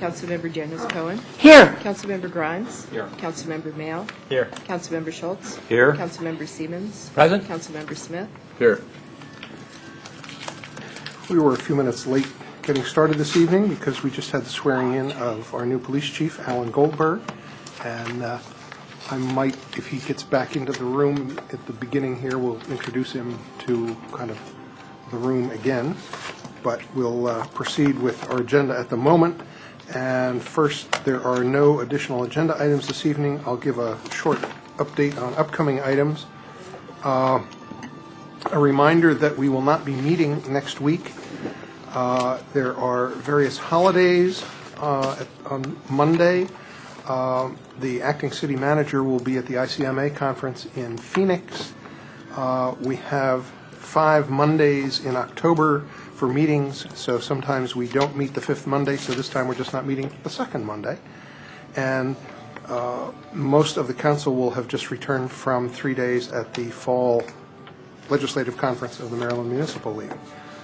Councilmember Janice Cohen. Here. Councilmember Grimes. Here. Councilmember Mayo. Here. Councilmember Schultz. Here. Councilmember Siemens. Present. Councilmember Smith. Here. We were a few minutes late getting started this evening because we just had the swearing in of our new police chief, Alan Goldberg. And I might, if he gets back into the room at the beginning here, we'll introduce him to kind of the room again. But we'll proceed with our agenda at the moment. And first, there are no additional agenda items this evening. I'll give a short update on upcoming items. A reminder that we will not be meeting next week. There are various holidays on Monday. The acting city manager will be at the ICMA conference in Phoenix. We have 5 Mondays in October for meetings, so sometimes we don't meet the 5th Monday, so this time we're just not meeting the 2nd Monday. And most of the council will have just returned from 3 days at the fall legislative conference of the Maryland Municipal League.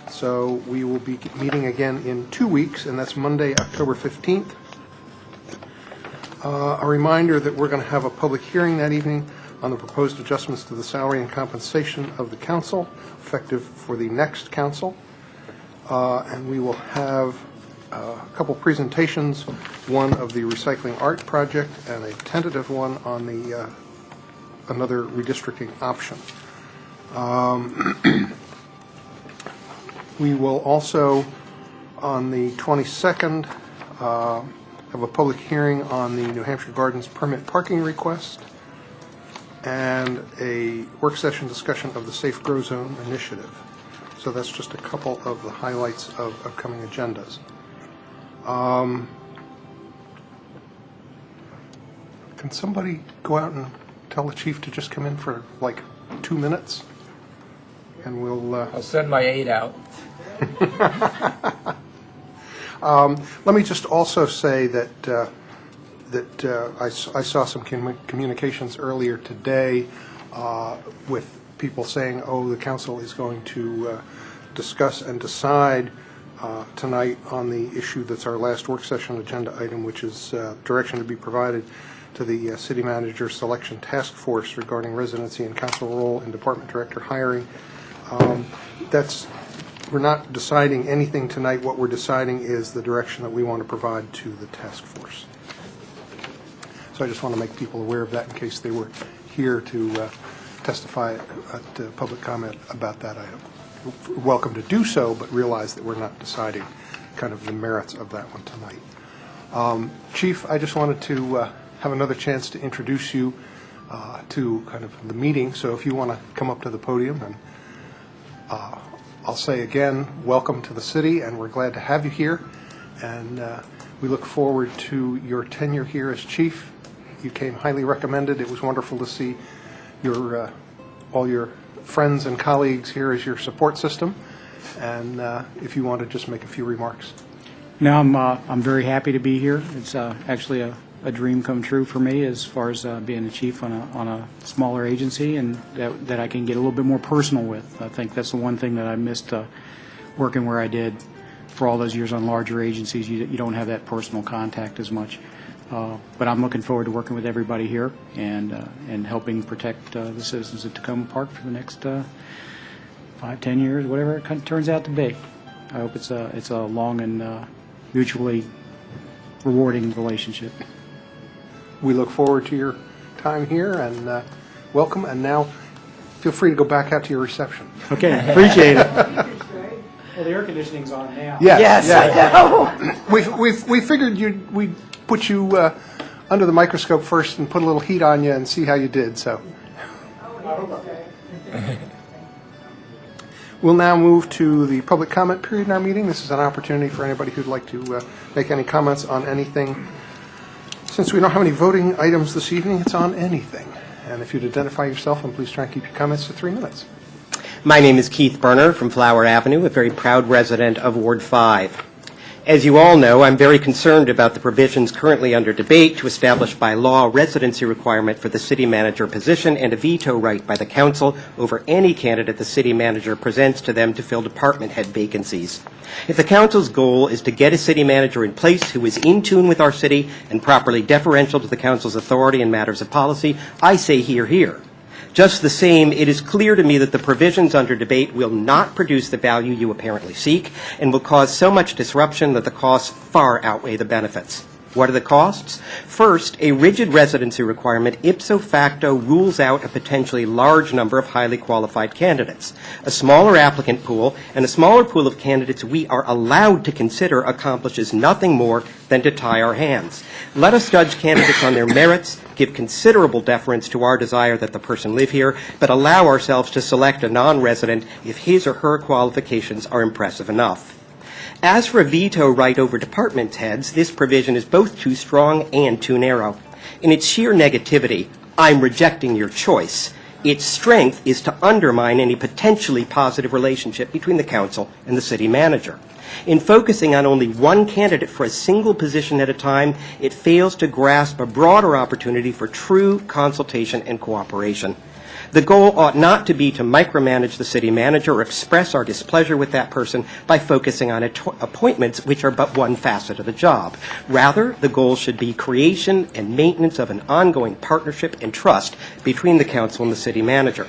So we will be meeting again in 2 weeks, and that's Monday, October 15th. A reminder that we're going to have a public hearing that evening on the proposed adjustments to the salary and compensation of the council, effective for the next council. And we will have a couple presentations, one of the recycling art project and a tentative one on the another redistricting option. We will also, on the 22nd, have a public hearing on the New Hampshire Gardens permit parking request and a work session discussion of the Safe Grow Zone initiative. So that's just a couple of the highlights of upcoming agendas. Can somebody go out and tell the chief to just come in for like 2 minutes? And we'll... I'll send my aide out. Let me just also say that I saw some communications earlier today with people saying, oh, the council is going to discuss and decide tonight on the issue that's our last work session agenda item, which is direction to be provided to the city manager selection task force regarding residency and council role and department director hiring. We're not deciding anything tonight. What we're deciding is the direction that we want to provide to the task force. So I just want to make people aware of that in case they were here to testify at public comment about that item. We're welcome to do so, but realize that we're not deciding kind of the merits of that one tonight. Chief, I just wanted to have another chance to introduce you to kind of the meeting. So if you want to come up to the podium, and I'll say again, welcome to the city, and we're glad to have you here. And we look forward to your tenure here as chief. You came highly recommended. It was wonderful to see your all your friends and colleagues here as your support system. And if you want to just make a few remarks. No, I'm very happy to be here. It's actually a dream come true for me as far as being a chief on a smaller agency, and that I can get a little bit more personal with. I think that's the one thing that I missed working where I did for all those years on larger agencies. You don't have that personal contact as much. But I'm looking forward to working with everybody here and helping protect the citizens of Tacoma Park for the next 5-10 years, whatever it turns out to be. I hope it's a long and mutually rewarding relationship. We look forward to your time here, and welcome. And now feel free to go back out to your reception. Okay, appreciate it. Well, the air conditioning's on now. Yes, I know. We figured we'd put you under the microscope first and put a little heat on you and see how you did. So we'll now move to the public comment period in our meeting. This is an opportunity for anybody who'd like to make any comments on anything. Since we don't have any voting items this evening, it's on anything. And if you'd identify yourself, and please try and keep your comments to 3 minutes. My name is Keith Berner from Flower Avenue, a very proud resident of Ward 5. As you all know, I'm very concerned about the provisions currently under debate to establish by law a residency requirement for the city manager position and a veto right by the council over any candidate the city manager presents to them to fill department head vacancies. If the council's goal is to get a city manager in place who is in tune with our city and properly deferential to the council's authority in matters of policy, I say hear, hear. Just the same, it is clear to me that the provisions under debate will not produce the value you apparently seek and will cause so much disruption that the costs far outweigh the benefits. What are the costs? First, a rigid residency requirement ipso facto rules out a potentially large number of highly qualified candidates. A smaller applicant pool and a smaller pool of candidates we are allowed to consider accomplishes nothing more than to tie our hands. Let us judge candidates on their merits, give considerable deference to our desire that the person live here, but allow ourselves to select a non-resident if his or her qualifications are impressive enough. As for a veto right over department heads, this provision is both too strong and too narrow. In its sheer negativity, I'm rejecting your choice. Its strength is to undermine any potentially positive relationship between the council and the city manager. In focusing on only one candidate for a single position at a time, it fails to grasp a broader opportunity for true consultation and cooperation. The goal ought not to be to micromanage the city manager or express our displeasure with that person by focusing on appointments which are but one facet of the job. Rather, the goal should be creation and maintenance of an ongoing partnership and trust between the council and the city manager.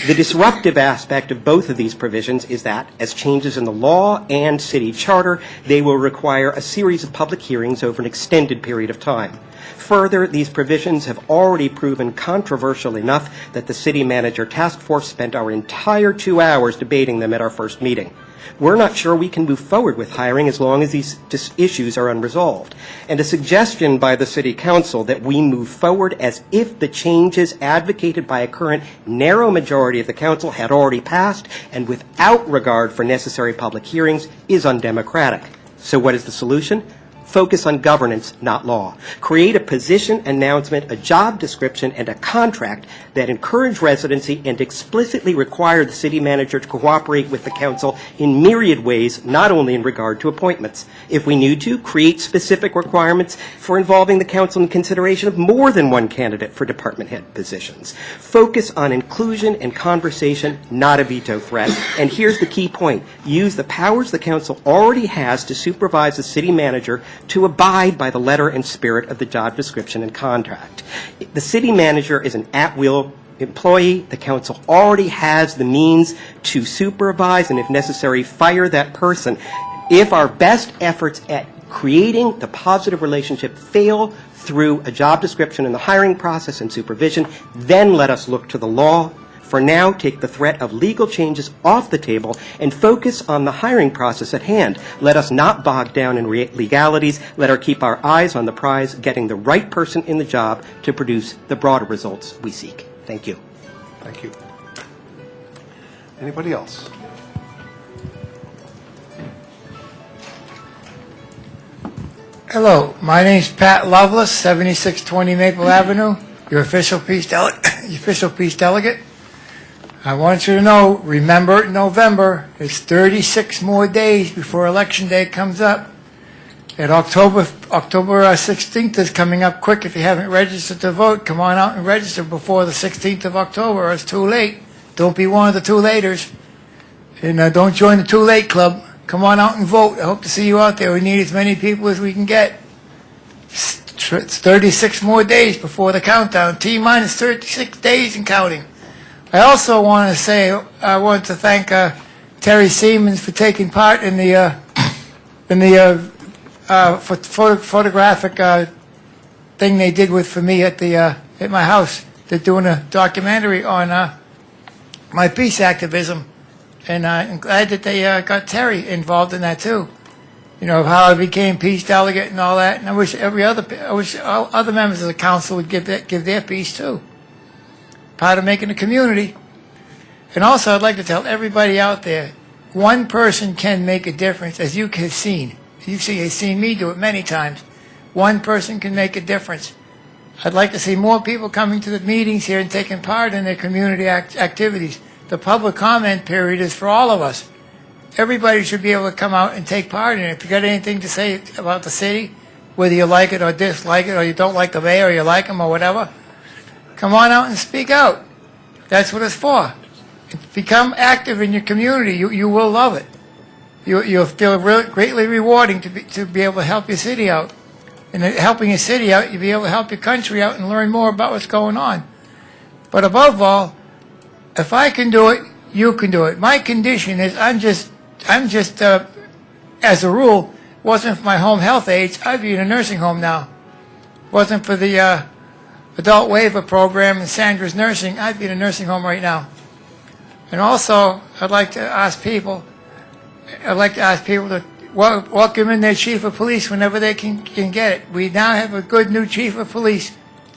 The disruptive aspect of both of these provisions is that, as changes in the law and city charter, they will require a series of public hearings over an extended period of time. Further, these provisions have already proven controversial enough that the city manager task force spent our entire 2 hours debating them at our first meeting. We're not sure we can move forward with hiring as long as these issues are unresolved. And a suggestion by the City Council that we move forward as if the changes advocated by a current narrow majority of the Council had already passed and without regard for necessary public hearings is undemocratic. So what is the solution? Focus on governance, not law. Create a position announcement, a job description, and a contract that encourage residency and explicitly require the city manager to cooperate with the council in myriad ways, not only in regard to appointments. If we need to, create specific requirements for involving the council in consideration of more than one candidate for department head positions. Focus on inclusion and conversation, not a veto threat. And here's the key point. Use the powers the council already has to supervise the city manager to abide by the letter and spirit of the job description and contract. The city manager is an at-will employee. The council already has the means to supervise and, if necessary, fire that person. If our best efforts at creating the positive relationship fail through a job description in the hiring process and supervision, then let us look to the law. For now, take the threat of legal changes off the table and focus on the hiring process at hand. Let us not bog down in legalities. Let us keep our eyes on the prize, getting the right person in the job to produce the broader results we seek. Thank you. Thank you. Anybody else? Hello, my name's Pat Lovelace, 7620 Maple Avenue, your official peace delegate. I want you to know, remember November, it's 36 more days before Election Day comes up. And October 16th is coming up quick. If you haven't registered to vote, come on out and register before the 16th of October, or it's too late. Don't be one of the too laters. And don't join the too late club. Come on out and vote. I hope to see you out there. We need as many people as we can get. It's 36 more days before the countdown. T-minus 36 days and counting. I also want to say, I want to thank Terry Siemens for taking part in the photographic thing they did for me at my house. They're doing a documentary on my peace activism, and I'm glad that they got Terry involved in that too. You know, how I became peace delegate and all that. And I wish all other members of the council would give their piece too. Part of making a community. And also, I'd like to tell everybody out there, one person can make a difference, as you have seen. You've seen me do it many times. One person can make a difference. I'd like to see more people coming to the meetings here and taking part in their community activities. The public comment period is for all of us. everybody should be able to come out and take part in it. If you got anything to say about the city, whether you like it or dislike it, or you don't like the mayor, or you like him, or whatever, come on out and speak out. That's what it's for. Become active in your community. You will love it. You'll feel greatly rewarding to be able to help your city out. And helping your city out, you'll be able to help your country out and learn more about what's going on. But above all, if I can do it, you can do it. My condition is I'm just as a rule, wasn't for my home health aides, I'd be in a nursing home now. Wasn't for the adult waiver program and Sandra's nursing, I'd be in a nursing home right now. And also, I'd like to ask people to welcome in their chief of police whenever they can get it. We now have a good new chief of police.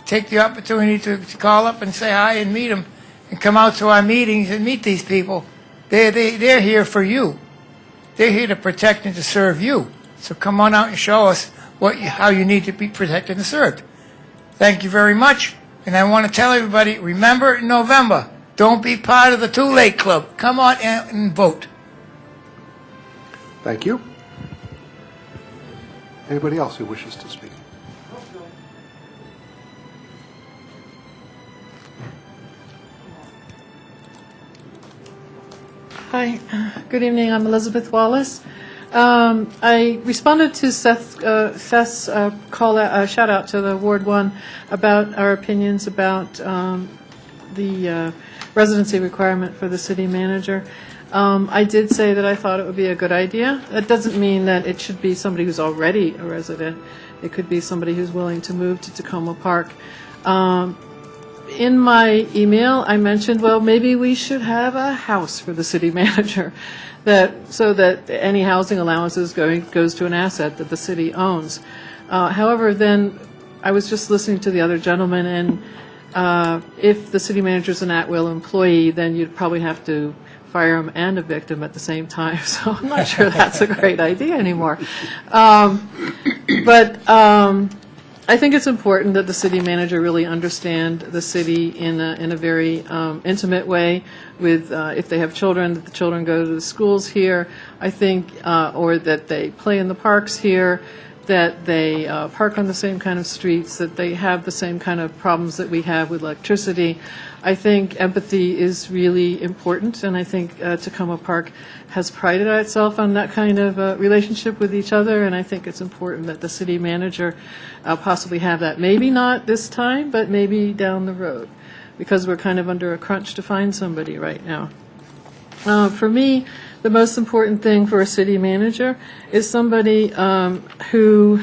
Take the opportunity to call up and say hi and meet them, and come out to our meetings and meet these people. They're here for you. They're here to protect and to serve you. So come on out and show us how you need to be protected and served. Thank you very much. And I want to tell everybody, remember in November, don't be part of the Too Late Club. Come on and vote. Thank you. Anybody else who wishes to speak? Hi, good evening. I'm Elizabeth Wallace. I responded to Seth's call, shout out to the Ward 1 about our opinions about the residency requirement for the city manager. I did say that I thought it would be a good idea. That doesn't mean that it should be somebody who's already a resident. It could be somebody who's willing to move to Tacoma Park. In my email, I mentioned, well, maybe we should have a house for the city manager, so that any housing allowances goes to an asset that the city owns. However, then I was just listening to the other gentleman, and if the city manager's an at-will employee, then you'd probably have to fire him and evict him at the same time. So I'm not sure that's a great idea anymore. I think it's important that the city manager really understand the city in a very intimate way. With if they have children, that the children go to the schools here. I think, or that they play in the parks here, that they park on the same kind of streets, that they have the same kind of problems that we have with electricity. I think empathy is really important, and I think Tacoma Park has prided itself on that kind of relationship with each other, and I think it's important that the city manager possibly have that. Maybe not this time, but maybe down the road, because we're kind of under a crunch to find somebody right now. For me, the most important thing for a city manager is somebody who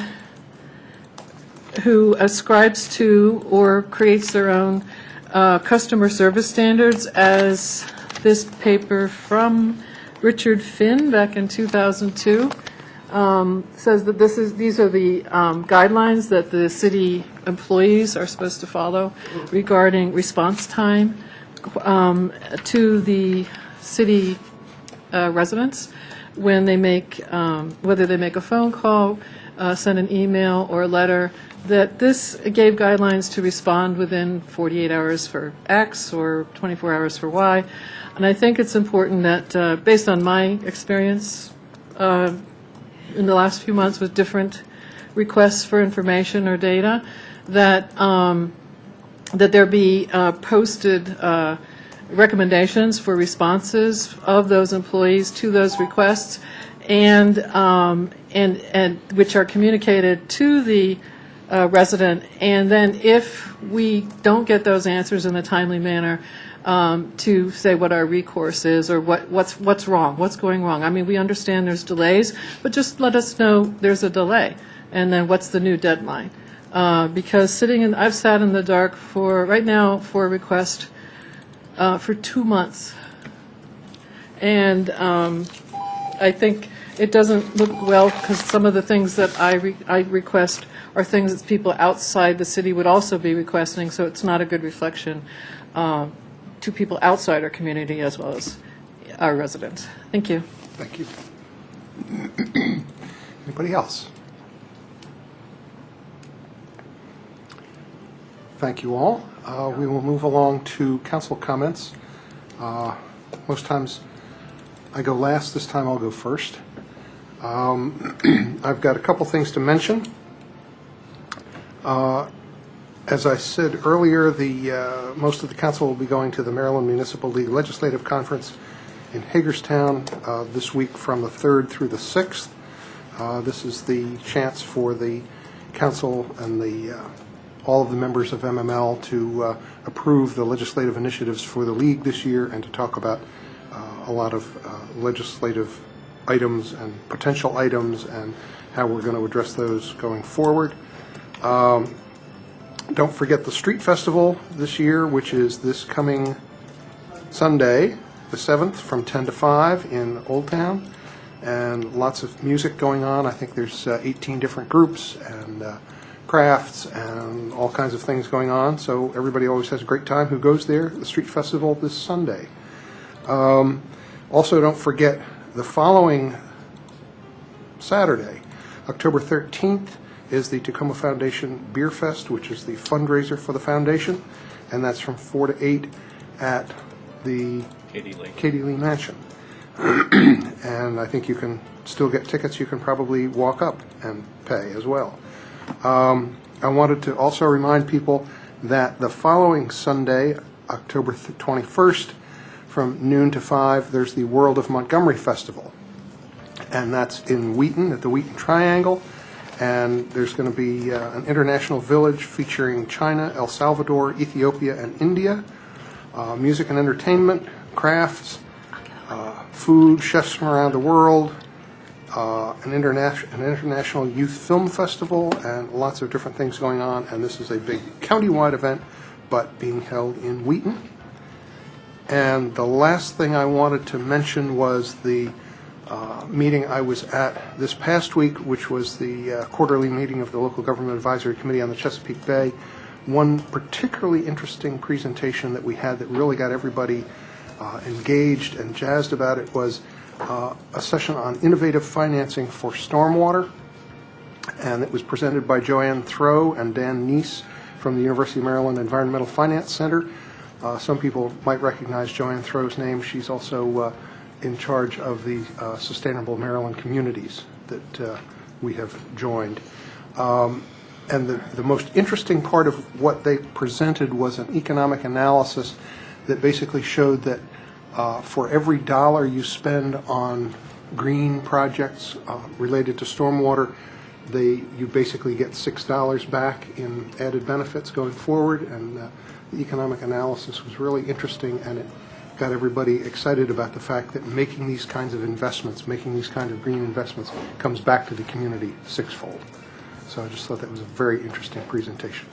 ascribes to or creates their own customer service standards, as this paper from Richard Finn back in 2002 says that these are the guidelines that the city employees are supposed to follow regarding response time to the city residents when they make, whether they make a phone call, send an email or a letter, that this gave guidelines to respond within 48 hours for X or 24 hours for Y. And I think it's important that, based on my experience in the last few months with different requests for information or data, that that there be posted recommendations for responses of those employees to those requests, and which are communicated to the resident. And then if we don't get those answers in a timely manner, to say what our recourse is, or what's wrong, what's going wrong. I mean, we understand there's delays, but just let us know there's a delay, and then what's the new deadline. Because I've sat in the dark right now for a request for 2 months, and I think it doesn't look well, because some of the things that I request are things that people outside the city would also be requesting, so it's not a good reflection to people outside our community as well as our residents. Thank you. Thank you. Anybody else? Thank you all. We will move along to council comments. Most times I go last. This time I'll go first. I've got a couple things to mention. As I said earlier, most of the council will be going to the Maryland Municipal League Legislative Conference in Hagerstown this week from the 3rd through the 6th. This is the chance for the council and all of the members of MML to approve the legislative initiatives for the league this year and to talk about a lot of legislative items and potential items and how we're going to address those going forward. Don't forget the Street Festival this year, which is this coming Sunday, the 7th, from 10 to 5 in Old Town, and lots of music going on. I think there's 18 different groups and crafts and all kinds of things going on, so everybody always has a great time who goes there. The Street Festival this Sunday. Also, don't forget the following Saturday, October 13th, is the Tacoma Foundation Beer Fest, which is the fundraiser for the foundation, and that's from 4 to 8 at the Katie Lee Mansion. And I think you can still get tickets. You can probably walk up and pay as well. I wanted to also remind people that the following Sunday, October 21st, from noon to 5, there's the World of Montgomery Festival, and that's in Wheaton at the Wheaton Triangle. And there's going to be an international village featuring China, El Salvador, Ethiopia, and India. Music and entertainment, crafts, food, chefs from around the world, an international youth film festival, and lots of different things going on. And this is a big county-wide event, but being held in Wheaton. And the last thing I wanted to mention was the meeting I was at this past week, which was the quarterly meeting of the Local Government Advisory Committee on the Chesapeake Bay. One particularly interesting presentation that we had that really got everybody engaged and jazzed about it was a session on innovative financing for stormwater, and it was presented by Joanne Throw and Dan Neese from the University of Maryland Environmental Finance Center. Some people might recognize Joanne Throw's name. She's also in charge of the Sustainable Maryland Communities that we have joined. And the most interesting part of what they presented was an economic analysis that basically showed that for every dollar you spend on green projects related to stormwater, you basically get $6 back in added benefits going forward. And the economic analysis was really interesting, and it got everybody excited about the fact that making these kinds of investments, making these kinds of green investments, comes back to the community sixfold. So I just thought that was a very interesting presentation.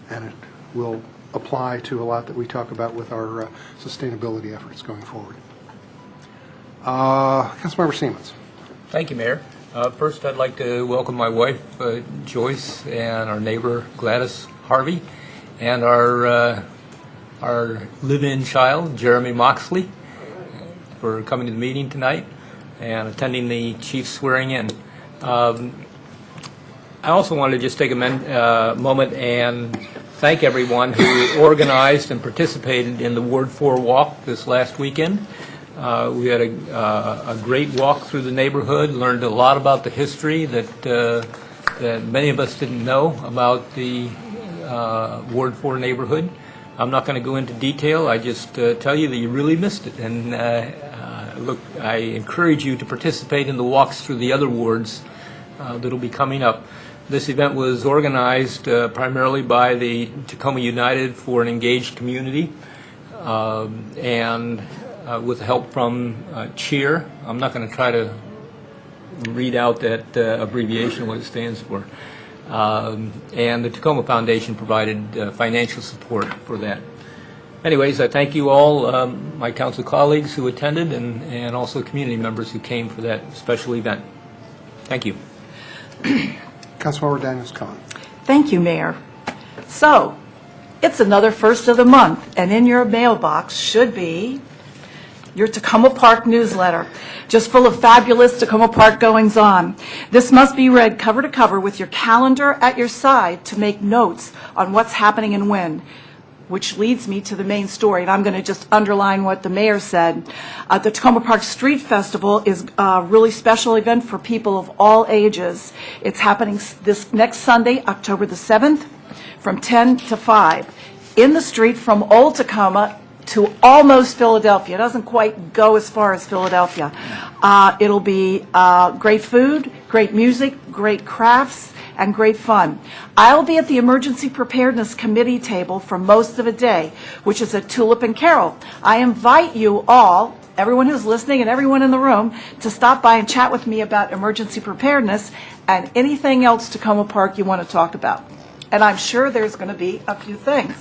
And it will apply to a lot that we talk about with our sustainability efforts going forward. Councilmember Siemens. Thank you, Mayor. First, I'd like to welcome my wife, Joyce, and our neighbor, Gladys Harvey, and our live-in child, Jeremy Moxley, for coming to the meeting tonight and attending the chief's swearing in. I also wanted to just take a moment and thank everyone who organized and participated in the Ward 4 walk this last weekend. We had a great walk through the neighborhood, learned a lot about the history that many of us didn't know about the Ward 4 neighborhood. I'm not going to go into detail. I just tell you that you really missed it. And look, I encourage you to participate in the walks through the other wards that'll be coming up. This event was organized primarily by the Tacoma United for an Engaged Community and with help from CHEER. I'm not going to try to read out that abbreviation, what it stands for. And the Tacoma Foundation provided financial support for that. Anyways, I thank you all, my council colleagues who attended, and also community members who came for that special event. Thank you. Councilmember Daniels-Kahn. Thank you, Mayor. So, it's another first of the month, and in your mailbox should be your Tacoma Park newsletter, just full of fabulous Tacoma Park goings-on. This must be read cover to cover with your calendar at your side to make notes on what's happening and when. which leads me to the main story, and I'm going to just underline what the mayor said. The Tacoma Park Street Festival is a really special event for people of all ages. It's happening this next Sunday, October the 7th, from 10 to 5, in the street from Old Tacoma to almost Philadelphia. It doesn't quite go as far as Philadelphia. It'll be great food, great music, great crafts, and great fun. I'll be at the Emergency Preparedness Committee table for most of the day, which is at Tulip and Carroll. I invite you all, everyone who's listening and everyone in the room, to stop by and chat with me about emergency preparedness and anything else Tacoma Park you want to talk about. And I'm sure there's going to be a few things.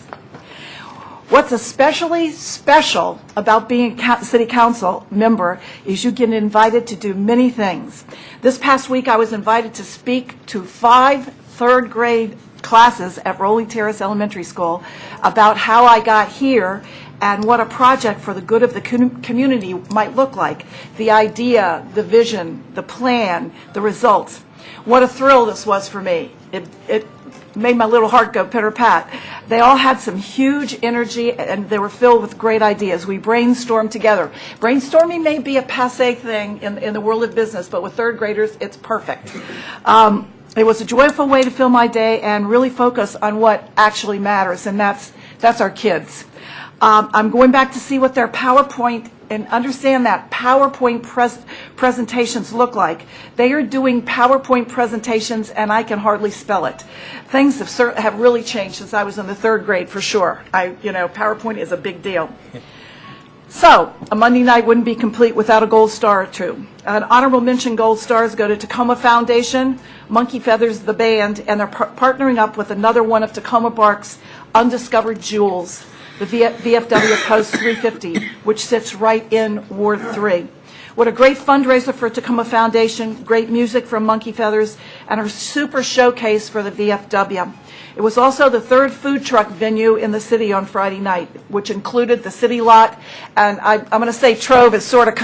What's especially special about being a city council member is you get invited to do many things. This past week, I was invited to speak to 5 third grade classes at Rolling Terrace Elementary School about how I got here and what a project for the good of the community might look like. The idea, the vision, the plan, the results. What a thrill this was for me. It made my little heart go pitter-pat. They all had some huge energy, and they were filled with great ideas. We brainstormed together. Brainstorming may be a passé thing in the world of business, but with third graders, it's perfect. It was a joyful way to fill my day and really focus on what actually matters, and that's our kids. I'm going back to see what their PowerPoint and understand that PowerPoint presentations look like. They are doing PowerPoint presentations, and I can hardly spell it. Things have really changed since I was in the third grade, for sure. PowerPoint is a big deal. So, a Monday night wouldn't be complete without a gold star or two. An honorable mention gold stars go to Tacoma Foundation, Monkey Feathers, the band, and they're partnering up with another one of Tacoma Park's undiscovered jewels, the VFW Post 350, which sits right in Ward 3. What a great fundraiser for Tacoma Foundation, great music from Monkey Feathers, and a super showcase for the VFW. It was also the third food truck venue in the city on Friday night, which included the city lot, and I'm going to say Trove is sort of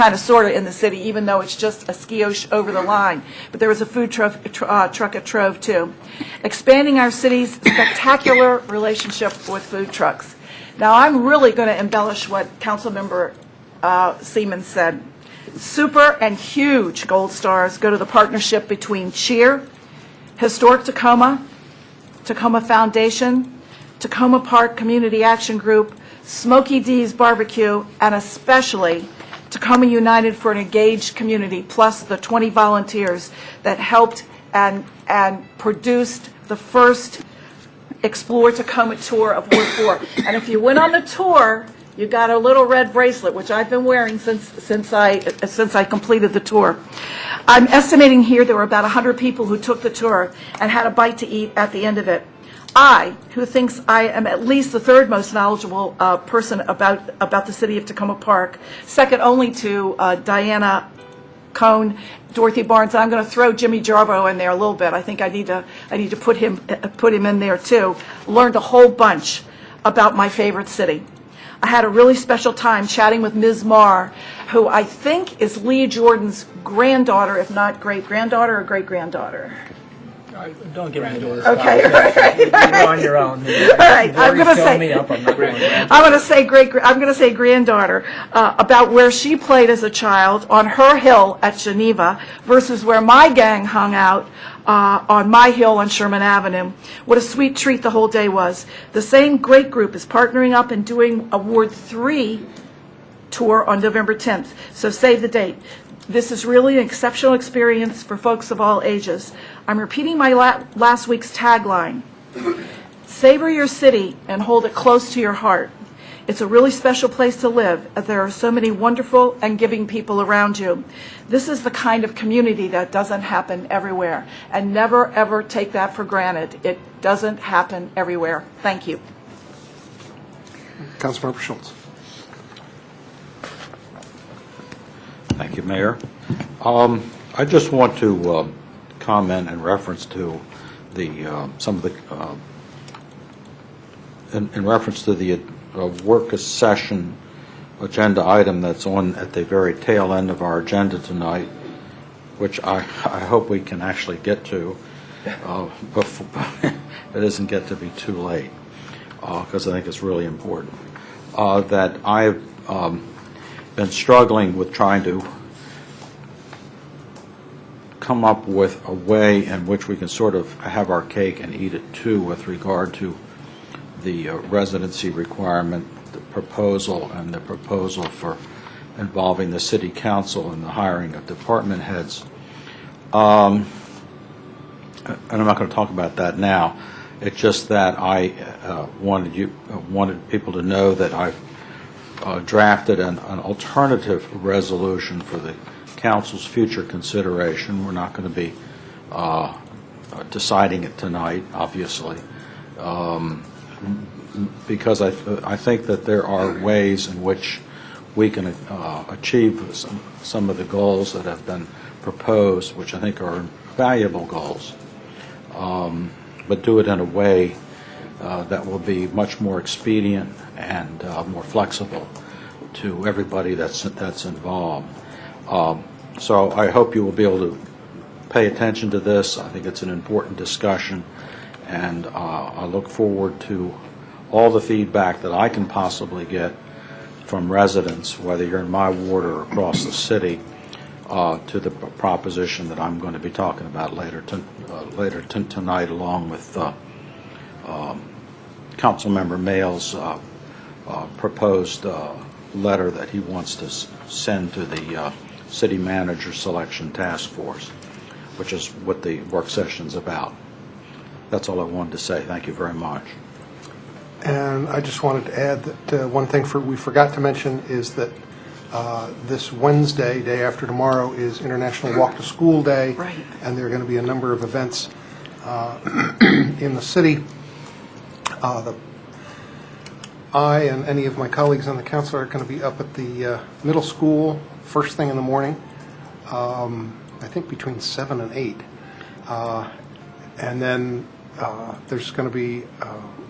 in the city, even though it's just a skiosh over the line. But there was a food truck at Trove, too. Expanding our city's spectacular relationship with food trucks. Now, I'm really going to embellish what Councilmember Siemens said. Super and huge gold stars go to the partnership between Cheer, Historic Tacoma, Tacoma Foundation, Tacoma Park Community Action Group, Smokey D's Barbecue, and especially Tacoma United for an Engaged Community, plus the 20 volunteers that helped and produced the first Explore Tacoma tour of Ward 4. And if you went on the tour, you got a little red bracelet, which I've been wearing since I completed the tour. I'm estimating here there were about 100 people who took the tour and had a bite to eat at the end of it. I, who thinks I am at least the third most knowledgeable person about the city of Tacoma Park, second only to Diana Cohn, Dorothy Barnes. I'm going to throw Jimmy Jarbo in there a little bit. I think I need to put him in there too. Learned a whole bunch about my favorite city. I had a really special time chatting with Ms. Marr, who I think is Lee Jordan's granddaughter, if not great-granddaughter or great-granddaughter. Don't get into this. Okay, all right. You're on your own. All right, I'm going to say. Me up. I'm not going to. I'm going to say granddaughter about where she played as a child on her hill at Geneva versus where my gang hung out on my hill on Sherman Avenue. What a sweet treat the whole day was. The same great group is partnering up and doing a Ward 3 tour on November 10th. So save the date. This is really an exceptional experience for folks of all ages. I'm repeating my last week's tagline. Savor your city and hold it close to your heart. It's a really special place to live, as there are so many wonderful and giving people around you. This is the kind of community that doesn't happen everywhere, and never, ever take that for granted. It doesn't happen everywhere. Thank you. Councilmember Schultz. Thank you, Mayor. I just want to comment in reference to the some of the in reference to the work session agenda item that's on at the very tail end of our agenda tonight, which I hope we can actually get to before it doesn't get to be too late. because I think it's really important, that I've been struggling with trying to come up with a way in which we can sort of have our cake and eat it too with regard to the residency requirement, the proposal, and the proposal for involving the city council in the hiring of department heads. And I'm not going to talk about that now. It's just that I wanted people to know that I've drafted an alternative resolution for the council's future consideration. We're not going to be deciding it tonight, obviously, because I think that there are ways in which we can achieve some of the goals that have been proposed, which I think are valuable goals, but do it in a way that will be much more expedient and more flexible to everybody that's involved. So I hope you will be able to pay attention to this. I think it's an important discussion, and I look forward to all the feedback that I can possibly get from residents, whether you're in my ward or across the city, to the proposition that I'm going to be talking about later tonight, along with Councilmember Mayle's proposed letter that he wants to send to the City Manager Selection Task Force, which is what the work session's about. That's all I wanted to say. Thank you very much. And I just wanted to add that one thing we forgot to mention is that this Wednesday, day after tomorrow, is International Walk to School Day. Right. And there are going to be a number of events in the city. I and any of my colleagues on the council are going to be up at the middle school first thing in the morning, I think between 7 and 8. And then there's going to be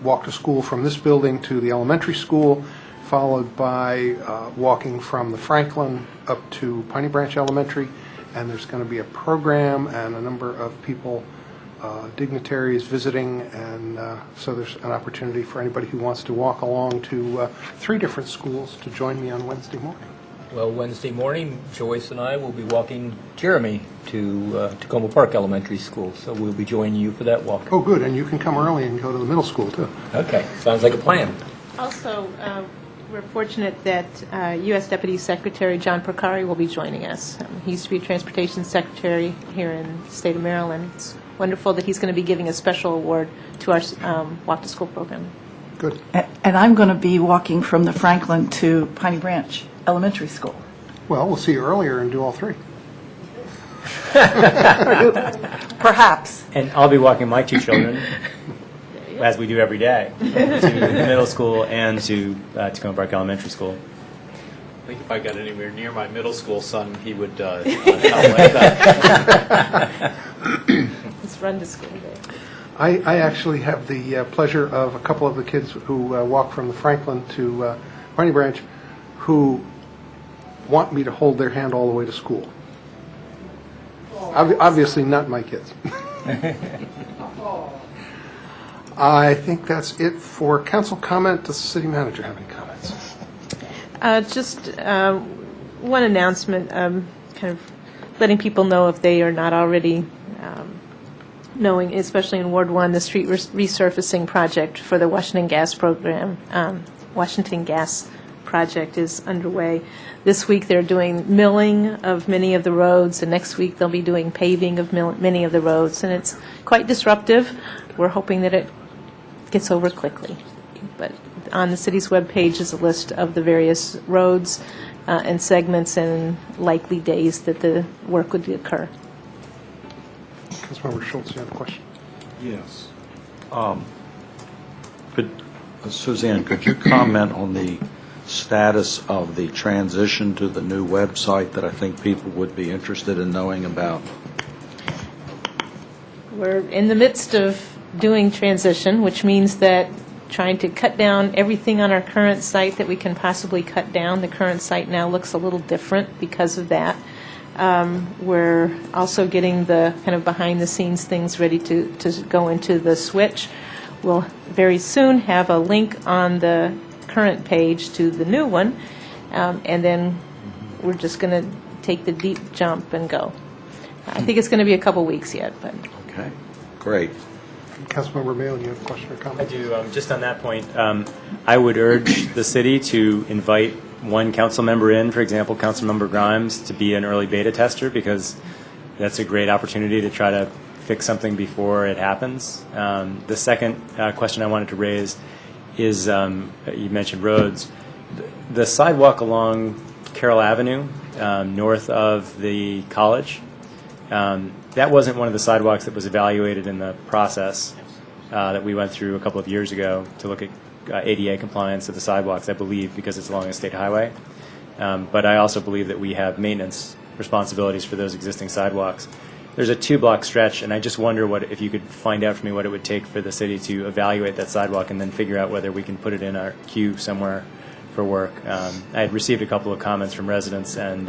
walk to school from this building to the elementary school, followed by walking from the Franklin up to Piney Branch Elementary. And there's going to be a program and a number of people, dignitaries visiting, and so there's an opportunity for anybody who wants to walk along to 3 different schools to join me on Wednesday morning. Well, Wednesday morning, Joyce and I will be walking Jeremy to Tacoma Park Elementary School, so we'll be joining you for that walk. Oh, good, and you can come early and go to the middle school, too. Okay, sounds like a plan. Also, we're fortunate that U.S. Deputy Secretary John Procari will be joining us. He used to be Transportation Secretary here in the state of Maryland. It's wonderful that he's going to be giving a special award to our Walk to School program. Good. And I'm going to be walking from the Franklin to Piney Branch Elementary School. Well, we'll see you earlier and do all 3. Perhaps. And I'll be walking my 2 children, as we do every day, to the middle school and to Tacoma Park Elementary School. I think if I got anywhere near my middle school son, he would not like that. Let's run to school day. I actually have the pleasure of a couple of the kids who walk from the Franklin to Piney Branch who want me to hold their hand all the way to school. Obviously not my kids. I think that's it for council comment. Does the city manager have any comments? Just one announcement, kind of letting people know if they are not already knowing, especially in Ward 1, the street resurfacing project for the Washington Gas program. Washington Gas project is underway. This week they're doing milling of many of the roads, and next week they'll be doing paving of many of the roads, and it's quite disruptive. We're hoping that it gets over quickly. But on the city's webpage is a list of the various roads and segments and likely days that the work would occur. Councilmember Schultz, you have a question? Yes. Suzanne, could you comment on the status of the transition to the new website that I think people would be interested in knowing about? We're in the midst of doing transition, which means that trying to cut down everything on our current site that we can possibly cut down. The current site now looks a little different because of that. We're also getting the kind of behind-the-scenes things ready to go into the switch. we'll very soon have a link on the current page to the new one, and then we're just going to take the deep jump and go. I think it's going to be a couple weeks yet, but. Okay, great. Councilmember Mayo, you have a question or I comment? do. Just on that point, I would urge the city to invite one council member in, for example, Councilmember Grimes, to be an early beta tester, because that's a great opportunity to try to fix something before it happens. The second question I wanted to raise is, you mentioned roads. The sidewalk along Carroll Avenue, north of the college, that wasn't one of the sidewalks that was evaluated in the process that we went through a couple of years ago to look at ADA compliance of the sidewalks, I believe, because it's along a state highway. But I also believe that we have maintenance responsibilities for those existing sidewalks. There's a 2-block stretch, and I just wonder if you could find out for me what it would take for the city to evaluate that sidewalk and then figure out whether we can put it in our queue somewhere for work. I had received a couple of comments from residents and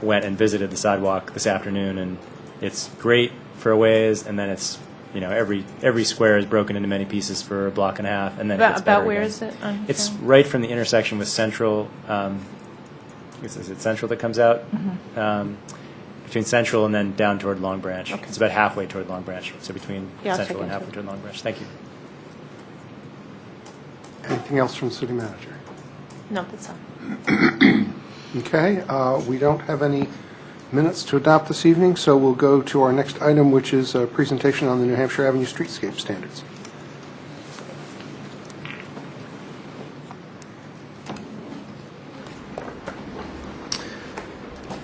went and visited the sidewalk this afternoon, and it's great for a ways, and then it's, every square is broken into many pieces for a block and a half, and then it gets better About where again. is it? On It's Carroll? right from the intersection with Central. Is it Central that comes out? Between Central and then down toward Long Branch. Okay. It's about halfway toward Long Branch, so between Yeah, I'll Central check and into halfway it. toward Long Branch. Thank you. Anything else from the city manager? No, that's all. Okay, we don't have any minutes to adopt this evening, so we'll go to our next item, which is a presentation on the New Hampshire Avenue streetscape standards.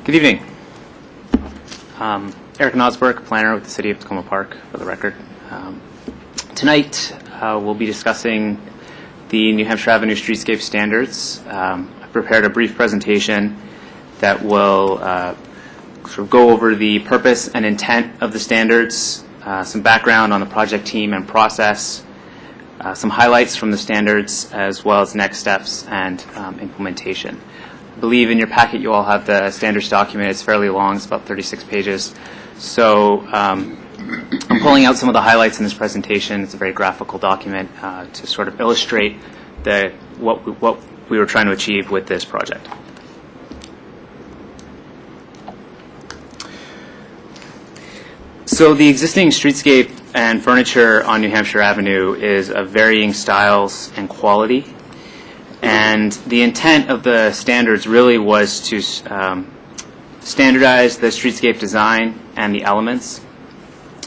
Good evening. Eric Nosberg, planner with the City of Tacoma Park, for the record. Tonight, we'll be discussing the New Hampshire Avenue streetscape standards. I prepared a brief presentation that will sort of go over the purpose and intent of the standards, some background on the project team and process, some highlights from the standards, as well as next steps and implementation. I believe in your packet you all have the standards document. It's fairly long. It's about 36 pages. So I'm pulling out some of the highlights in this presentation. It's a very graphical document to sort of illustrate what we were trying to achieve with this project. So the existing streetscape and furniture on New Hampshire Avenue is of varying styles and quality. And the intent of the standards really was to standardize the streetscape design and the elements,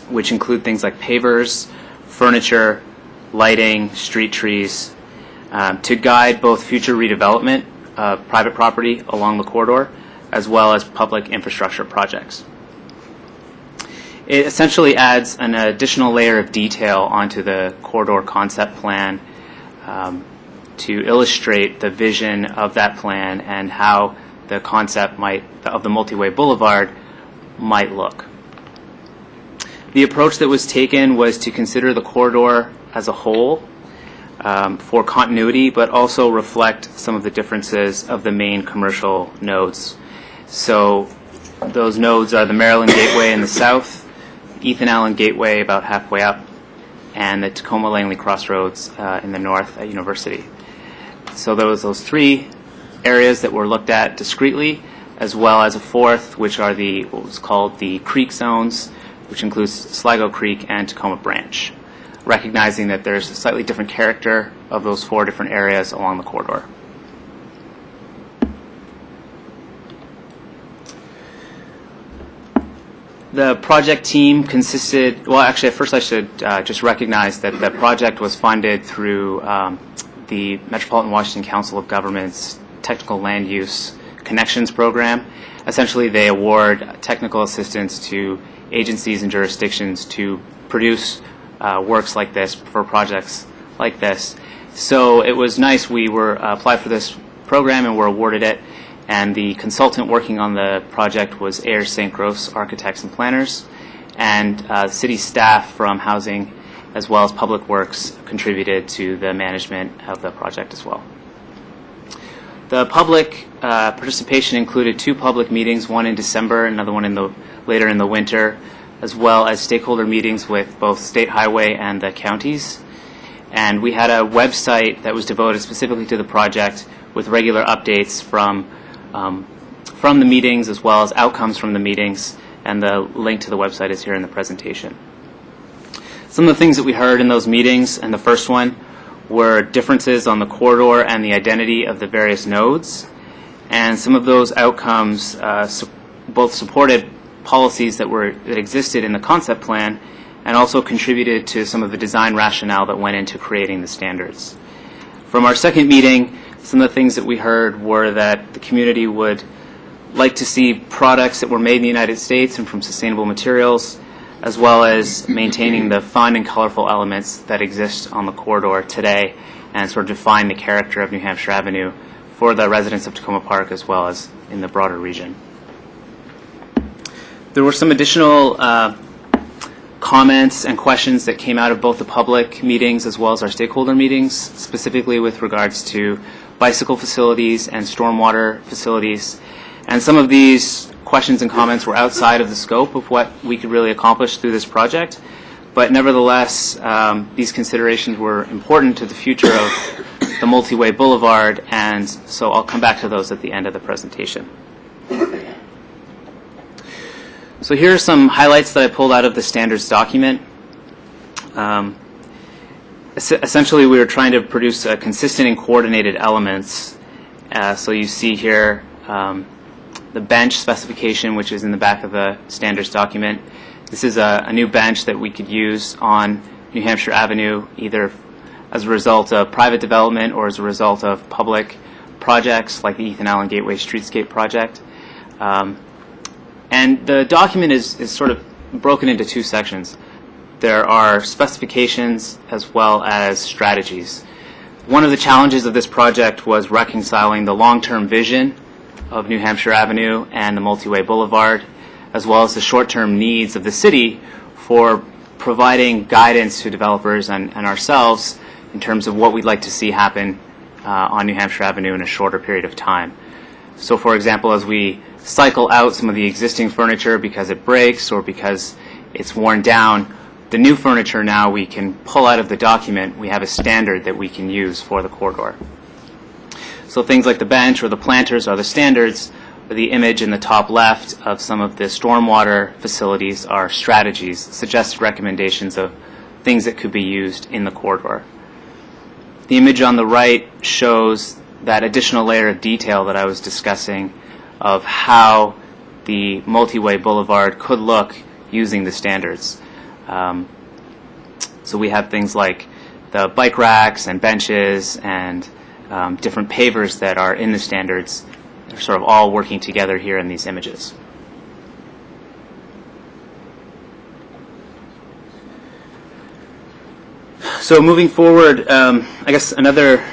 which include things like pavers, furniture, lighting, street trees, to guide both future redevelopment of private property along the corridor, as well as public infrastructure projects. It essentially adds an additional layer of detail onto the corridor concept plan to illustrate the vision of that plan and how the concept of the multi-way boulevard might look. The approach that was taken was to consider the corridor as a whole for continuity, but also reflect some of the differences of the main commercial nodes. So those nodes are the Maryland Gateway in the south, Ethan Allen Gateway about halfway up, and the Tacoma-Langley Crossroads in the north at University. So there was those three areas that were looked at discretely, as well as a fourth, which are what was called the creek zones, which includes Sligo Creek and Tacoma Branch, recognizing that there's a slightly different character of those four different areas along the corridor. The project team consisted, well, actually, at first I should just recognize that the project was funded through the Metropolitan Washington Council of Governments Technical Land Use Connections Program. Essentially, they award technical assistance to agencies and jurisdictions to produce works like this for projects like this. So it was nice. We were applied for this program and were awarded it. And the consultant working on the project was Ayers St. Gross Architects and Planners, and city staff from housing as well as public works contributed to the management of the project as well. The public participation included two public meetings, one in December, another one later in the winter, as well as stakeholder meetings with both State Highway and the counties. And we had a website that was devoted specifically to the project with regular updates from the meetings as well as outcomes from the meetings, and the link to the website is here in the presentation. Some of the things that we heard in those meetings, and the first one, were differences on the corridor and the identity of the various nodes. And some of those outcomes both supported policies that existed in the concept plan and also contributed to some of the design rationale that went into creating the standards. From our second meeting, some of the things that we heard were that the community would like to see products that were made in the United States and from sustainable materials, as well as maintaining the fun and colorful elements that exist on the corridor today and sort of define the character of New Hampshire Avenue for the residents of Tacoma Park as well as in the broader region. There were some additional comments and questions that came out of both the public meetings as well as our stakeholder meetings, specifically with regards to bicycle facilities and stormwater facilities. And some of these questions and comments were outside of the scope of what we could really accomplish through this project. But nevertheless, these considerations were important to the future of the multi-way boulevard, and so I'll come back to those at the end of the presentation. So here are some highlights that I pulled out of the standards document. Essentially, we were trying to produce consistent and coordinated elements. So you see here the bench specification, which is in the back of the standards document. This is a new bench that we could use on New Hampshire Avenue, either as a result of private development or as a result of public projects like the Ethan Allen Gateway Streetscape project. And the document is sort of broken into two sections. There are specifications as well as strategies. One of the challenges of this project was reconciling the long-term vision of New Hampshire Avenue and the multi-way boulevard, as well as the short-term needs of the city for providing guidance to developers and ourselves in terms of what we'd like to see happen on New Hampshire Avenue in a shorter period of time. So, for example, as we cycle out some of the existing furniture because it breaks or because it's worn down, the new furniture now we can pull out of the document. We have a standard that we can use for the corridor. So things like the bench or the planters are the standards. The image in the top left of some of the stormwater facilities are strategies, suggested recommendations of things that could be used in the corridor. The image on the right shows that additional layer of detail that I was discussing of how the multi-way boulevard could look using the standards. So we have things like the bike racks and benches and different pavers that are in the standards. They're sort of all working together here in these images. So moving forward, I guess another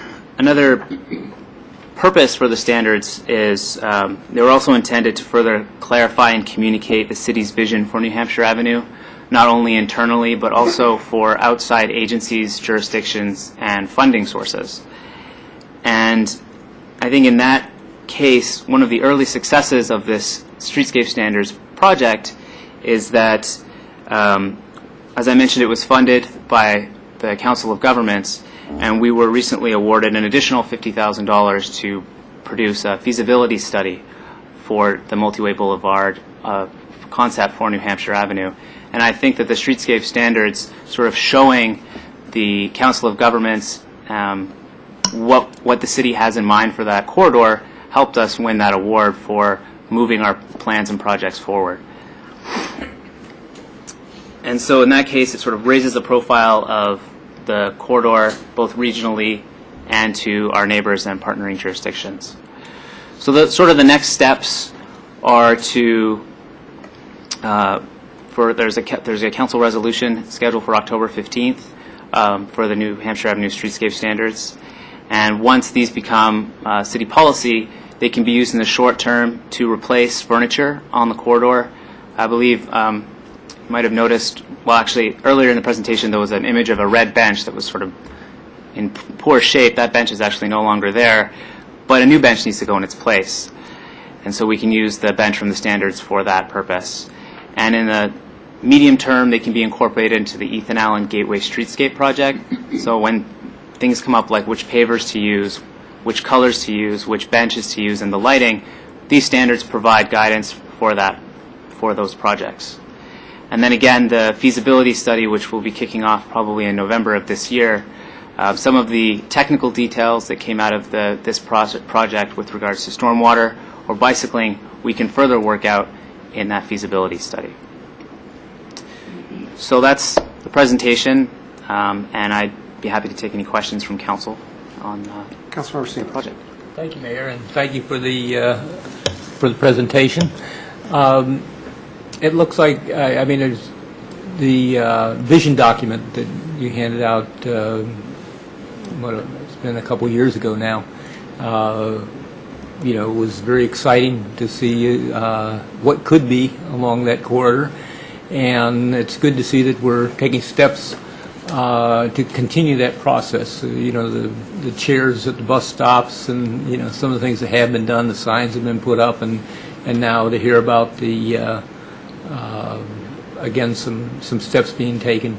purpose for the standards is they were also intended to further clarify and communicate the city's vision for New Hampshire Avenue, not only internally but also for outside agencies, jurisdictions, and funding sources. And I think in that case, one of the early successes of this Streetscape Standards project is that, as I mentioned, it was funded by the Council of Governments, and we were recently awarded an additional $50,000 to produce a feasibility study for the multi-way boulevard concept for New Hampshire Avenue. And I think that the Streetscape Standards sort of showing the Council of Governments what the city has in mind for that corridor helped us win that award for moving our plans and projects forward. And so in that case, it sort of raises the profile of the corridor both regionally and to our neighbors and partnering jurisdictions. So the next steps are to there's a council resolution scheduled for October 15th for the New Hampshire Avenue Streetscape Standards. And once these become city policy, they can be used in the short term to replace furniture on the corridor. I believe you might have noticed, well, actually, earlier in the presentation, there was an image of a red bench that was sort of in poor shape. That bench is actually no longer there, but a new bench needs to go in its place. And so we can use the bench from the standards for that purpose. And in the Medium term, they can be incorporated into the Ethan Allen Gateway Streetscape project. So when things come up like which pavers to use, which colors to use, which benches to use, and the lighting, these standards provide guidance for that, for those projects. And then again, the feasibility study, which will be kicking off probably in November of this year, some of the technical details that came out of this project with regards to stormwater or bicycling, we can further work out in that feasibility study. So that's the presentation, and I'd be happy to take any questions from council on Councilmember Siemens. the project. Thank you, Mayor, and thank you for the presentation. It looks like, I mean, there's the vision document that you handed out, it's been a couple years ago now. You know, it was very exciting to see what could be along that corridor, and it's good to see that we're taking steps to continue that process. You know, the chairs at the bus stops, and you know, some of the things that have been done, the signs have been put up, and now to hear about the again some steps being taken.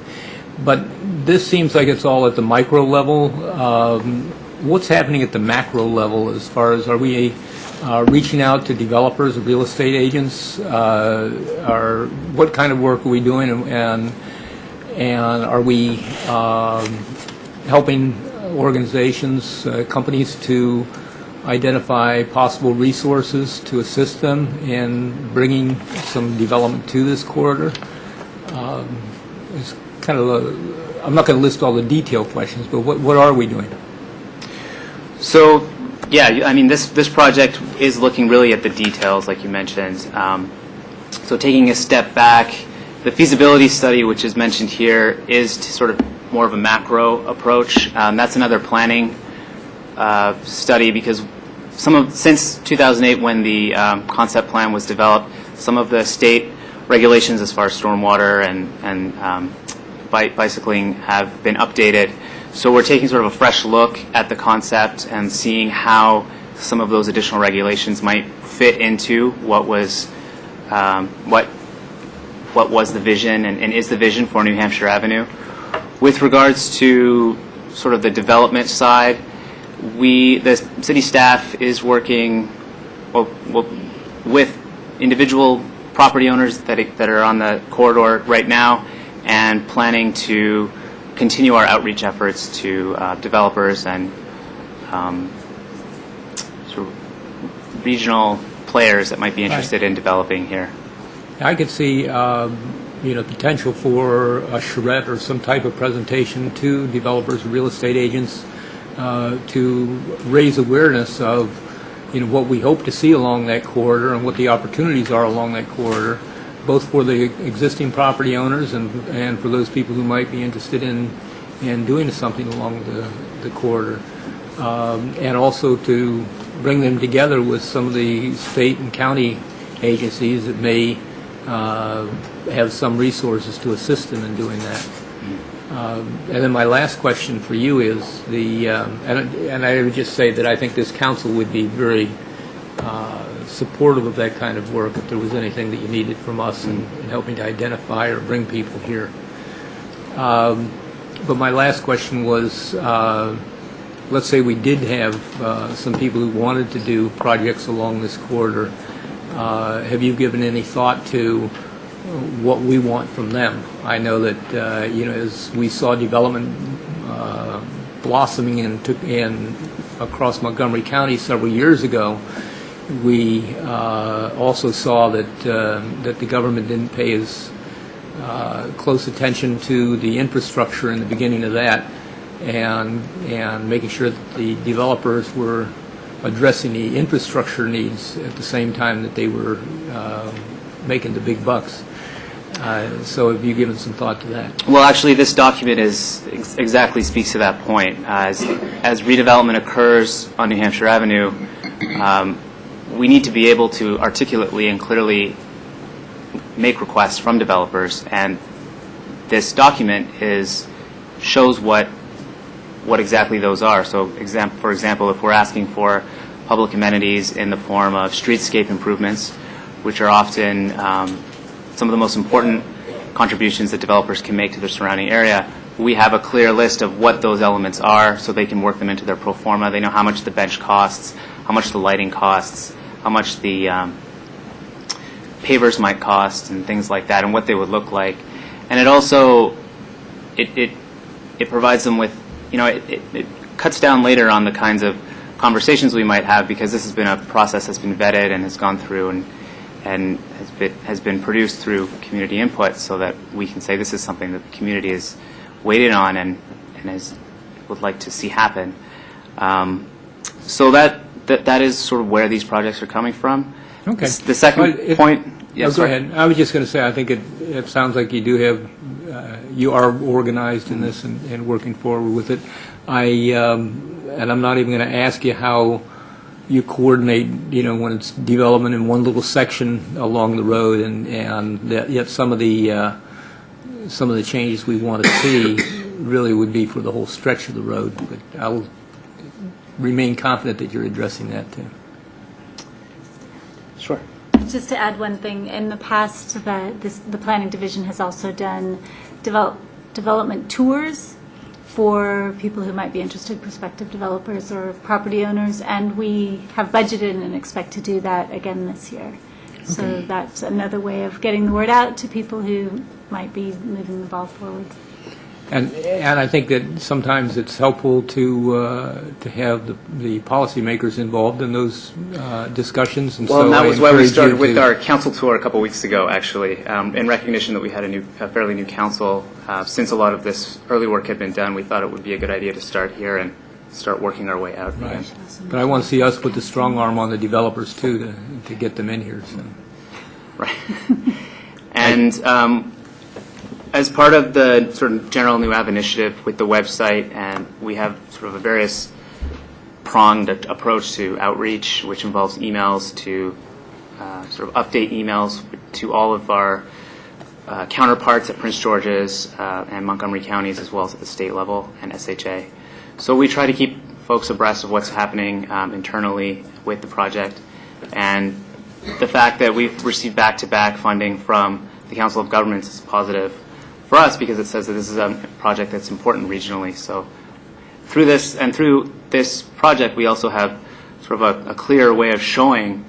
But this seems like it's all at the micro level. What's happening at the macro level as far as, are we reaching out to developers or real estate agents? What kind of work are we doing, and are we helping organizations, companies to identify possible resources to assist them in bringing some development to this corridor? It's kind of I'm not going to list all the detailed questions, but what are we doing? So, yeah, I mean, this project is looking really at the details, like you mentioned. So taking a step back, the feasibility study, which is mentioned here, is to sort of more of a macro approach. That's another planning study, because since 2008, when the concept plan was developed, some of the state regulations as far as stormwater and bicycling have been updated. So we're taking sort of a fresh look at the concept and seeing how some of those additional regulations might fit into what was the vision and is the vision for New Hampshire Avenue. With regards to sort of the development side, the city staff is working with individual property owners that are on the corridor right now, and planning to continue our outreach efforts to developers and sort of regional players that might be interested in developing here. I could see potential for a charrette or some type of presentation to developers, real estate agents, to raise awareness of what we hope to see along that corridor and what the opportunities are along that corridor, both for the existing property owners and for those people who might be interested in doing something along the corridor, and also to bring them together with some of the state and county agencies that may have some resources to assist them in doing that. And then my last question for you is and I would just say that I think this council would be very supportive of that kind of work if there was anything that you needed from us in helping to identify or bring people here. But my last question was, let's say we did have some people who wanted to do projects along this corridor. Have you given any thought to what we want from them? I know that as we saw development blossoming in across Montgomery County several years ago, we also saw that the government didn't pay as close attention to the infrastructure in the beginning of that, and making sure that the developers were addressing the infrastructure needs at the same time that they were making the big bucks. So have you given some thought to that? Well, actually, this document exactly speaks to that point. As redevelopment occurs on New Hampshire Avenue, we need to be able to articulately and clearly make requests from developers, and this document shows what exactly those are. So, for example, if we're asking for public amenities in the form of streetscape improvements, which are often some of the most important contributions that developers can make to their surrounding area, we have a clear list of what those elements are so they can work them into their pro forma. They know how much the bench costs, how much the lighting costs, how much the pavers might cost, and things like that, and what they would look like. And it also, it provides them with, it cuts down later on the kinds of conversations we might have, because this has been a process that's been vetted and has gone through and has been produced through community input, so that we can say this is something that the community has waited on and would like to see happen. So that is sort of where these projects are coming from. Okay. The second point. Yes, go ahead. I was just going to say, I think it sounds like you do have, you are organized in this and working forward with it. And I'm not even going to ask you how you coordinate, when it's development in one little section along the road, and yet some of the changes we want to see really would be for the whole stretch of the road. But I'll remain confident that you're addressing that too. Sure. Just to add one thing, in the past, the planning division has also done development tours for people who might be interested, prospective developers or property owners, and we have budgeted and expect to do that again this year. Okay. So that's another way of getting the word out to people who might be moving the ball forward. And I think that sometimes it's helpful to have the policymakers involved in those discussions. And well, so and that was why we started with to our council tour a couple weeks ago, actually, in recognition that we had a fairly new council. Since a lot of this early work had been done, we thought it would be a good idea to start here and start working our way out. Right. But I want to see us put the strong arm on the developers too to get them in here. So. Right. And as part of the sort of general New Ave initiative with the website, and we have sort of a various pronged approach to outreach, which involves emails to sort of update emails to all of our counterparts at Prince George's and Montgomery counties, as well as at the state level and SHA. So we try to keep folks abreast of what's happening internally with the project, and the fact that we've received back-to-back funding from the Council of Governments is positive for us, because it says that this is a project that's important regionally. So through this project, we also have sort of a clear way of showing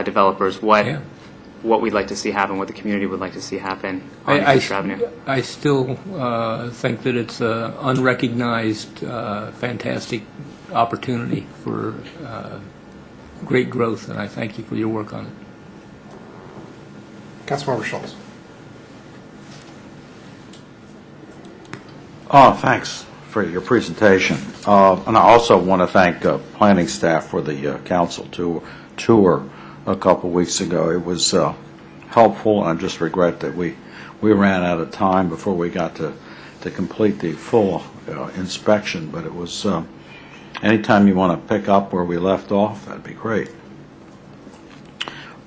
developers what we'd like to see happen, what the community would like to see happen on East Avenue. I still think that it's an unrecognized, fantastic opportunity for great growth, and I thank you for your work on it. Councilmember Schultz. Thanks for your presentation. And I also want to thank planning staff for the council tour a couple weeks ago. It was helpful, and I just regret that we ran out of time before we got to complete the full inspection. But it was, anytime you want to pick up where we left off, that'd be great.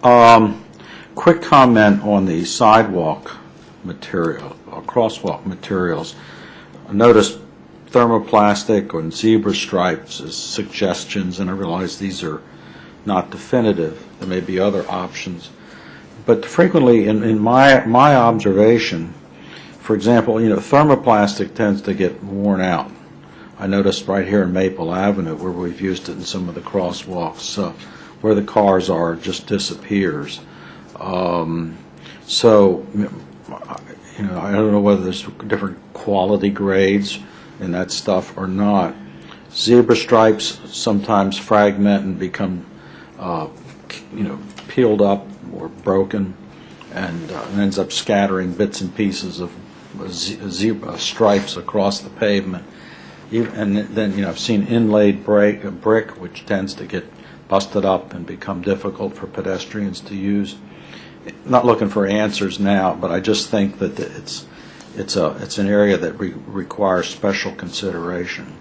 Quick comment on the sidewalk material, or crosswalk materials. I noticed thermoplastic and zebra stripes as suggestions, and I realize these are not definitive. There may be other options. But frequently, in my observation, for example, thermoplastic tends to get worn out. I noticed right here in Maple Avenue, where we've used it in some of the crosswalks, where the cars are, it just disappears. I don't know whether there's different quality grades in that stuff or not. Zebra stripes sometimes fragment and become, peeled up or broken, and ends up scattering bits and pieces of zebra stripes across the pavement. And then, I've seen inlaid brick, which tends to get busted up and become difficult for pedestrians to use. Not looking for answers now, but I just think that it's an area that requires special consideration.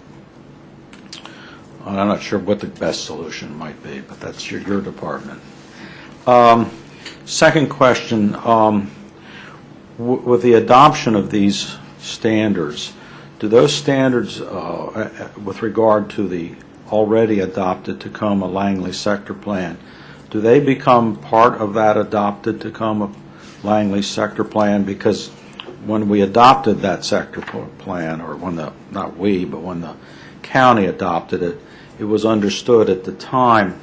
I'm not sure what the best solution might be, but that's your department. Second question, with the adoption of these standards, do those standards, with regard to the already adopted Tacoma Langley Sector Plan, do they become part of that adopted Tacoma Langley Sector Plan? Because when we adopted that sector plan, or when not we, but when the county adopted it, it was understood at the time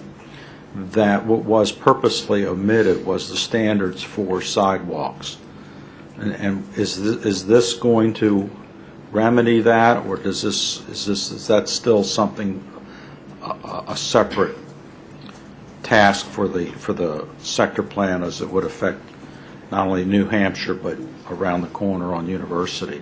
that what was purposely omitted was the standards for sidewalks. And is this going to remedy that, or is that still something, a separate task for the sector plan, as it would affect not only New Hampshire but around the corner on University?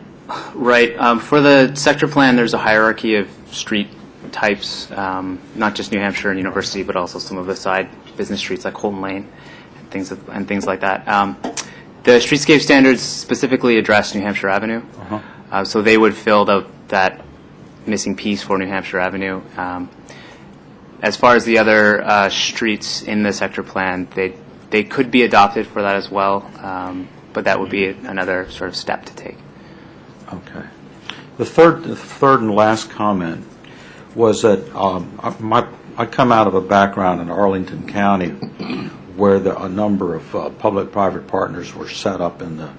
Right. For the sector plan, there's a hierarchy of street types, not just New Hampshire and University, but also some of the side business streets like Holton Lane and things like that. The streetscape standards specifically address New Hampshire Avenue, so they would fill that missing piece for New Hampshire Avenue. As far as the other streets in the sector plan, they could be adopted for that as well, but that would be another sort of step to take. Okay. The third and last comment was that I come out of a background in Arlington County where a number of public-private partners were set up in the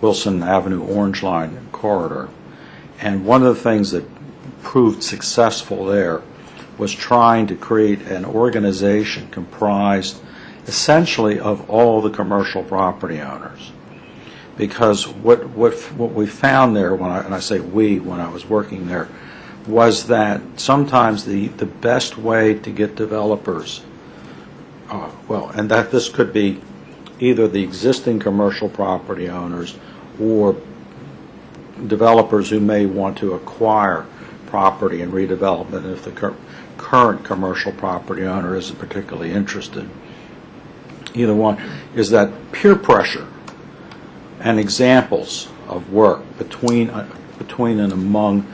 Wilson Avenue Orange Line corridor. And one of the things that proved successful there was trying to create an organization comprised essentially of all the commercial property owners. Because what we found there, and I say we, when I was working there, was that sometimes the best way to get developers, and that this could be either the existing commercial property owners or developers who may want to acquire property and redevelopment if the current commercial property owner isn't particularly interested. Either one is that peer pressure and examples of work between and among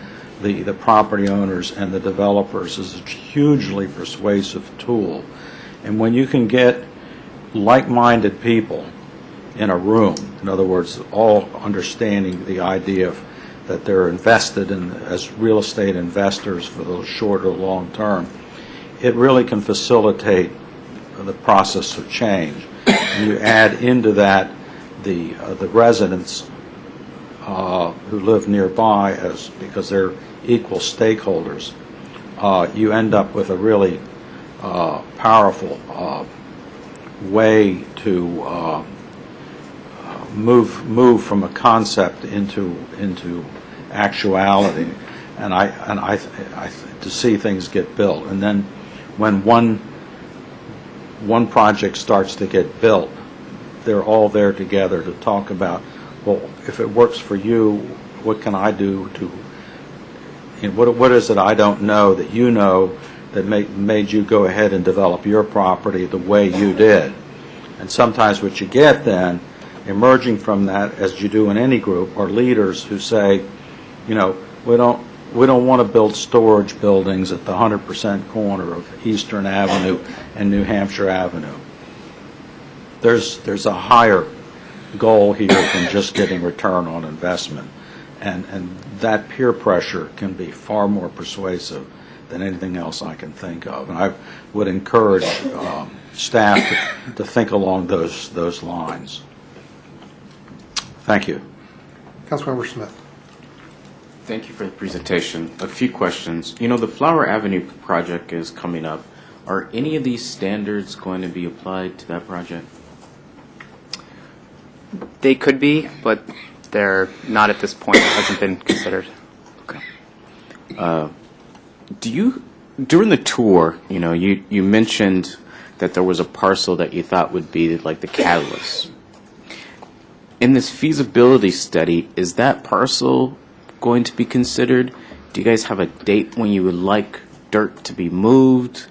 the property owners and the developers is a hugely persuasive tool. And when you can get like-minded people in a room, in other words, all understanding the idea that they're invested in as real estate investors for the short or long term, it really can facilitate the process of change. And you add into that the residents who live nearby, because they're equal stakeholders, you end up with a really powerful way to move from a concept into actuality, and I to see things get built. And then when one project starts to get built, they're all there together to talk about, well, if it works for you, what can I do to, what is it I don't know that you know that made you go ahead and develop your property the way you did? And sometimes what you get then, emerging from that, as you do in any group, are leaders who say, we don't want to build storage buildings at the 100% corner of Eastern Avenue and New Hampshire Avenue. There's a higher goal here than just getting return on investment, and that peer pressure can be far more persuasive than anything else I can think of. And I would encourage staff to think along those lines. Thank you. Councilmember Smith. Thank you for the presentation. A few questions. The Flower Avenue project is coming up. Are any of these standards going to be applied to that project? They could be, but they're not at this point. It hasn't been considered. Okay. During the tour, you mentioned that there was a parcel that you thought would be like the catalyst. In this feasibility study, is that parcel going to be considered? Do you guys have a date when you would like dirt to be moved?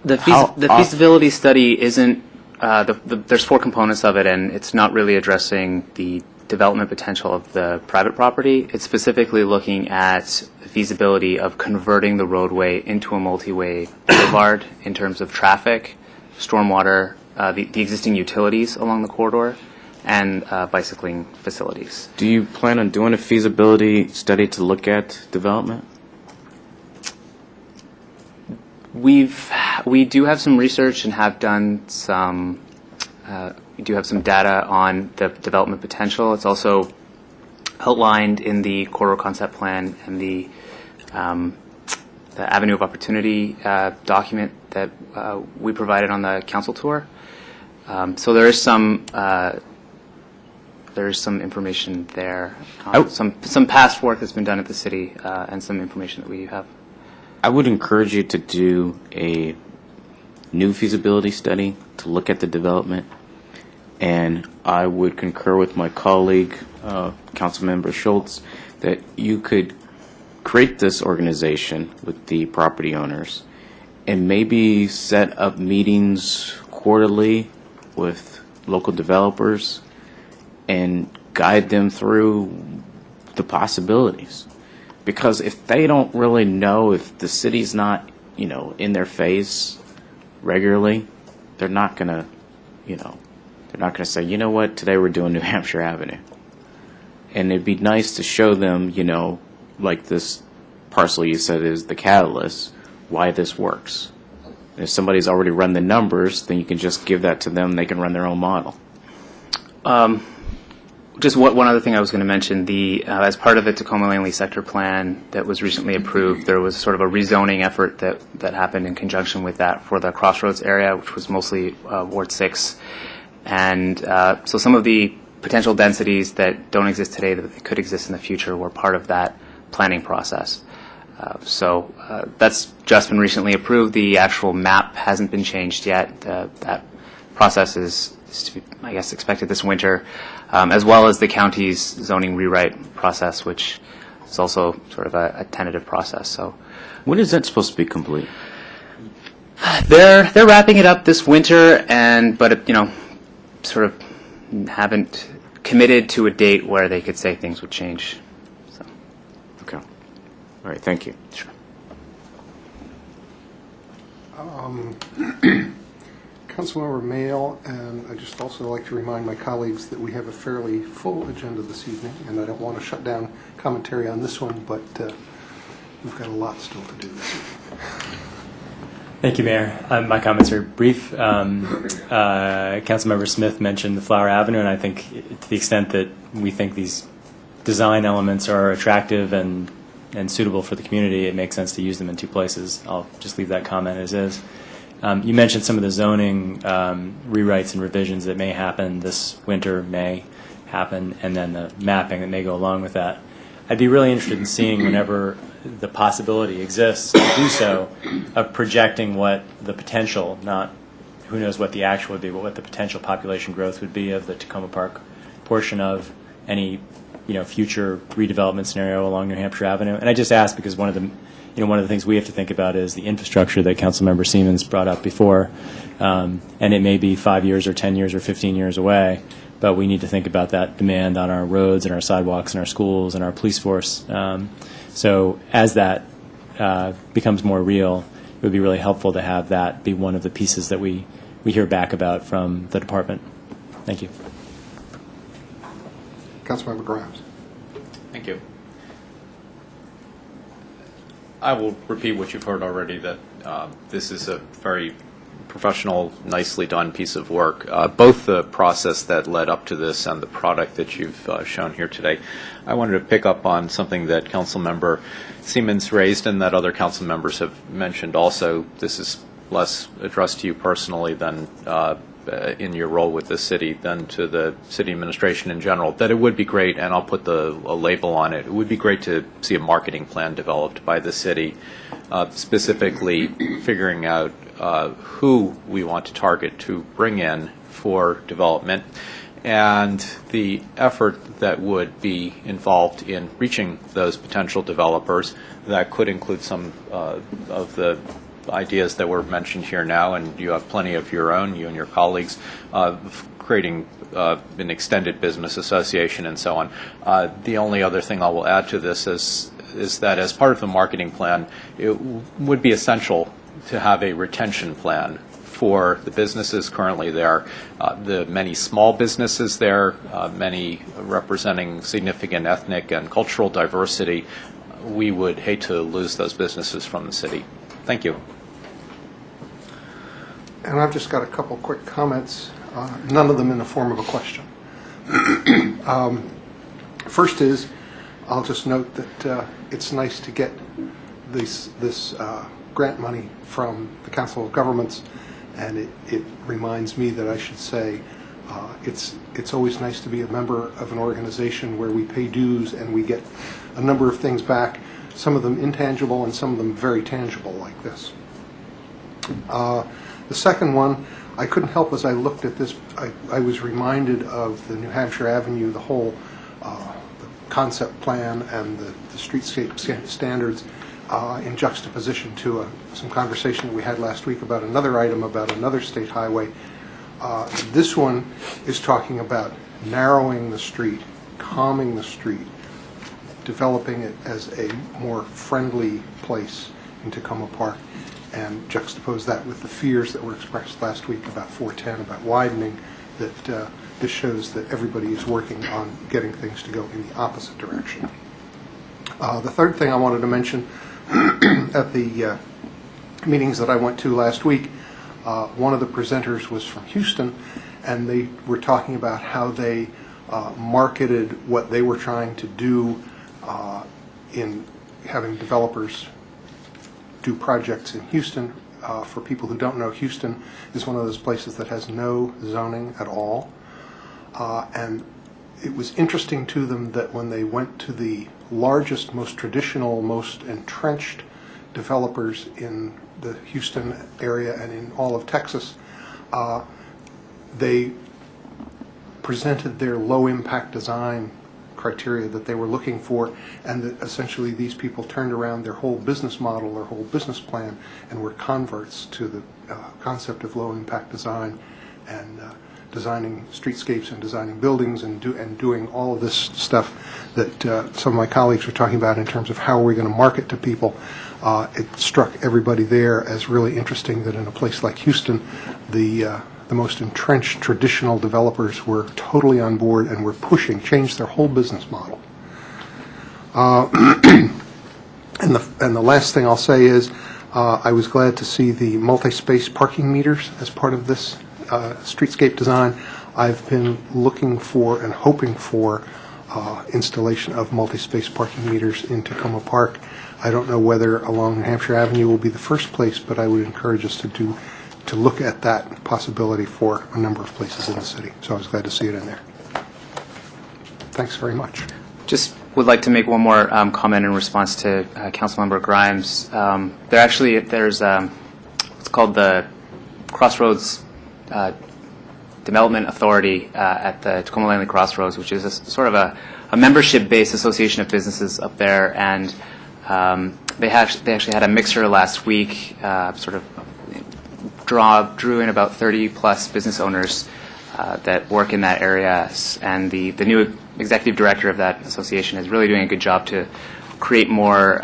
The feasibility study isn't, there's 4 components of it, and it's not really addressing the development potential of the private property. It's specifically looking at the feasibility of converting the roadway into a multi-way boulevard in terms of traffic, stormwater, the existing utilities along the corridor, and bicycling facilities. Do you plan on doing a feasibility study to look at development? We do have some research and have done some we do have some data on the development potential. It's also outlined in the corridor concept plan and the Avenue of Opportunity document that we provided on the council tour. So there is some information there, some past work that's been done at the city, and some information that we have. I would encourage you to do a new feasibility study to look at the development, and I would concur with my colleague, Councilmember Schultz, that you could create this organization with the property owners and maybe set up meetings quarterly with local developers and guide them through the possibilities. Because if they don't really know, if the city's not, in their face regularly, they're not going to say, you know what, today we're doing New Hampshire Avenue. And it'd be nice to show them, like this parcel you said is the catalyst, why this works. And if somebody's already run the numbers, then you can just give that to them, they can run their own model. Just one other thing I was going to mention, as part of the Tacoma Langley Sector Plan that was recently approved, there was sort of a rezoning effort that happened in conjunction with that for the Crossroads area, which was mostly Ward 6. And so some of the potential densities that don't exist today that could exist in the future were part of that planning process. So that's just been recently approved. The actual map hasn't been changed yet. That process is to be, I guess, expected this winter, as well as the county's zoning rewrite process, which is also sort of a tentative process. So, when is that supposed to be complete? They're wrapping it up this winter, but sort of haven't committed to a date where they could say things would change. So. Okay. All right. Thank you. Sure. Councilmember Mayle, and I'd just also like to remind my colleagues that we have a fairly full agenda this evening, and I don't want to shut down commentary on this one, but we've got a lot still to do this evening. Thank you, Mayor. My comments are brief. Councilmember Smith mentioned the Flower Avenue, and I think to the extent that we think these design elements are attractive and suitable for the community, it makes sense to use them in two places. I'll just leave that comment as is. You mentioned some of the zoning rewrites and revisions that may happen this winter, may happen, and then the mapping that may go along with that. I'd be really interested in seeing, whenever the possibility exists to do so, of projecting what the potential, not who knows what the actual would be, but what the potential population growth would be of the Tacoma Park portion of any future redevelopment scenario along New Hampshire Avenue. And I just ask because one of the things we have to think about is the infrastructure that Councilmember Siemens brought up before, and it may be 5 years or 10 years or 15 years away, but we need to think about that demand on our roads and our sidewalks and our schools and our police force. So as that becomes more real, it would be really helpful to have that be one of the pieces that we hear back about from the department. Thank you. Councilmember Grimes. Thank you. I will repeat what you've heard already, that this is a very professional, nicely done piece of work. Both the process that led up to this and the product that you've shown here today. I wanted to pick up on something that Councilmember Siemens raised and that other council members have mentioned also. This is less addressed to you personally than in your role with the city than to the city administration in general, that it would be great, and I'll put a label on it, it would be great to see a marketing plan developed by the city, specifically figuring out who we want to target to bring in for development, and the effort that would be involved in reaching those potential developers. That could include some of the ideas that were mentioned here now, and you have plenty of your own, you and your colleagues, creating an extended business association and so on. The only other thing I will add to this is that as part of the marketing plan, it would be essential to have a retention plan for the businesses currently there, the many small businesses there, many representing significant ethnic and cultural diversity. We would hate to lose those businesses from the city. Thank you. And I've just got a couple quick comments. none of them in the form of a question. First is, I'll just note that it's nice to get this grant money from the Council of Governments, and it reminds me that I should say it's always nice to be a member of an organization where we pay dues and we get a number of things back, some of them intangible and some of them very tangible like this. The second one, I couldn't help as I looked at this, I was reminded of the New Hampshire Avenue, the whole the concept plan and the streetscape standards in juxtaposition to some conversation that we had last week about another item about another state highway. This one is talking about narrowing the street, calming the street, developing it as a more friendly place in Tacoma Park, and juxtapose that with the fears that were expressed last week about 410, about widening, that this shows that everybody is working on getting things to go in the opposite direction. The third thing I wanted to mention, at the meetings that I went to last week, one of the presenters was from Houston, and they were talking about how they marketed what they were trying to do in having developers do projects in Houston. For people who don't know, Houston is one of those places that has no zoning at all. And it was interesting to them that when they went to the largest, most traditional, most entrenched developers in the Houston area and in all of Texas, they presented their low-impact design criteria that they were looking for, and that essentially these people turned around their whole business model, their whole business plan, and were converts to the concept of low-impact design and designing streetscapes and designing buildings and doing all of this stuff that some of my colleagues were talking about in terms of how are we going to market to people. It struck everybody there as really interesting that in a place like Houston, the most entrenched traditional developers were totally on board and were changed their whole business model. And the last thing I'll say is I was glad to see the multi-space parking meters as part of this streetscape design. I've been looking for and hoping for installation of multi-space parking meters in Tacoma Park. I don't know whether along New Hampshire Avenue will be the first place, but I would encourage us to look at that possibility for a number of places in the city. So I was glad to see it in there. Thanks very much. Just would like to make one more comment in response to Councilmember Grimes. There's what's called the Crossroads Development Authority at the Tacoma Langley Crossroads, which is sort of a membership-based association of businesses up there, and they actually had a mixer last week, sort of drew in about 30-plus business owners that work in that area, and the new executive director of that association is really doing a good job to create more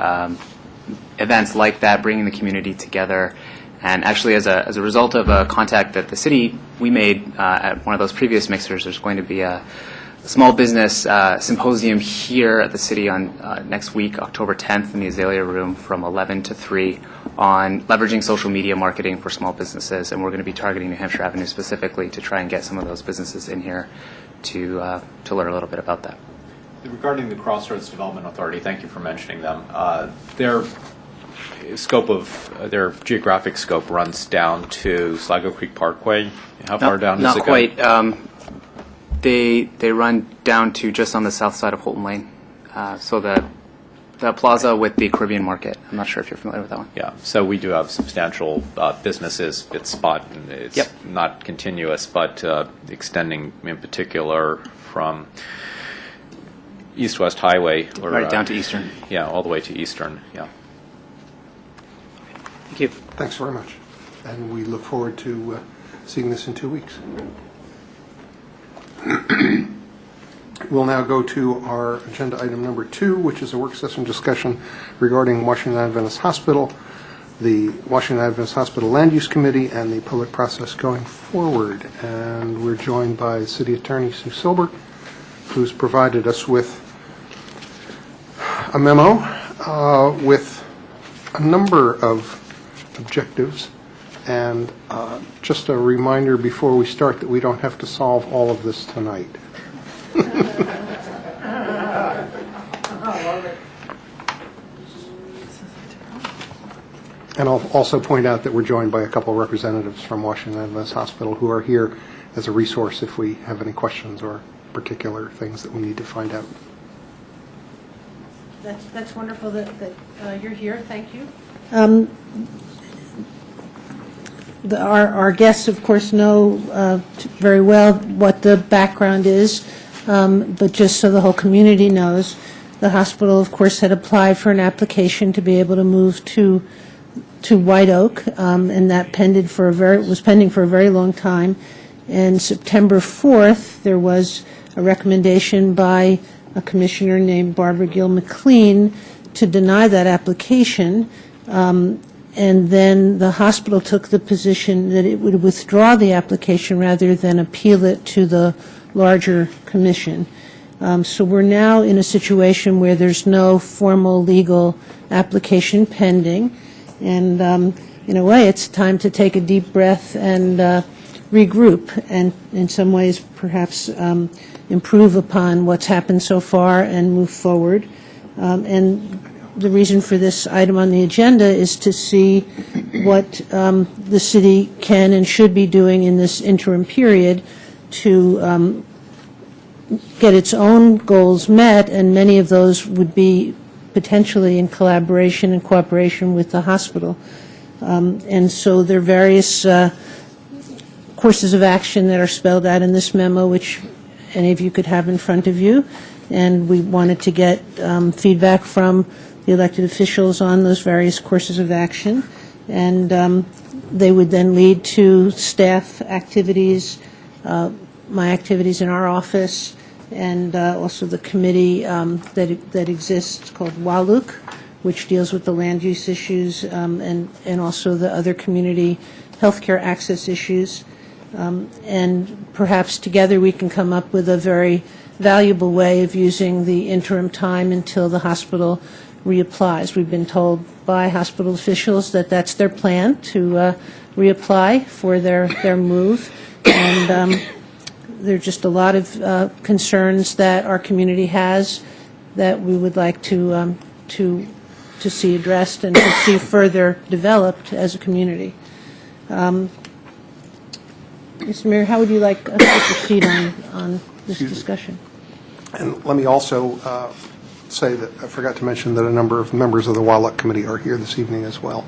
events like that, bringing the community together. And actually, as a result of a contact that the city we made at one of those previous mixers, there's going to be a small business symposium here at the city on next week, October 10th, in the Azalea Room from 11 to 3 on leveraging social media marketing for small businesses. And we're going to be targeting New Hampshire Avenue specifically to try and get some of those businesses in here to learn a little bit about that. Regarding the Crossroads Development Authority, thank you for mentioning them. Their geographic scope runs down to Sligo Creek Parkway. How far down does it go? Not quite. They run down to just on the south side of Holton Lane. So the plaza with the Caribbean Market. I'm not sure if you're familiar with that one. Yeah, so we do have substantial businesses. It's not continuous, but extending in particular from East-West Highway. Right down to Eastern. Yeah, all the way to Eastern, yeah. Thank you. Thanks very much. And we look forward to seeing this in 2 weeks. We'll now go to our agenda item number 2, which is a work session discussion regarding Washington Adventist Hospital, the Washington Adventist Hospital Land Use Committee, and the public process going forward. And we're joined by City Attorney Sue Silber, who's provided us with a memo with a number of objectives And just a reminder before we start that we don't have to solve all of this tonight. And I'll also point out that we're joined by a couple of representatives from Washington Adventist Hospital who are here as a resource if we have any questions or particular things that we need to find out. That's wonderful that you're here. Thank you. Our guests, of course, know very well what the background is, but just so the whole community knows, the hospital, of course, had applied for an application to be able to move to White Oak, and that was pending for a very long time. And September 4th, there was a recommendation by a commissioner named Barbara Gill McLean to deny that application. And then the hospital took the position that it would withdraw the application rather than appeal it to the larger commission. So we're now in a situation where there's no formal legal application pending. And in a way, it's time to take a deep breath and regroup and in some ways perhaps improve upon what's happened so far and move forward. And the reason for this item on the agenda is to see what the city can and should be doing in this interim period to get its own goals met, and many of those would be potentially in collaboration and cooperation with the hospital. And so there are various courses of action that are spelled out in this memo, which any of you could have in front of you. And we wanted to get feedback from the elected officials on those various courses of action. And they would then lead to staff activities, my activities in our office, and also the committee that exists called WALUC, which deals with the land use issues, and also the other community healthcare access issues. And perhaps together we can come up with a very valuable way of using the interim time until the hospital reapplies. We've been told by hospital officials that that's their plan, to reapply for their move. And there are just a lot of concerns that our community has that we would like to see addressed and to see further developed as a community. Mr. Mayor, how would you like us to proceed on this discussion? And let me also say that I forgot to mention that a number of members of the WALUC committee are here this evening as well.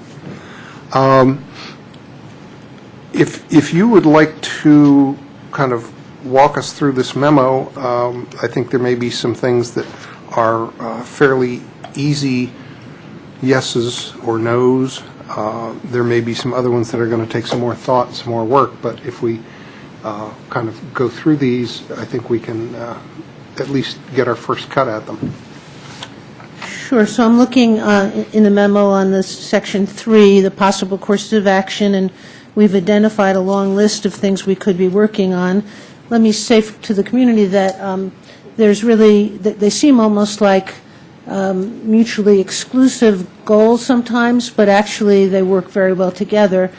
If you would like to kind of walk us through this memo, I think there may be some things that are fairly easy yeses or nos. There may be some other ones that are going to take some more thought, some more work, but if we kind of go through these, I think we can at least get our first cut at them. Sure. So I'm looking in the memo on this section 3, the possible courses of action, and we've identified a long list of things we could be working on. Let me say to the community that there's really, they seem almost like mutually exclusive goals sometimes, but actually they work very well together.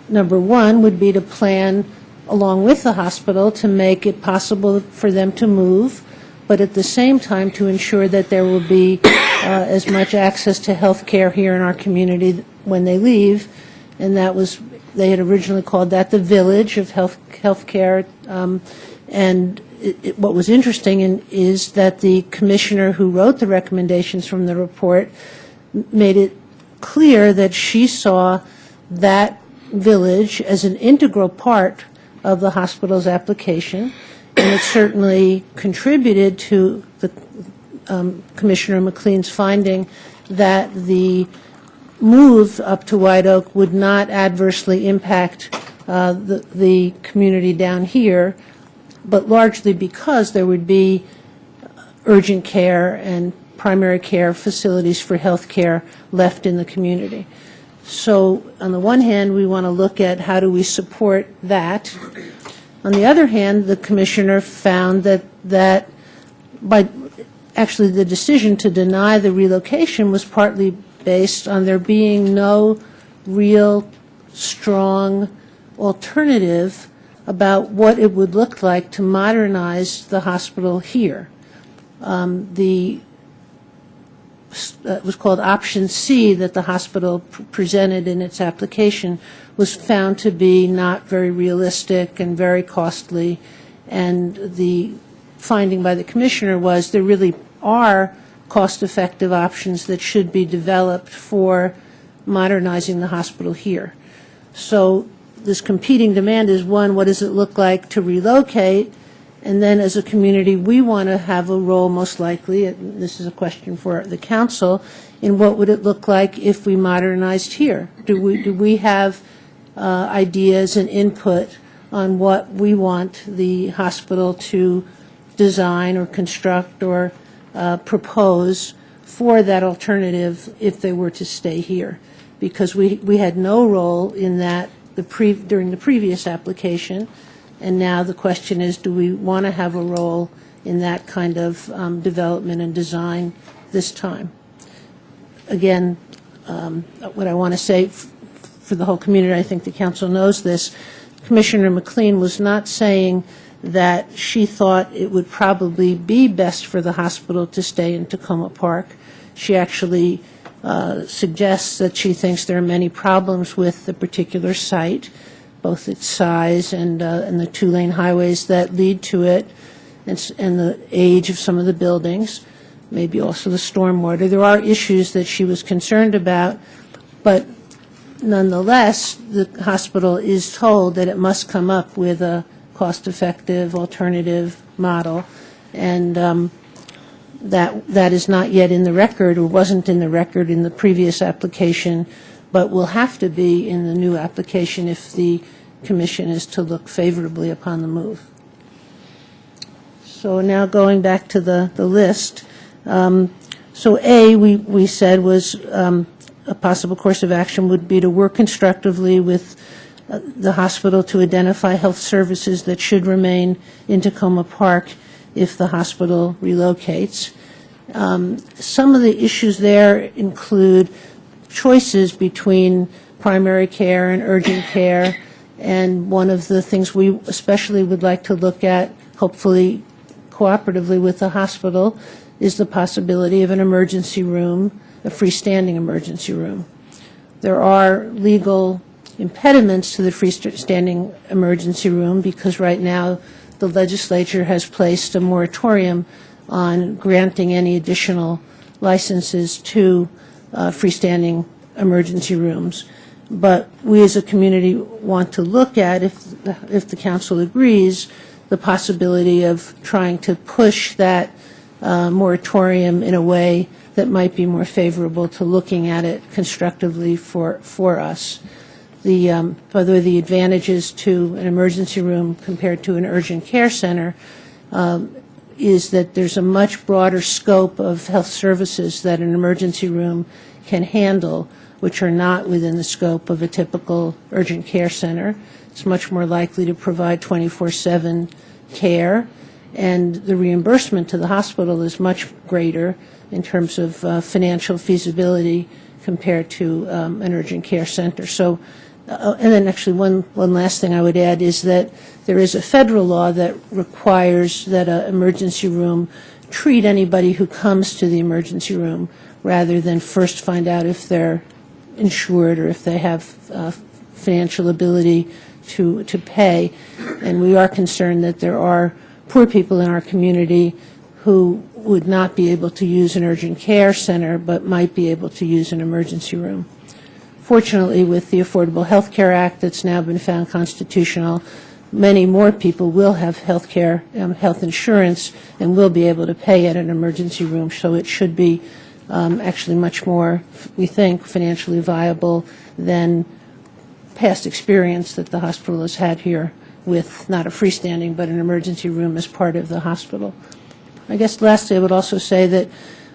Number one would be to plan along with the hospital to make it possible for them to move, but at the same time to ensure that there will be as much access to health care here in our community when they leave. And that was, they had originally called that the village of health care. And what was interesting is that the commissioner who wrote the recommendations from the report made it clear that she saw that village as an integral part of the hospital's application, and it certainly contributed to the Commissioner McLean's finding that the move up to White Oak would not adversely impact the community down here, but largely because there would be urgent care and primary care facilities for health care left in the community. So on the one hand, we want to look at how do we support that. On the other hand, the commissioner found that by actually the decision to deny the relocation was partly based on there being no real strong alternative about what it would look like to modernize the hospital here. It was called Option C that the hospital presented in its application was found to be not very realistic and very costly, and the finding by the commissioner was there really are cost-effective options that should be developed for modernizing the hospital here. So this competing demand is, one, what does it look like to relocate? And then as a community, we want to have a role, most likely, and this is a question for the council, in what would it look like if we modernized here? Do we have ideas and input on what we want the hospital to design or construct or propose for that alternative if they were to stay here? Because we had no role in that during the previous application. And now the question is, do we want to have a role in that kind of development and design this time? Again, what I want to say for the whole community, I think the council knows this, Commissioner McLean was not saying that she thought it would probably be best for the hospital to stay in Tacoma Park. She actually suggests that she thinks there are many problems with the particular site, both its size and the two-lane highways that lead to it, and the age of some of the buildings, maybe also the stormwater. There are issues that she was concerned about, but nonetheless, the hospital is told that it must come up with a cost-effective alternative model, and that is not yet in the record, or wasn't in the record in the previous application, but will have to be in the new application if the commission is to look favorably upon the move. So now going back to the list. So A, we said was a possible course of action would be to work constructively with the hospital to identify health services that should remain in Tacoma Park if the hospital relocates. Some of the issues there include choices between primary care and urgent care, and one of the things we especially would like to look at, hopefully cooperatively with the hospital, is the possibility of an emergency room, a freestanding emergency room. There are legal impediments to the freestanding emergency room because right now the legislature has placed a moratorium on granting any additional licenses to freestanding emergency rooms. But we as a community want to look at, if the council agrees, the possibility of trying to push that moratorium in a way that might be more favorable to looking at it constructively for us. Whether the advantages to an emergency room compared to an urgent care center is that there's a much broader scope of health services that an emergency room can handle, which are not within the scope of a typical urgent care center. It's much more likely to provide 24/7 care, and the reimbursement to the hospital is much greater in terms of financial feasibility compared to an urgent care center. So, and then actually one last thing I would add is that there is a federal law that requires that an emergency room treat anybody who comes to the emergency room rather than first find out if they're insured or if they have financial ability to pay. And we are concerned that there are poor people in our community who would not be able to use an urgent care center but might be able to use an emergency room. Fortunately, with the Affordable Health Care Act that's now been found constitutional, many more people will have health care, health insurance, and will be able to pay at an emergency room. So it should be actually much more, we think, financially viable than past experience that the hospital has had here with not a freestanding but an emergency room as part of the hospital. I guess lastly I would also say that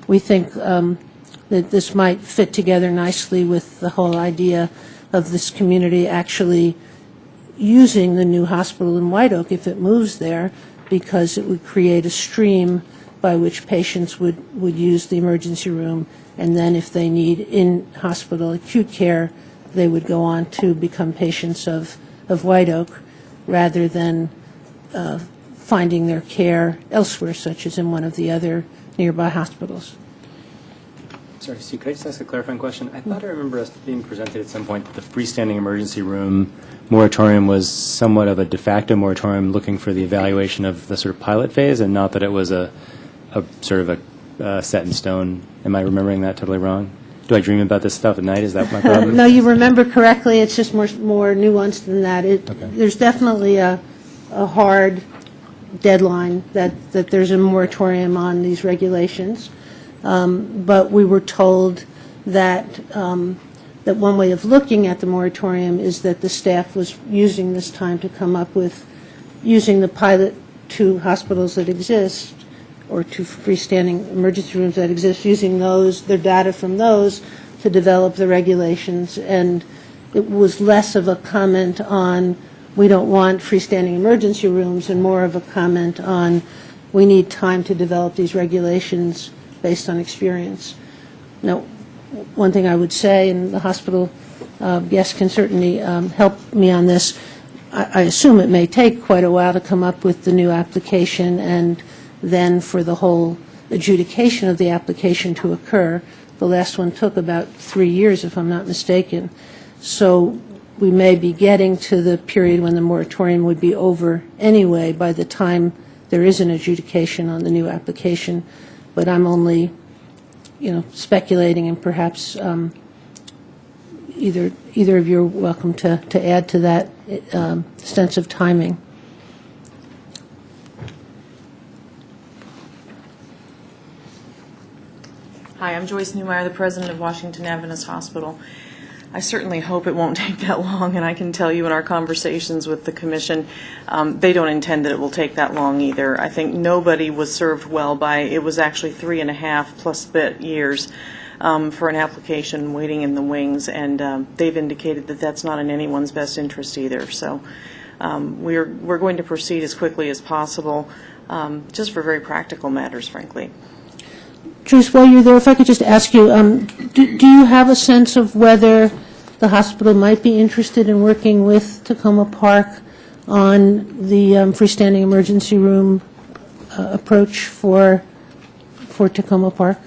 we think that this might fit together nicely with the whole idea of this community actually using the new hospital in White Oak if it moves there, because it would create a stream by which patients would use the emergency room, and then if they need in-hospital acute care, they would go on to become patients of White Oak rather than finding their care elsewhere, such as in one of the other nearby hospitals. Sorry, Steve, could I just ask a clarifying question? I thought I remember us being presented at some point that the freestanding emergency room moratorium was somewhat of a de facto moratorium looking for the evaluation of the sort of pilot phase, and not that it was a sort of a set in stone. Am I remembering that totally wrong? Do I dream about this stuff at night? Is that my problem? No, you remember correctly. It's just more nuanced than that. There's definitely a hard deadline that there's a moratorium on these regulations. But we were told that that one way of looking at the moratorium is that the staff was using this time to come up with using the pilot 2 hospitals that exist, or 2 freestanding emergency rooms that exist, using those, their data from those, to develop the regulations. And it was less of a comment on we don't want freestanding emergency rooms and more of a comment on we need time to develop these regulations based on experience. Now, one thing I would say, and the hospital guests can certainly help me on this, I assume it may take quite a while to come up with the new application and then for the whole adjudication of the application to occur. The last one took about 3 years, if I'm not mistaken. So we may be getting to the period when the moratorium would be over anyway by the time there is an adjudication on the new application. But I'm only, speculating, and perhaps either of you are welcome to add to that sense of timing. Hi, I'm Joyce Newmeyer, the president of Washington Adventist Hospital. I certainly hope it won't take that long, and I can tell you in our conversations with the commission, they don't intend that it will take that long either. I think nobody was served well by, it was actually 3.5 plus bit years for an application waiting in the wings, and they've indicated that that's not in anyone's best interest either. So we're going to proceed as quickly as possible, just for very practical matters, frankly. Joyce, while you're there, if I could just ask you, do you have a sense of whether the hospital might be interested in working with Tacoma Park on the freestanding emergency room approach for Tacoma Park?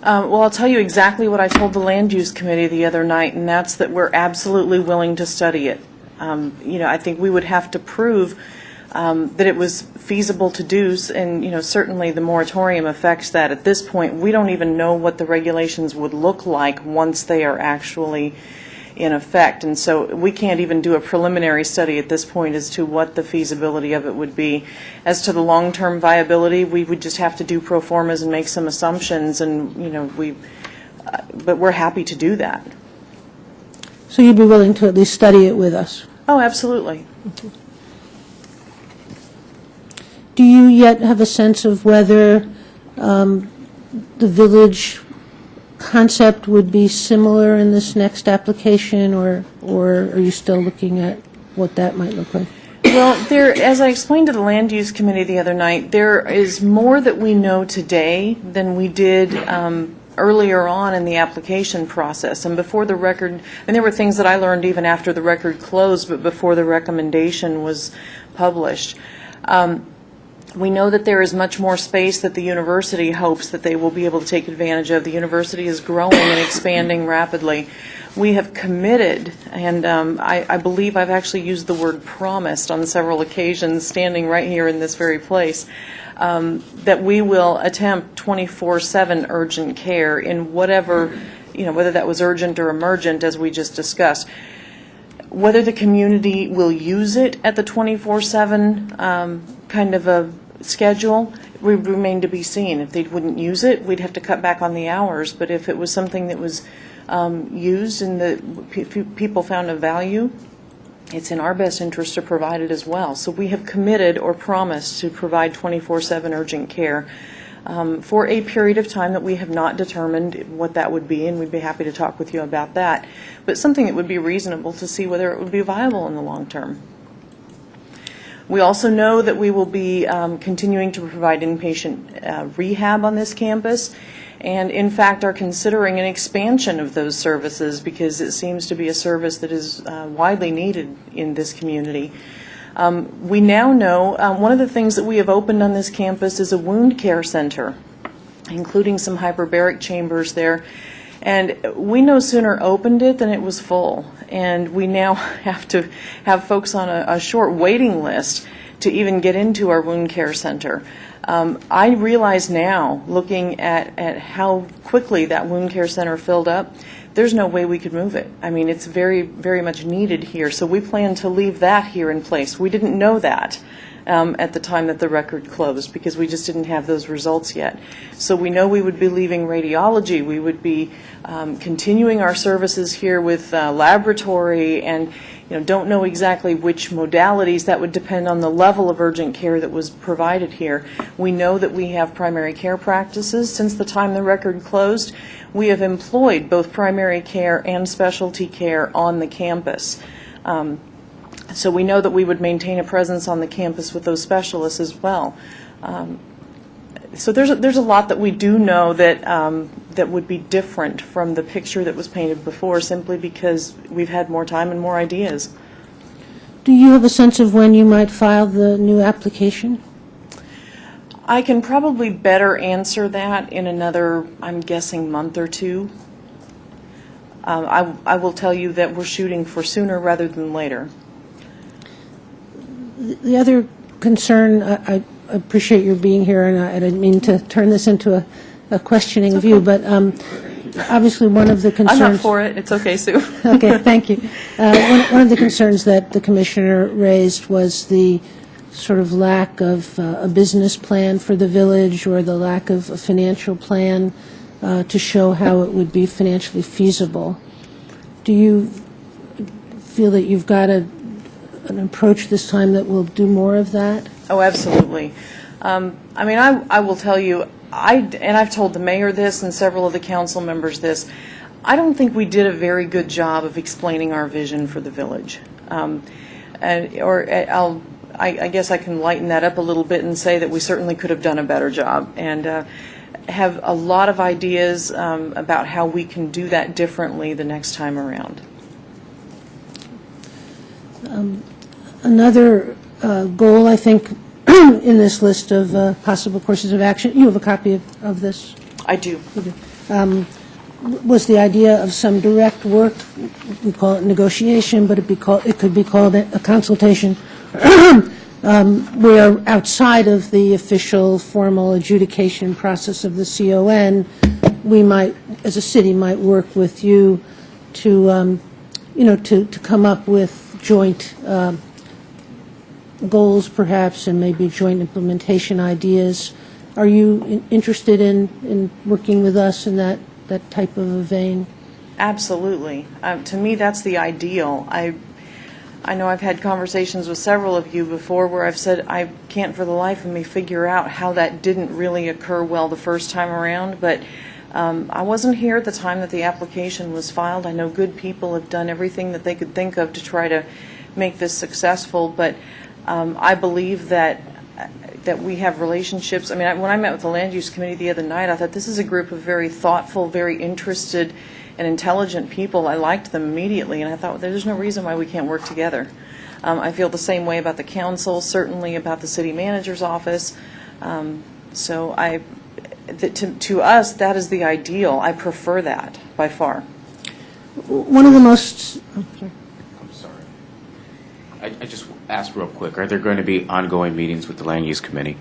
Well, I'll tell you exactly what I told the Land Use Committee the other night, and that's that we're absolutely willing to study it. I think we would have to prove that it was feasible to do, and certainly the moratorium affects that. At this point, we don't even know what the regulations would look like once they are actually in effect, and so we can't even do a preliminary study at this point as to what the feasibility of it would be. As to the long-term viability, we would just have to do pro formas and make some assumptions, and but we're happy to do that. So you'd be willing to at least study it with us? Oh, absolutely. Do you yet have a sense of whether the village concept would be similar in this next application, or are you still looking at what that might look like? Well, as I explained to the Land Use Committee the other night, there is more that we know today than we did earlier on in the application process. And before the record, and there were things that I learned even after the record closed, but before the recommendation was published. We know that there is much more space that the university hopes that they will be able to take advantage of. The university is growing and expanding rapidly. We have committed, and I believe I've actually used the word promised on several occasions, standing right here in this very place, that we will attempt 24/7 urgent care in whatever, whether that was urgent or emergent, as we just discussed. Whether the community will use it at the 24/7 kind of a schedule would remain to be seen. If they wouldn't use it, we'd have to cut back on the hours. But if it was something that was used and that people found a value, it's in our best interest to provide it as well. So we have committed or promised to provide 24/7 urgent care for a period of time that we have not determined what that would be, and we'd be happy to talk with you about that. But something that would be reasonable to see whether it would be viable in the long term. We also know that we will be continuing to provide inpatient rehab on this campus, and in fact are considering an expansion of those services because it seems to be a service that is widely needed in this community. We now know one of the things that we have opened on this campus is a wound care center, including some hyperbaric chambers there. And we no sooner opened it than it was full. And we now have to have folks on a short waiting list to even get into our wound care center. I realize now, looking at how quickly that wound care center filled up, there's no way we could move it. I mean, it's very, very much needed here. So we plan to leave that here in place. We didn't know that at the time that the record closed because we just didn't have those results yet. So we know we would be leaving radiology. We would be continuing our services here with laboratory and don't know exactly which modalities. That would depend on the level of urgent care that was provided here. We know that we have primary care practices. Since the time the record closed, we have employed both primary care and specialty care on the campus. So we know that we would maintain a presence on the campus with those specialists as well. So there's a lot that we do know that that would be different from the picture that was painted before, simply because we've had more time and more ideas. Do you have a sense of when you might file the new application? I can probably better answer that in another, I'm guessing, month or two. I will tell you that we're shooting for sooner rather than later. The other concern, I appreciate your being here, and I didn't mean to turn this into a questioning of you, but obviously one of the concerns... I'm not for it. It's okay, Sue. Okay, thank you. One of the concerns that the Commissioner raised was the sort of lack of a business plan for the village or the lack of a financial plan to show how it would be financially feasible. Do you feel that you've got an approach this time that will do more of that? Oh, absolutely. I mean, I will tell you, and I've told the mayor this and several of the council members this, I don't think we did a very good job of explaining our vision for the village. I guess I can lighten that up a little bit and say that we certainly could have done a better job and have a lot of ideas about how we can do that differently the next time around. Another goal, I think, in this list of possible courses of action, you have a copy of this? I do. Was the idea of some direct work, we call it negotiation, but it could be called a consultation, where outside of the official formal adjudication process of the CON, we might, as a city, might work with you to, to come up with joint goals, perhaps, and maybe joint implementation ideas. Are you interested in working with us in that type of a vein? Absolutely. To me, that's the ideal. I know I've had conversations with several of you before where I've said I can't for the life of me figure out how that didn't really occur well the first time around, but I wasn't here at the time that the application was filed. I know good people have done everything that they could think of to try to make this successful, but I believe that we have relationships. I mean, when I met with the Land Use Committee the other night, I thought this is a group of very thoughtful, very interested, and intelligent people. I liked them immediately, and I thought, well, there's no reason why we can't work together. I feel the same way about the council, certainly about the city manager's office. So to us, that is the ideal. I prefer that by far. One of the most... I'm sorry. I just asked real quick, are there going to be ongoing meetings with the Land Use Committee?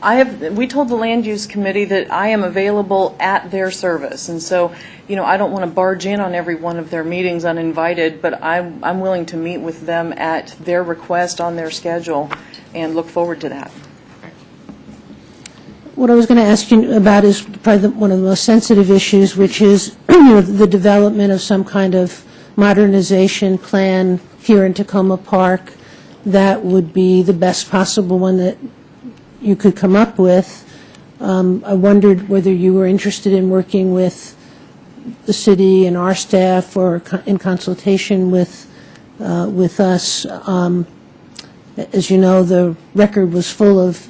We told the Land Use Committee that I am available at their service, and so, I don't want to barge in on every one of their meetings uninvited, but I'm willing to meet with them at their request on their schedule and look forward to that. What I was going to ask you about is probably one of the most sensitive issues, which is the development of some kind of modernization plan here in Tacoma Park that would be the best possible one that you could come up with. I wondered whether you were interested in working with the city and our staff or in consultation with us. As you know, the record was full of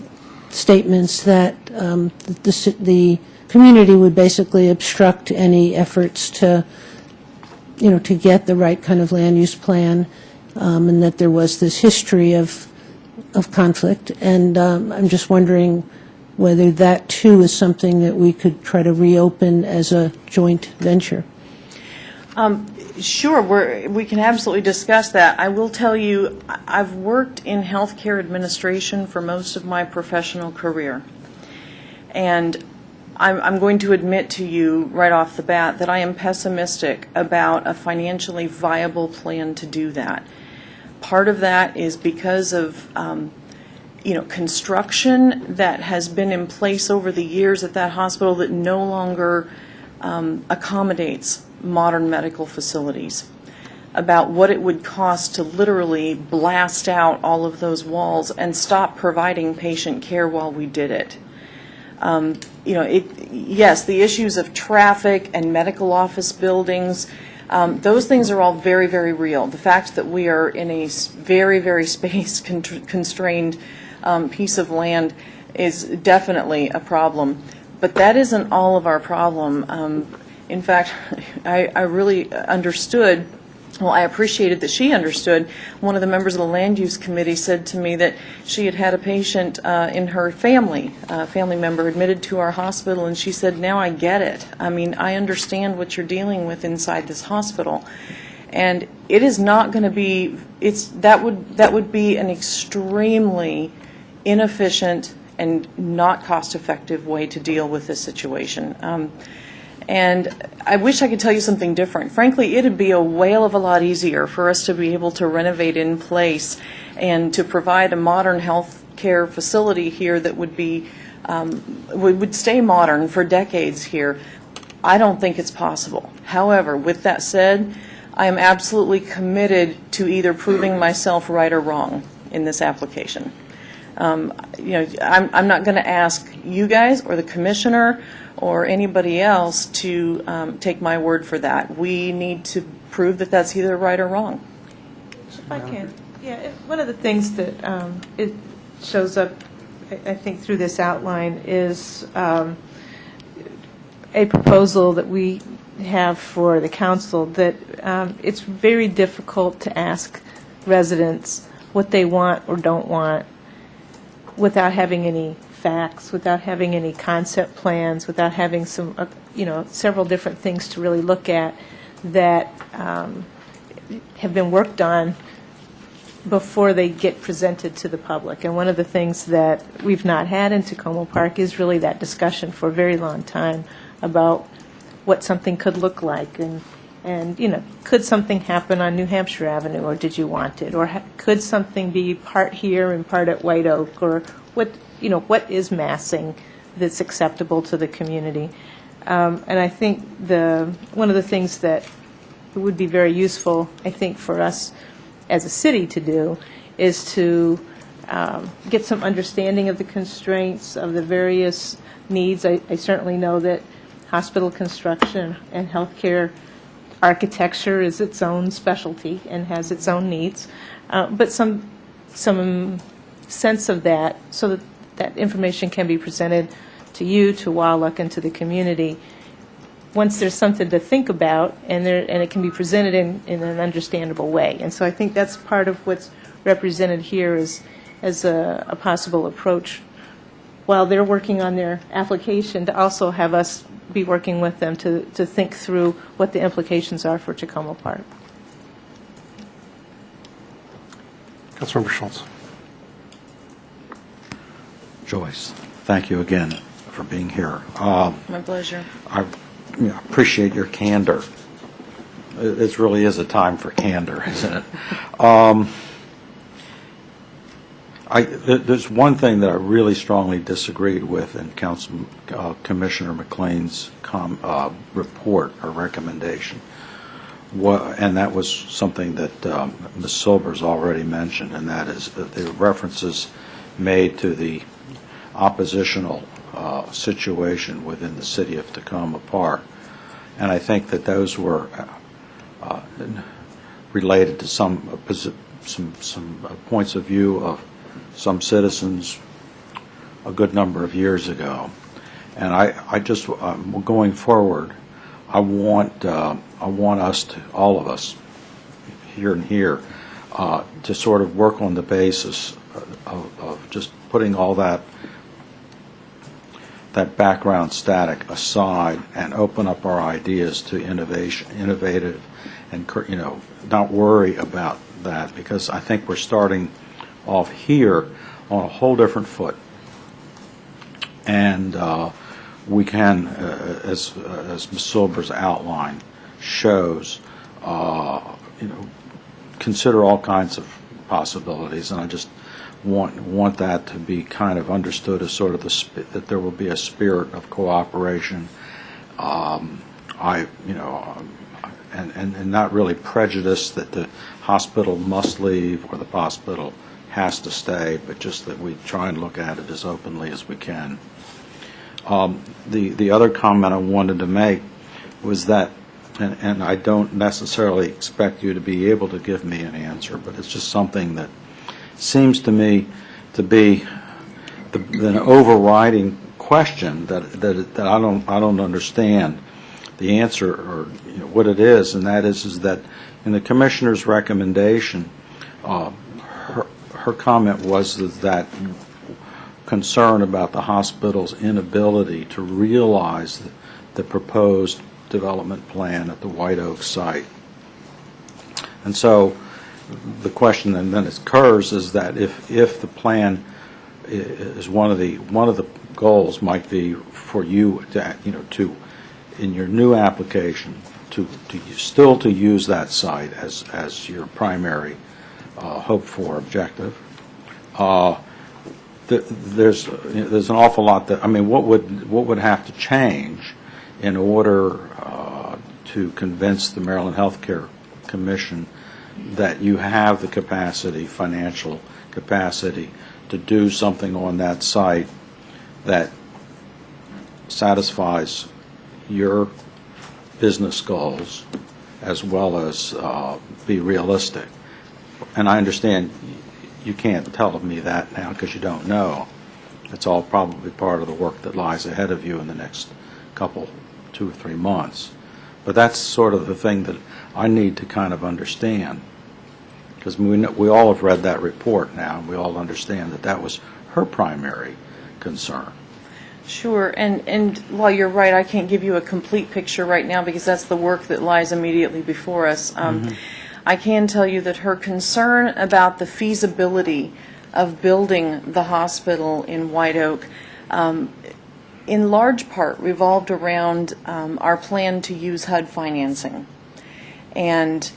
statements that the community would basically obstruct any efforts to, to get the right kind of land use plan, and that there was this history of conflict. And I'm just wondering whether that, too, is something that we could try to reopen as a joint venture. Sure, we can absolutely discuss that. I will tell you, I've worked in healthcare administration for most of my professional career. And I'm going to admit to you right off the bat that I am pessimistic about a financially viable plan to do that. Part of that is because of construction that has been in place over the years at that hospital that no longer accommodates modern medical facilities, about what it would cost to literally blast out all of those walls and stop providing patient care while we did it. Yes, the issues of traffic and medical office buildings, those things are all very, very real. The fact that we are in a very, very space-constrained piece of land is definitely a problem. But that isn't all of our problem. In fact, I really understood, well, I appreciated that she understood. One of the members of the Land Use Committee said to me that she had had a patient in her family, a family member admitted to our hospital, and she said, now I get it. I mean, I understand what you're dealing with inside this hospital. And it is not going to be, that would be an extremely inefficient and not cost-effective way to deal with this situation. And I wish I could tell you something different. Frankly, it would be a whale of a lot easier for us to be able to renovate in place and to provide a modern health care facility here that would be would stay modern for decades here. I don't think it's possible. However, with that said, I am absolutely committed to either proving myself right or wrong in this application. I'm not going to ask you guys or the commissioner or anybody else to take my word for that. We need to prove that that's either right or wrong. If I can, one of the things that it shows up, I think, through this outline is a proposal that we have for the council that it's very difficult to ask residents what they want or don't want without having any facts, without having any concept plans, without having some, several different things to really look at that have been worked on before they get presented to the public. And one of the things that we've not had in Tacoma Park is really that discussion for a very long time about what something could look like, and could something happen on New Hampshire Avenue, or did you want it, or could something be part here and part at White Oak, or what is massing that's acceptable to the community. And I think one of the things that would be very useful, I think, for us as a city to do is to get some understanding of the constraints of the various needs. I certainly know that hospital construction and healthcare architecture is its own specialty and has its own needs, but some sense of that so that that information can be presented to you, to Wauwalik, and to the community. Once there's something to think about, and it can be presented in an understandable way. And so I think that's part of what's represented here as a possible approach while they're working on their application, to also have us be working with them to think through what the implications are for Tacoma Park. Councilmember Schultz. Joyce, thank you again for being here. My pleasure. I appreciate your candor. This really is a time for candor, isn't it? There's one thing that I really strongly disagreed with in Commissioner McLean's report or recommendation, and that was something that Ms. Silber's already mentioned, and that is the references made to the oppositional situation within the city of Tacoma Park. And I think that those were related to some points of view of some citizens a good number of years ago. And I just, going forward, I want us to, all of us, here and here, to sort of work on the basis of just putting all that background static aside and open up our ideas to innovative, and not worry about that, because I think we're starting off here on a whole different foot, and we can, as Ms. Silber's outline shows, consider all kinds of possibilities, and I just want that to be kind of understood as sort of that there will be a spirit of cooperation. And not really prejudice that the hospital must leave or the hospital has to stay, but just that we try and look at it as openly as we can. The other comment I wanted to make was that, and I don't necessarily expect you to be able to give me an answer, but it's just something that seems to me to be an overriding question that I don't understand the answer, or what it is, and that is that in the commissioner's recommendation, her comment was that concern about the hospital's inability to realize the proposed development plan at the White Oak site. And so the question then occurs is that if the plan is one of the goals might be for you to in your new application to still use that site as your primary hope for objective. There's an awful lot that, I mean, what would have to change in order to convince the Maryland Healthcare Commission that you have the capacity, financial capacity, to do something on that site that satisfies your business goals as well as be realistic? And I understand you can't tell me that now because you don't know. It's all probably part of the work that lies ahead of you in the next couple, 2 or 3 months. But that's sort of the thing that I need to kind of understand, because we all have read that report now, and we all understand that was her primary concern. Sure, and while you're right, I can't give you a complete picture right now because that's the work that lies immediately before us. I can tell you that her concern about the feasibility of building the hospital in White Oak in large part revolved around our plan to use HUD financing. And,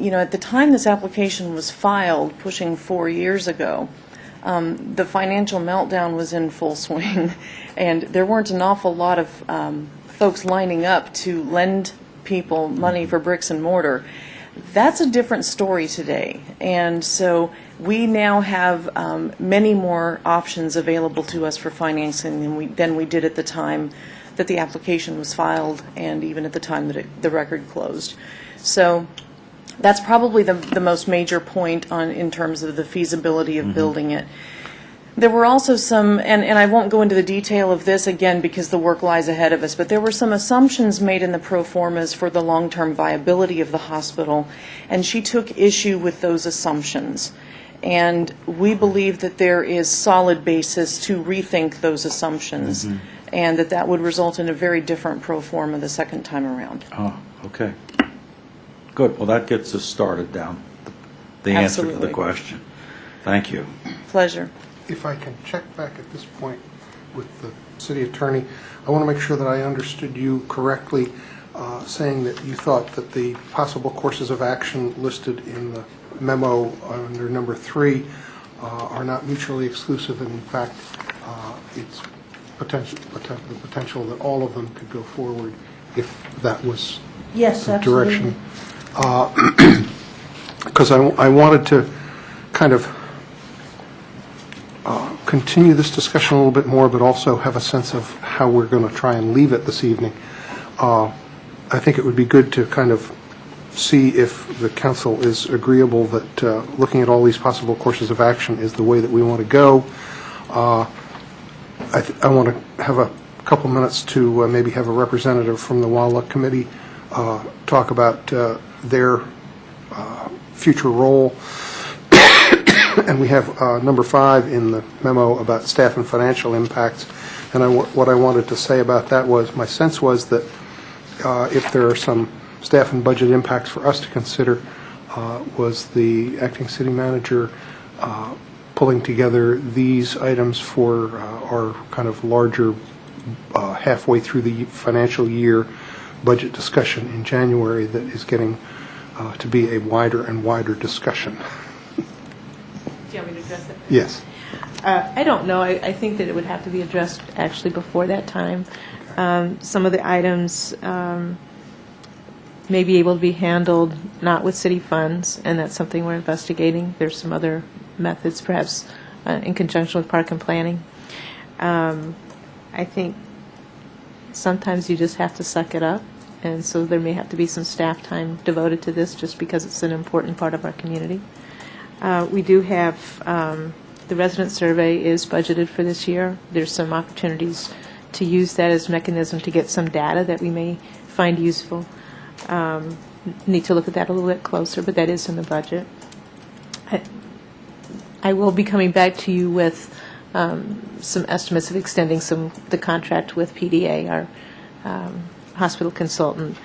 at the time this application was filed, pushing 4 years ago, the financial meltdown was in full swing, and there weren't an awful lot of folks lining up to lend people money for bricks and mortar. That's a different story today, and so we now have many more options available to us for financing than we did at the time that the application was filed, and even at the time that the record closed. So that's probably the most major point in terms of the feasibility of building it. There were also some, and I won't go into the detail of this again because the work lies ahead of us, but there were some assumptions made in the pro formas for the long-term viability of the hospital, and she took issue with those assumptions. And we believe that there is solid basis to rethink those assumptions, and that would result in a very different pro forma the second time around. Oh, okay. Good. Well, that gets us started down the answer to the question. Thank you. Pleasure. If I can check back at this point with the city attorney, I want to make sure that I understood you correctly, saying that you thought that the possible courses of action listed in the memo under number 3 are not mutually exclusive, and in fact, it's the potential that all of them could go forward if that was the direction. Because I wanted to kind of continue this discussion a little bit more, but also have a sense of how we're going to try and leave it this evening. I think it would be good to kind of see if the council is agreeable that looking at all these possible courses of action is the way that we want to go. I want to have a couple minutes to maybe have a representative from the WALA committee talk about their future role. And we have number 5 in the memo about staff and financial impacts. And what I wanted to say about that was, my sense was that if there are some staff and budget impacts for us to consider, was the acting city manager pulling together these items for our kind of larger halfway through the financial year budget discussion in January that is getting to be a wider and wider discussion. Do you want me to address that? Yes. I don't know. I think that it would have to be addressed actually before that time. Some of the items may be able to be handled not with city funds, and that's something we're investigating. There's some other methods, perhaps in conjunction with park and planning. I think sometimes you just have to suck it up, and so there may have to be some staff time devoted to this just because it's an important part of our community. We do have, the resident survey is budgeted for this year. There's some opportunities to use that as a mechanism to get some data that we may find useful. Need to look at that a little bit closer, but that is in the budget. I will be coming back to you with some estimates of extending the contract with PDA, our hospital consultant,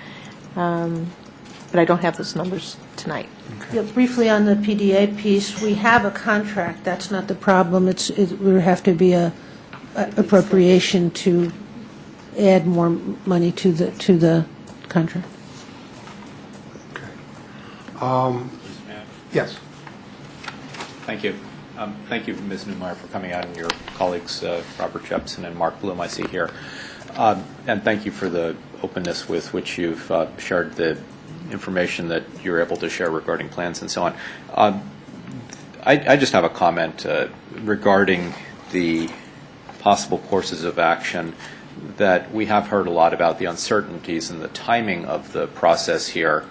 but I don't have those numbers tonight. Yeah, briefly on the PDA piece, we have a contract. That's not the problem. It would have to be a appropriation to add more money to the contract. Yes. Thank you. Thank you, Ms. Newmeyer, for coming out, and your colleagues, Robert Jepson and Mark Bloom, I see here. And thank you for the openness with which you've shared the information that you're able to share regarding plans and so on. I just have a comment regarding the possible courses of action, that we have heard a lot about the uncertainties and the timing of the process here,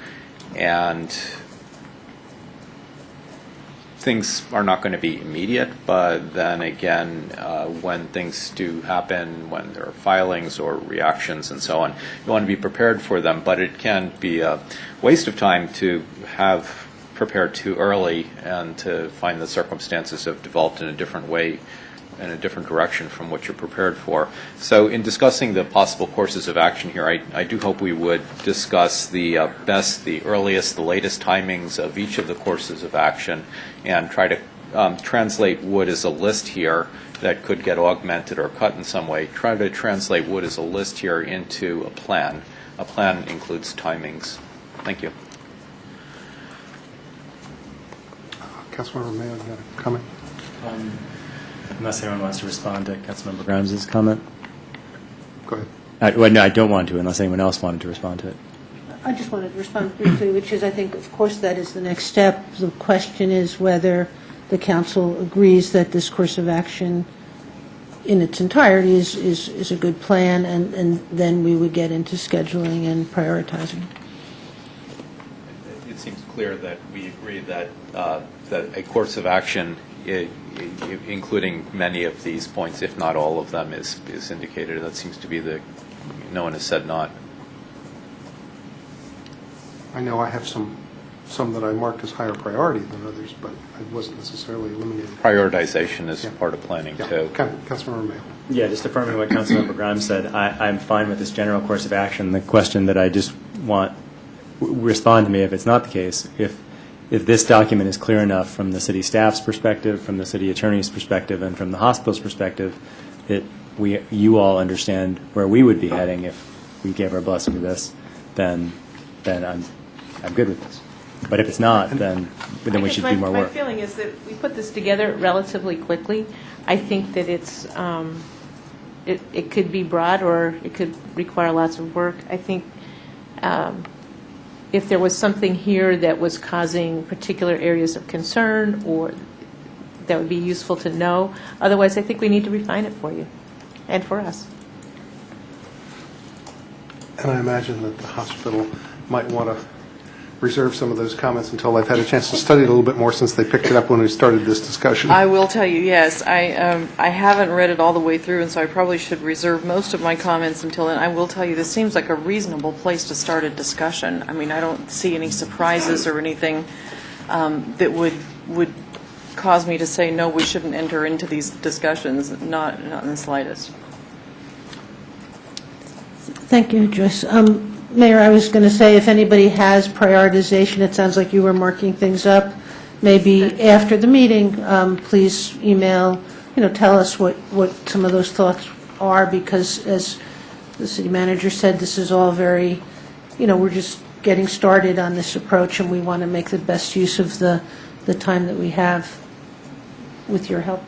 and things are not going to be immediate, but then again, when things do happen, when there are filings or reactions and so on, you want to be prepared for them, but it can be a waste of time to have prepared too early and to find the circumstances have developed in a different way, in a different direction from what you're prepared for. So in discussing the possible courses of action here, I do hope we would discuss the best, the earliest, the latest timings of each of the courses of action, and try to translate what is a list here that could get augmented or cut in some way. Try to translate what is a list here into a plan. A plan includes timings. Thank you. Councilmember Mayo, you got a comment? Unless anyone wants to respond to Councilmember Grimes' comment. Go ahead. Well, no, I don't want to, unless anyone else wanted to respond to it. I just wanted to respond briefly, which is, I think, of course, that is the next step. The question is whether the council agrees that this course of action in its entirety is a good plan, and then we would get into scheduling and prioritizing. It seems clear that we agree that that a course of action, including many of these points, if not all of them, is indicated. That seems to be no one has said not. I know I have some that I marked as higher priority than others, but I wasn't necessarily eliminating. Prioritization is part of planning, too. Councilmember Mayo. Yeah, just affirming what Councilmember Grimes said, I'm fine with this general course of action. The question that I just want, respond to me if it's not the case. If this document is clear enough from the city staff's perspective, from the city attorney's perspective, and from the hospital's perspective, that you all understand where we would be heading if we gave our blessing to this, then I'm good with this. But if it's not, then we should do more work. My feeling is that we put this together relatively quickly. I think that it's it could be broad, or it could require lots of work. I think if there was something here that was causing particular areas of concern, or that would be useful to know. Otherwise, I think we need to refine it for you and for us. And I imagine that the hospital might want to reserve some of those comments until I've had a chance to study it a little bit more since they picked it up when we started this discussion. I will tell you, yes, I haven't read it all the way through, and so I probably should reserve most of my comments until then. I will tell you, this seems like a reasonable place to start a discussion. I mean, I don't see any surprises or anything that would cause me to say, no, we shouldn't enter into these discussions, not in the slightest. Thank you, Joyce. Mayor, I was going to say, if anybody has prioritization, it sounds like you were marking things up, maybe after the meeting, please email, tell us what some of those thoughts are, because as the city manager said, this is all very, we're just getting started on this approach, and we want to make the best use of the time that we have with your help.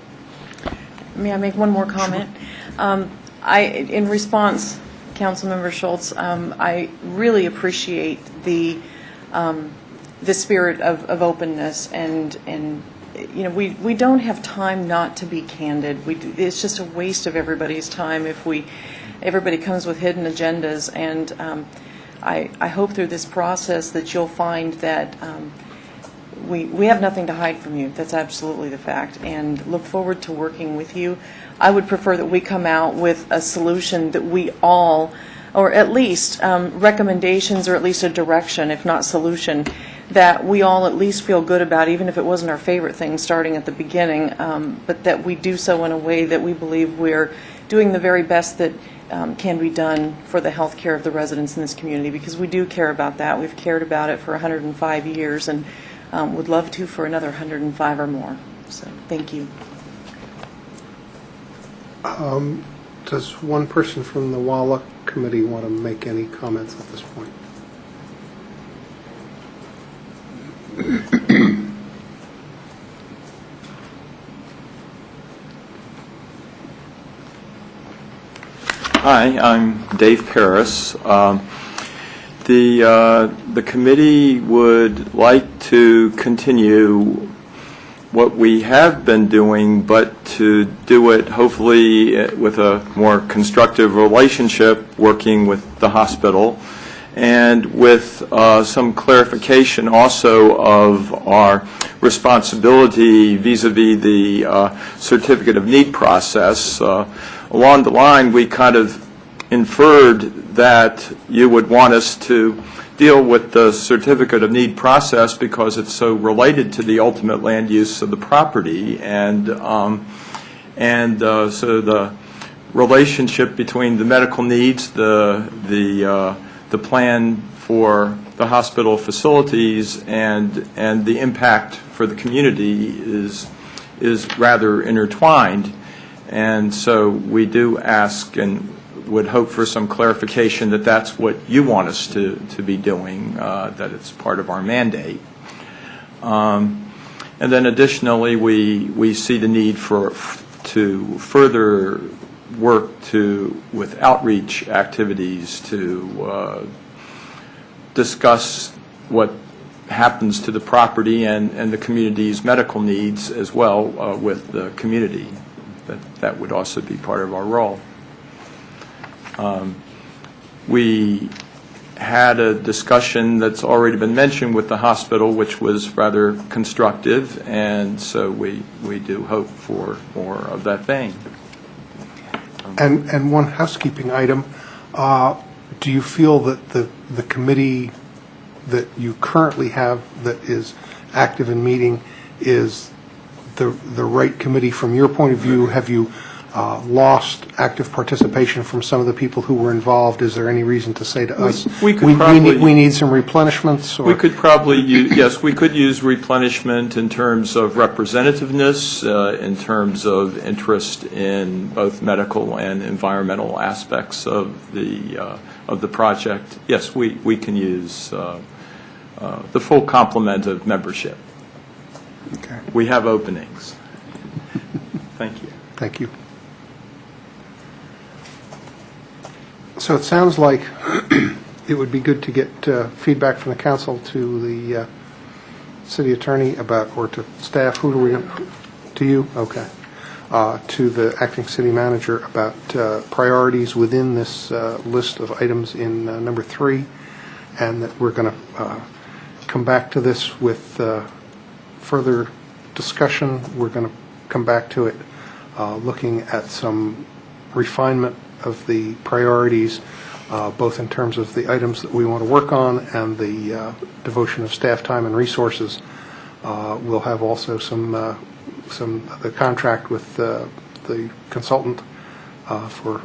May I make one more comment? In response, Councilmember Schultz, I really appreciate the spirit of openness, and we don't have time not to be candid. It's just a waste of everybody's time if everybody comes with hidden agendas, and I hope through this process that you'll find that we have nothing to hide from you. That's absolutely the fact, and look forward to working with you. I would prefer that we come out with a solution that we all, or at least recommendations, or at least a direction, if not solution, that we all at least feel good about, even if it wasn't our favorite thing starting at the beginning, but that we do so in a way that we believe we're doing the very best that can be done for the health care of the residents in this community, because we do care about that. We've cared about it for 105 years, and would love to for another 105 or more. So thank you. Does one person from the WALA committee want to make any comments at this point? Hi, I'm Dave Paris. The committee would like to continue what we have been doing, but to do it hopefully with a more constructive relationship, working with the hospital, and with some clarification also of our responsibility vis-a-vis the certificate of need process. Along the line, we kind of inferred that you would want us to deal with the certificate of need process because it's so related to the ultimate land use of the property, and so the relationship between the medical needs, the plan for the hospital facilities, and the impact for the community is rather intertwined, and so we do ask and would hope for some clarification that that's what you want us to be doing, that it's part of our mandate. And then additionally, we see the need to further work with outreach activities to discuss what happens to the property and the community's medical needs as well with the community. That would also be part of our role. We had a discussion that's already been mentioned with the hospital, which was rather constructive, and so we do hope for more of that vein. And one housekeeping item, do you feel that the committee that you currently have that is active in meeting is the right committee from your point of view? Have you lost active participation from some of the people who were involved? Is there any reason to say to us, we need some replenishments? Or? We could probably use, yes, we could use replenishment in terms of representativeness, in terms of interest in both medical and environmental aspects of the project. Yes, we can use the full complement of membership. Okay. We have openings. Thank you. Thank you. So it sounds like it would be good to get feedback from the council to the city attorney about, or to staff. Who do we? To you? Okay. To the acting city manager about priorities within this list of items in number 3, and that we're going to come back to this with further discussion. We're going to come back to it looking at some refinement of the priorities, both in terms of the items that we want to work on and the devotion of staff time and resources. We'll have also the contract with the consultant for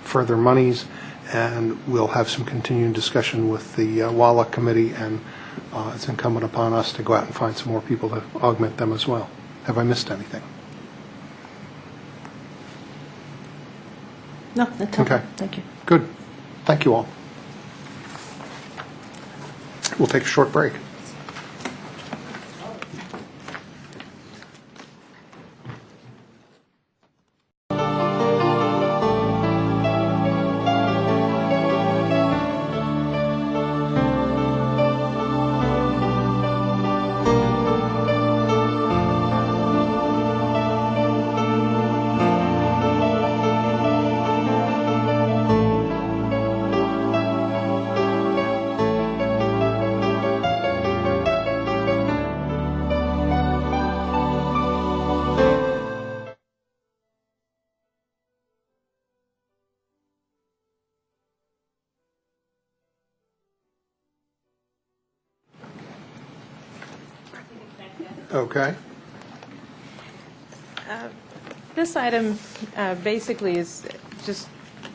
further monies, and we'll have some continuing discussion with the WALA committee, and it's incumbent upon us to go out and find some more people to augment them as well. Have I missed anything? No, that's okay. Okay. Thank you. Good. Thank you all. We'll take a short break. Okay. This item basically is just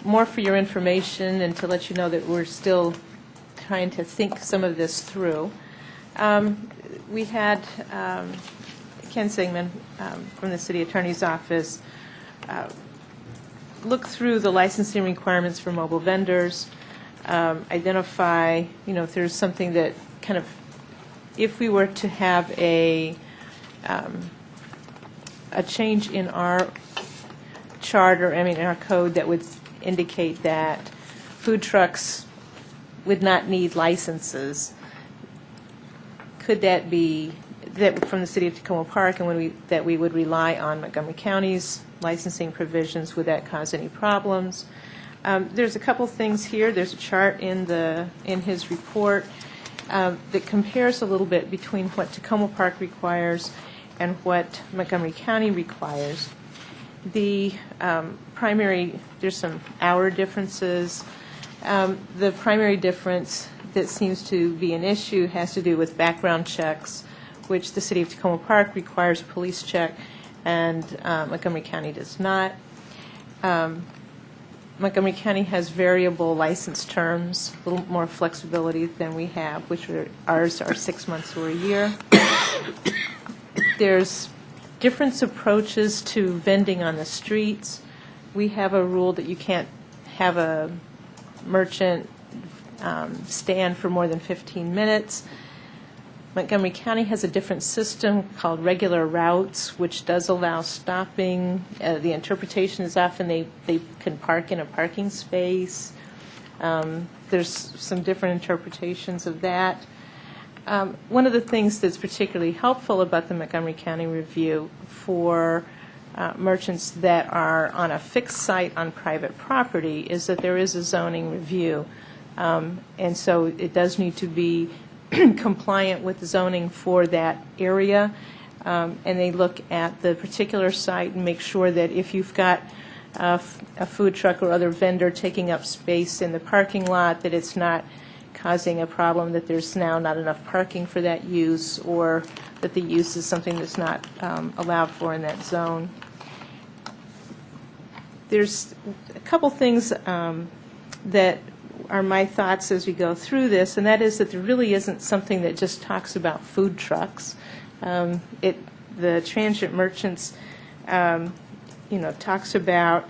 more for your information and to let you know that we're still trying to think some of this through. We had Ken Sigmund from the City Attorney's Office look through the licensing requirements for mobile vendors, identify, if there's something that kind of, if we were to have a change in our charter, in our code that would indicate that food trucks would not need licenses, could that be that from the City of Tacoma Park, and that we would rely on Montgomery County's licensing provisions? Would that cause any problems? There's a couple things here. There's a chart in his report that compares a little bit between what Tacoma Park requires and what Montgomery County requires. The there's some hour differences. The primary difference that seems to be an issue has to do with background checks, which the City of Tacoma Park requires a police check, and Montgomery County does not. Montgomery County has variable license terms, a little more flexibility than we have, ours are 6 months or a year. There's different approaches to vending on the streets. We have a rule that you can't have a merchant stand for more than 15 minutes. Montgomery County has a different system called regular routes, which does allow stopping. The interpretation is often they can park in a parking space. There's some different interpretations of that. One of the things that's particularly helpful about the Montgomery County review for merchants that are on a fixed site on private property is that there is a zoning review. And so it does need to be compliant with zoning for that area. And they look at the particular site and make sure that if you've got a food truck or other vendor taking up space in the parking lot, that it's not causing a problem, that there's now not enough parking for that use, or that the use is something that's not allowed for in that zone. There's a couple things that are my thoughts as we go through this, and that is that there really isn't something that just talks about food trucks. The transient merchants, talks about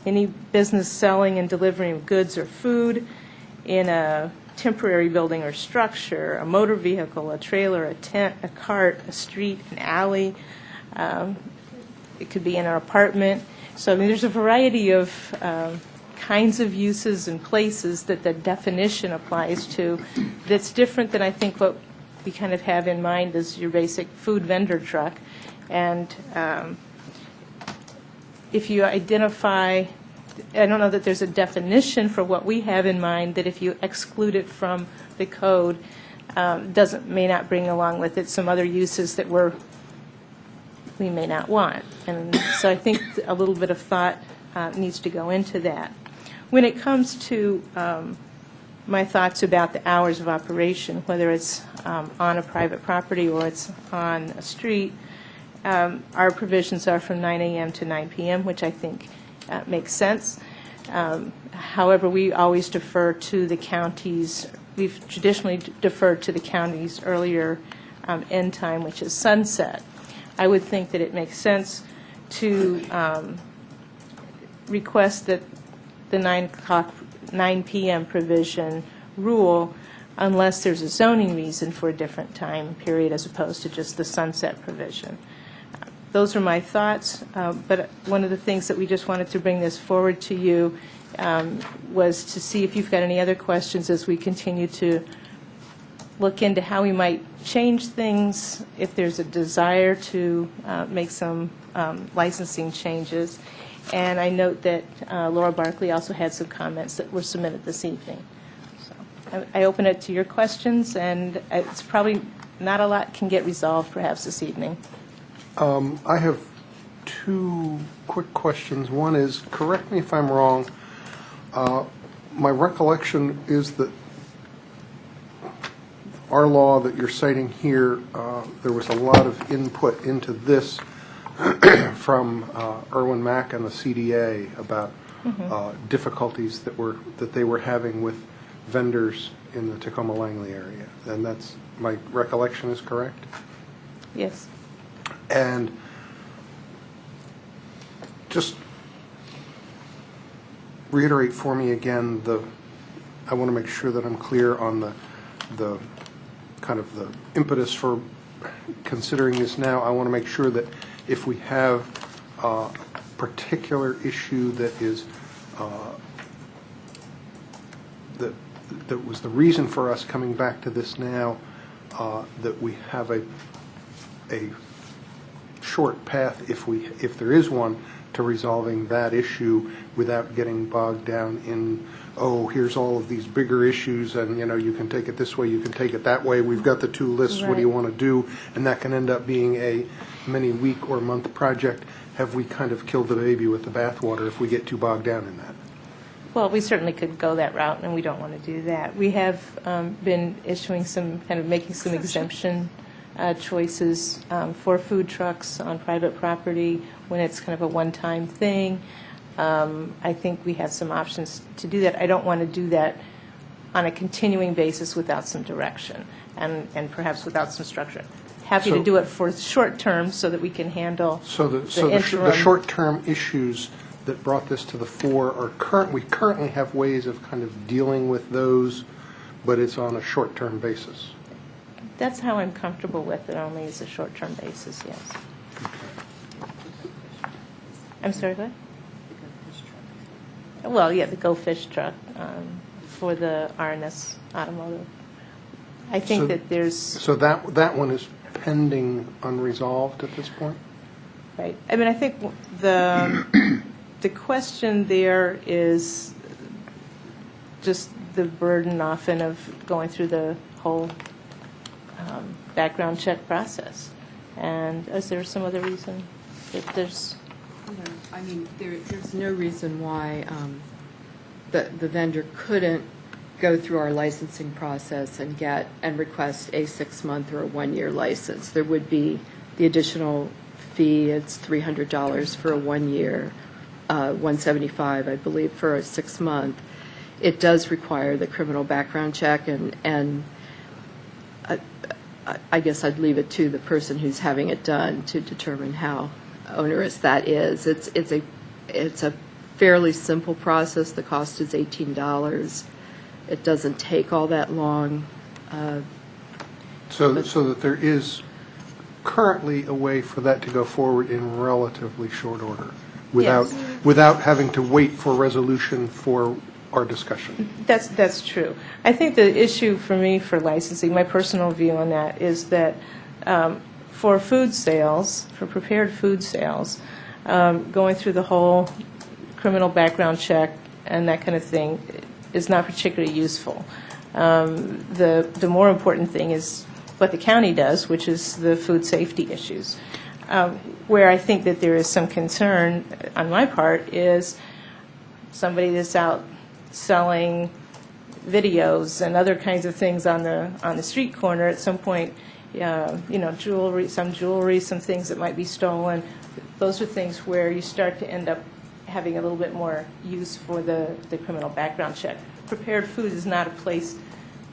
any business selling and delivering of goods or food in a temporary building or structure, a motor vehicle, a trailer, a tent, a cart, a street, an alley. It could be in an apartment. So there's a variety of kinds of uses and places that the definition applies to that's different than I think what we kind of have in mind as your basic food vendor truck. And if you identify, I don't know that there's a definition for what we have in mind, that if you exclude it from the code, may not bring along with it some other uses that we may not want. And so I think a little bit of thought needs to go into that. When it comes to my thoughts about the hours of operation, whether it's on a private property or it's on a street, our provisions are from 9 a.m. to 9 p.m., which I think makes sense. However, we always defer to the counties. We've traditionally deferred to the county's earlier end time, which is sunset. I would think that it makes sense to request that the 9 p.m. provision rule unless there's a zoning reason for a different time period as opposed to just the sunset provision. Those are my thoughts, but one of the things that we just wanted to bring this forward to you was to see if you've got any other questions as we continue to look into how we might change things, if there's a desire to make some licensing changes. And I note that Laura Barkley also had some comments that were submitted this evening. So I open it to your questions, and it's probably not a lot can get resolved perhaps this evening. I have two quick questions. One is, correct me if I'm wrong, my recollection is that our law that you're citing here, there was a lot of input into this from Erwin Mack and the CDA about difficulties that they were having with vendors in the Tacoma Langley area. And that's, my recollection is correct? Yes. And just reiterate for me again, I want to make sure that I'm clear on the kind of the impetus for considering this now. I want to make sure that if we have a particular issue that is that was the reason for us coming back to this now, that we have a short path, if there is one, to resolving that issue without getting bogged down in, oh, here's all of these bigger issues, and you can take it this way, you can take it that way. We've got the two lists. Right. What do you want to do? And that can end up being a many week or month project. Have we kind of killed the baby with the bathwater if we get too bogged down in that? Well, we certainly could go that route, and we don't want to do that. We have been issuing making some exemption choices for food trucks on private property when it's kind of a one-time thing. I think we have some options to do that. I don't want to do that on a continuing basis without some direction and perhaps without some structure. Happy to do it for short term so that we can handle the short-term issues that brought this to the fore are we currently have ways of kind of dealing with those, but it's on a short-term basis. That's how I'm comfortable with it, only as a short-term basis, yes. I'm sorry, what? Well, yeah, the Go Fish truck for the RNS Automotive. I think that there's... So that one is pending unresolved at this point? Right. I mean, I think the question there is just the burden often of going through the whole background check process. And is there some other reason that there's... I mean, there's no reason why the vendor couldn't go through our licensing process and request a 6-month or a 1-year license. There would be the additional fee. It's $300 for a 1 year, $175, I believe, for a 6-month. It does require the criminal background check, and I guess I'd leave it to the person who's having it done to determine how onerous that is. It's a fairly simple process. The cost is $18. It doesn't take all that long. So that there is currently a way for that to go forward in relatively short order without having to wait for resolution for our discussion. That's true. I think the issue for me for licensing, my personal view on that is that for food sales, for prepared food sales, going through the whole criminal background check and that kind of thing is not particularly useful. The more important thing is what the county does, which is the food safety issues. Where I think that there is some concern on my part is somebody that's out selling videos and other kinds of things on the street corner at some point, jewelry, some things that might be stolen. Those are things where you start to end up having a little bit more use for the criminal background check. Prepared food is not a place,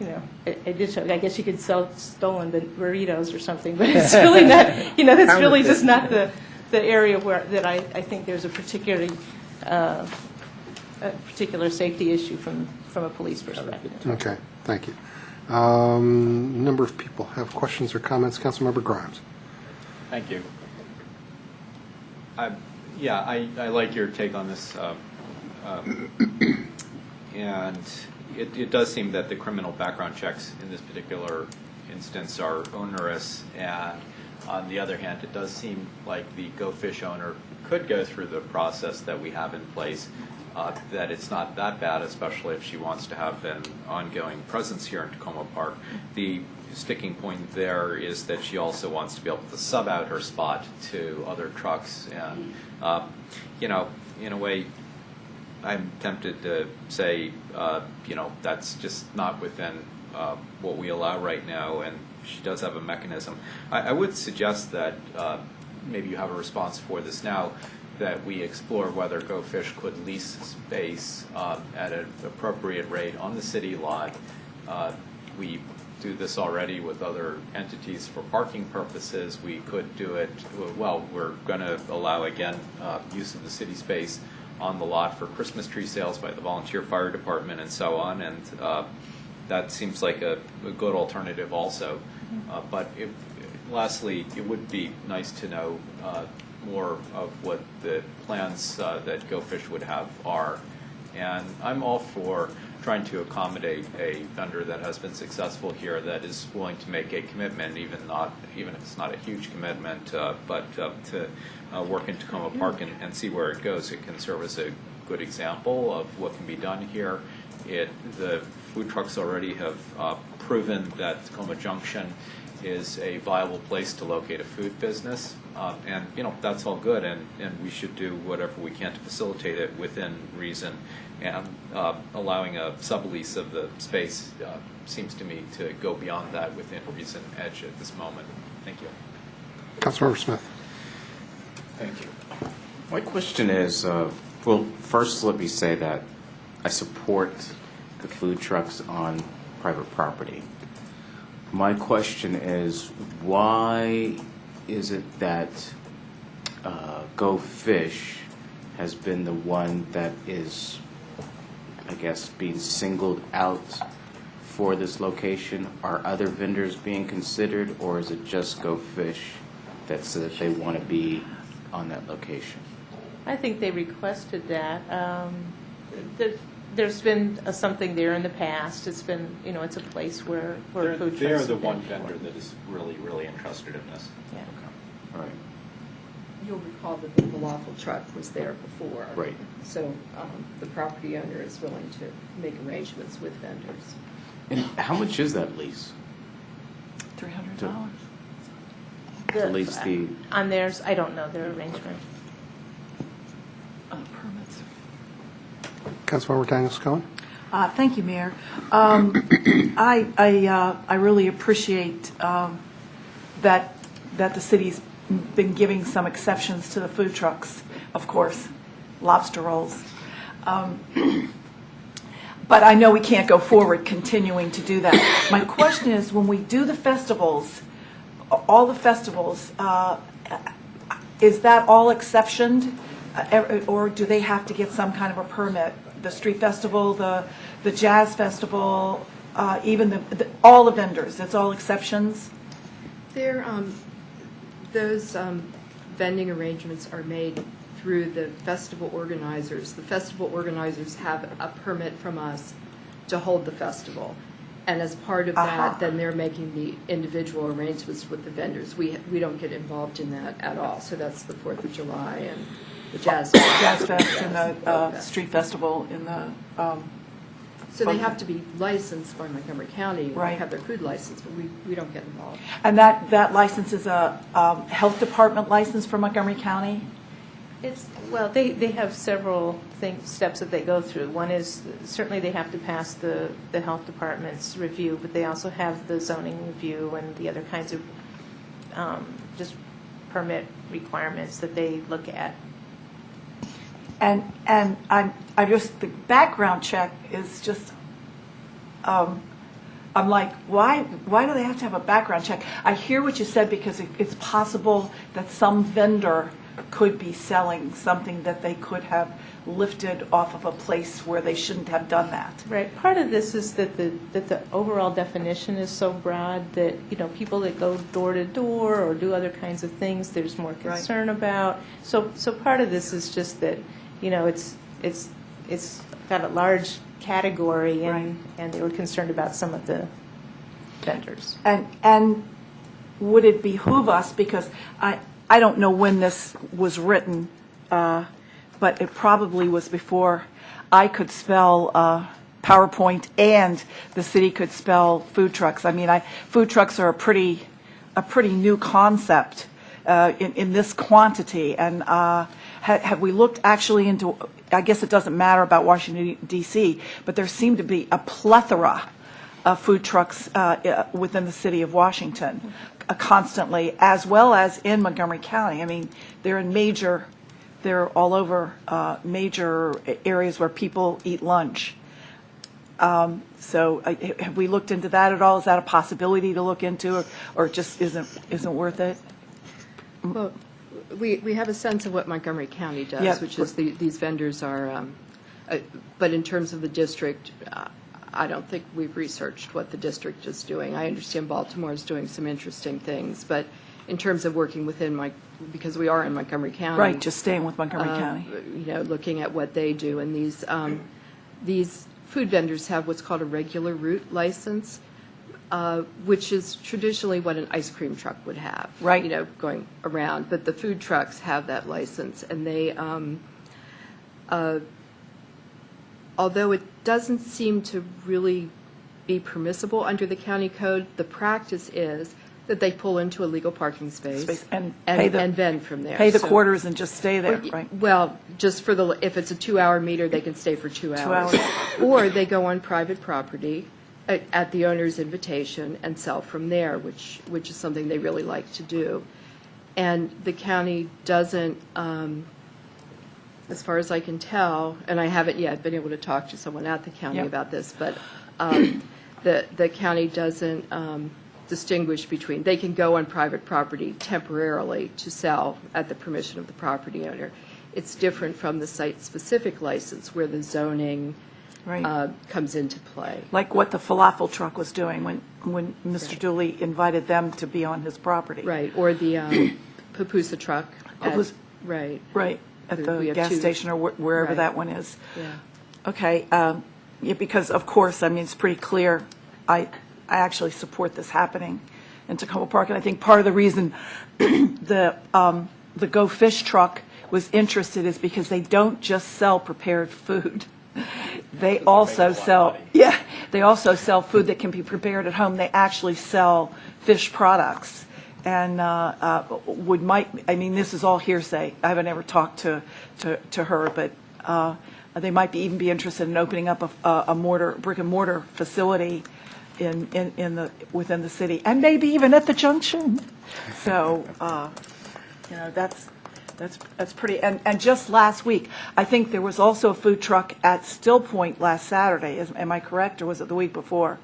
I guess you could sell stolen burritos or something, but it's really not, that's really just not the area that I think there's a particular safety issue from a police perspective. Okay, thank you. Number of people have questions or comments. Councilmember Grimes. Thank you. I like your take on this, and it does seem that the criminal background checks in this particular instance are onerous, and on the other hand, it does seem like the Go Fish owner could go through the process that we have in place, that it's not that bad, especially if she wants to have an ongoing presence here in Tacoma Park. The sticking point there is that she also wants to be able to sub out her spot to other trucks, and in a way, I'm tempted to say, that's just not within what we allow right now, and she does have a mechanism. I would suggest that maybe you have a response for this now, that we explore whether Go Fish could lease space at an appropriate rate on the city lot. We do this already with other entities for parking purposes. We could do it, we're going to allow, again, use of the city space on the lot for Christmas tree sales by the volunteer fire department and so on, and that seems like a good alternative also. But lastly, it would be nice to know more of what the plans that Go Fish would have are. And I'm all for trying to accommodate a vendor that has been successful here, that is willing to make a commitment, even if it's not a huge commitment, but to work in Tacoma Park and see where it goes. It can serve as a good example of what can be done here. The food trucks already have proven that Tacoma Junction is a viable place to locate a food business, and that's all good, and we should do whatever we can to facilitate it within reason, and allowing a sublease of the space seems to me to go beyond that within reason edge at this moment. Thank you. Councilmember Smith. Thank you. My question is, first let me say that I support the food trucks on private property. My question is, why is it that Go Fish has been the one that is, I guess, being singled out for this location? Are other vendors being considered, or is it just Go Fish that said that they want to be on that location? I think they requested that. There's been something there in the past. It's been, it's a place where food trucks. They're the one vendor that is really, really interested in this. Yeah. All right. You'll recall that the falafel truck was there before. Right. So the property owner is willing to make arrangements with vendors. And how much is that lease? $300. To lease the... On theirs, I don't know their arrangement. Permits. Councilmember Daniels-Cohen. Thank you, Mayor. I really appreciate that the city's been giving some exceptions to the food trucks, of course, lobster rolls. But I know we can't go forward continuing to do that. My question is, when we do the festivals, all the festivals, is that all exceptioned, or do they have to get some kind of a permit? The street festival, the jazz festival, even all the vendors, it's all exceptions? Those vending arrangements are made through the festival organizers. The festival organizers have a permit from us to hold the festival. And as part of that, then they're making the individual arrangements with the vendors. We don't get involved in that at all. So that's the 4th of July and the Jazz Fest. Jazz Fest and the street festival in the So they have to be licensed by Montgomery County, and Right. have their food license, but we don't get involved. And that license is a health department license for Montgomery County? Well, they have several steps that they go through. One is, certainly they have to pass the health department's review, but they also have the zoning review and the other kinds of just permit requirements that they look at. And I just, the background check is just, I'm like, why do they have to have a background check? I hear what you said, because it's possible that some vendor could be selling something that they could have lifted off of a place where they shouldn't have done that. Right. Part of this is that the overall definition is so broad that, people that go door to door or do other kinds of things, there's more concern about. So part of this is just that, it's got a large category, and they were concerned about some of the vendors. And would it behoove us, because I don't know when this was written, but it probably was before I could spell PowerPoint and the city could spell food trucks. I mean, food trucks are a pretty new concept in this quantity. And have we looked actually into, I guess it doesn't matter about Washington, D.C., but there seem to be a plethora of food trucks within the city of Washington constantly, as well as in Montgomery County. I mean, they're all over major areas where people eat lunch. So have we looked into that at all? Is that a possibility to look into, or it just isn't worth it? Well, we have a sense of what Montgomery County does, Yeah. which is these vendors are, but in terms of the district, I don't think we've researched what the district is doing. I understand Baltimore is doing some interesting things, but in terms of working within because we are in Montgomery County. Right, just staying with Montgomery County. Looking at what they do, and these food vendors have what's called a regular route license, which is traditionally what an ice cream truck would have. Right. Going around. But the food trucks have that license, and they, although it doesn't seem to really be permissible under the county code, the practice is that they pull into a legal parking space and vend from there. Pay the So- quarters and just stay there, right? Well, just if it's a 2-hour meter, they can stay for 2 hours. Or they go on private property at the owner's invitation and sell from there, which is something they really like to do. And the county doesn't, as far as I can tell, and I haven't yet been able to talk to someone at the county Yep. about this, but the county doesn't distinguish between, they can go on private property temporarily to sell at the permission of the property owner. It's different from the site-specific license where the zoning comes into play. Like what the falafel truck was doing when Mr. Dooley invited them to be on his property. Right, or the pupusa truck. Right. Right, at We the have gas two. station or wherever Right. that one is. Yeah. Okay, yeah, because of course, I mean, it's pretty clear, I actually support this happening in Tacoma Park, and I think part of the reason the Go Fish truck was interested is because they don't just sell prepared food. They also sell, they also sell food that can be prepared at home. They actually sell fish products. And I mean, this is all hearsay. I haven't ever talked to her, but they might even be interested in opening up a brick and mortar facility within the city, and maybe even at the junction. So, that's pretty. And just last week, I think there was also a food truck at Still Point last Saturday. Am I correct, or was it the week before?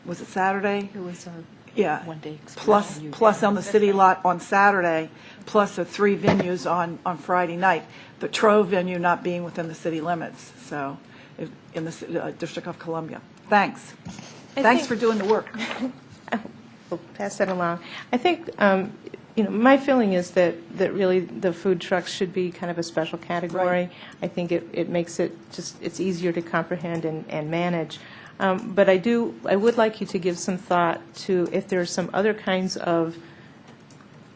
Was it Saturday? It was one day plus on the city lot on Saturday, plus the 3 venues on Friday night. The Trove venue not being within the city limits, so in the District of Columbia. Thanks. Thanks for doing the work. We'll pass that along. I think, my feeling is that really the food trucks should be kind of a special category. Right. I think it makes it's easier to comprehend and manage. But I would like you to give some thought to if there are some other kinds of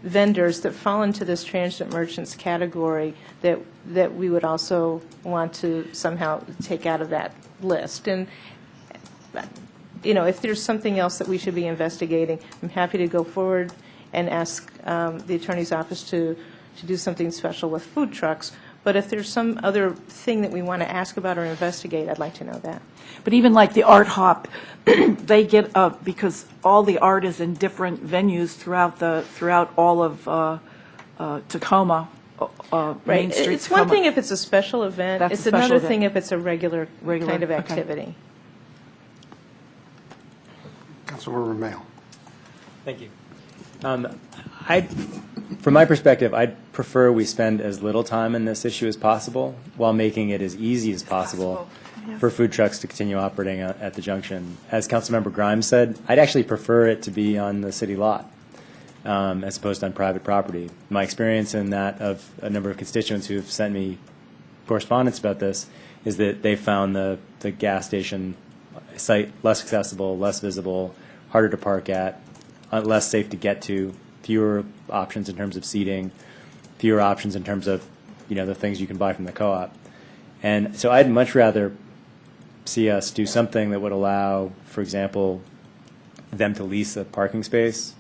vendors that fall into this transit merchants category that we would also want to somehow take out of that list. And if there's something else that we should be investigating, I'm happy to go forward and ask the Attorney's Office to do something special with food trucks. But if there's some other thing that we want to ask about or investigate, I'd like to know that. But even like the Art Hop, they get, because all the art is in different venues throughout all of Tacoma, Main Right. Street, It's one Tacoma. thing if it's a special event. That's a It's special another event. thing if it's a regular kind of okay. activity. Councilmember Mayo. Thank you. From my perspective, I'd prefer we spend as little time in this issue as possible while making it as easy as possible for food trucks to continue operating at the junction. As Councilmember Grimes said, I'd actually prefer it to be on the city lot as opposed to on private property. My experience in that of a number of constituents who have sent me correspondence about this is that they found the gas station site less accessible, less visible, harder to park at, less safe to get to, fewer options in terms of seating, fewer options in terms of, the things you can buy from the co-op. And so I'd much rather see us do something that would allow, for example, them to lease a parking space,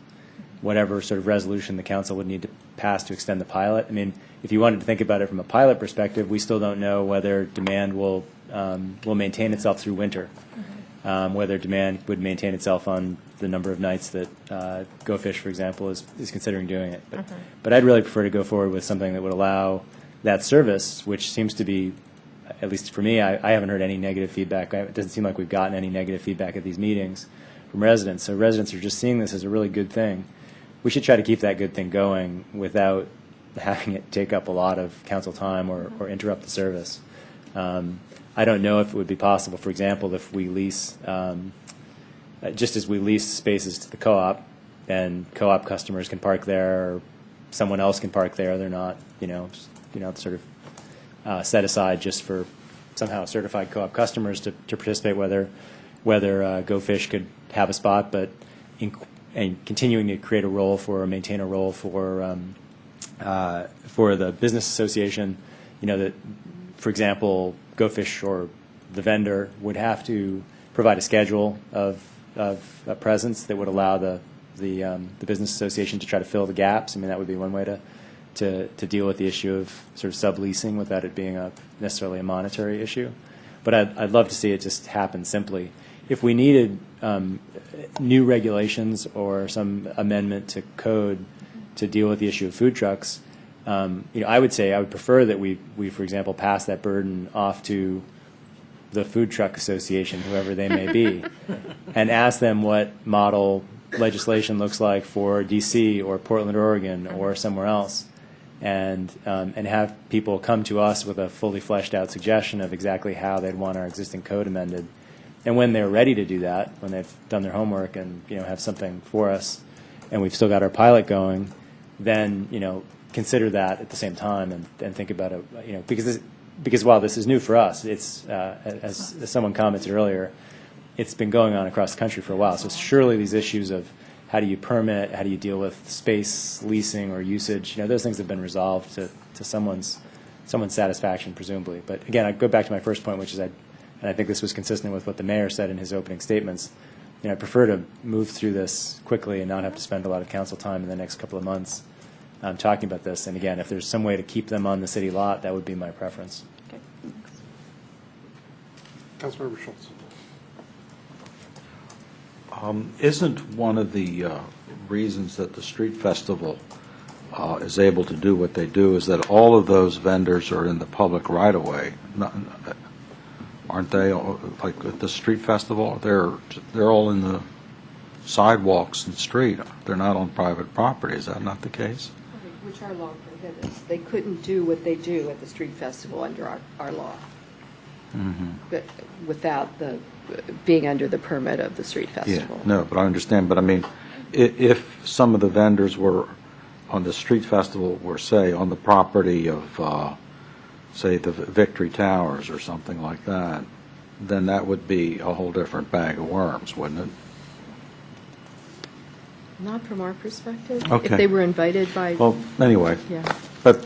whatever sort of resolution the council would need to pass to extend the pilot. I mean, if you wanted to think about it from a pilot perspective, we still don't know whether demand will maintain itself through winter, whether demand would maintain itself on the number of nights that Go Fish, for example, is considering doing it. But I'd really prefer to go forward with something that would allow that service, which seems to be, at least for me, I haven't heard any negative feedback. It doesn't seem like we've gotten any negative feedback at these meetings from residents. So residents are just seeing this as a really good thing. We should try to keep that good thing going without having it take up a lot of council time or interrupt the service. I don't know if it would be possible, for example, if we lease, just as we lease spaces to the co-op, and co-op customers can park there, or someone else can park there. They're not, sort of set aside just for somehow certified co-op customers to participate. Whether Go Fish could have a spot, but and continuing to create a role for or maintain a role for the business association, that, for example, Go Fish or the vendor would have to provide a schedule of a presence that would allow the business association to try to fill the gaps. I mean, that would be one way to deal with the issue of sort of subleasing without it being necessarily a monetary issue. But I'd love to see it just happen simply. If we needed new regulations or some amendment to code to deal with the issue of food trucks, I would say I would prefer that we, for example, pass that burden off to the Food Truck Association, whoever they may be, and ask them what model legislation looks like for D.C. or Portland, Oregon, or somewhere else, and have people come to us with a fully fleshed out suggestion of exactly how they'd want our existing code amended. And when they're ready to do that, when they've done their homework and have something for us, and we've still got our pilot going, then consider that at the same time and think about it. Because while this is new for us, it's as someone commented earlier, it's been going on across the country for a while. So surely these issues of how do you permit, how do you deal with space leasing or usage, those things have been resolved to someone's satisfaction, presumably. But again, I go back to my first point, which is and I think this was consistent with what the mayor said in his opening statements. I prefer to move through this quickly and not have to spend a lot of council time in the next couple of months talking about this. And again, if there's some way to keep them on the city lot, that would be my preference. Okay. Councilmember Schultz. Isn't one of the reasons that the street festival is able to do what they do is that all of those vendors are in the public right-of-way? Aren't they, like at the street festival, they're all in the sidewalks and street. They're not on private property. Is that not the case? Which our law prohibits. They couldn't do what they do at the street festival under our law. But without the being under the permit of the street festival. Yeah, no, but I understand. But I mean, if some of the vendors were on the street festival were, say, on the property of, say, the Victory Towers or something like that, then that would be a whole different bag of worms, wouldn't it? Not from our perspective. Okay. If they were invited by. Well, anyway. Yeah. But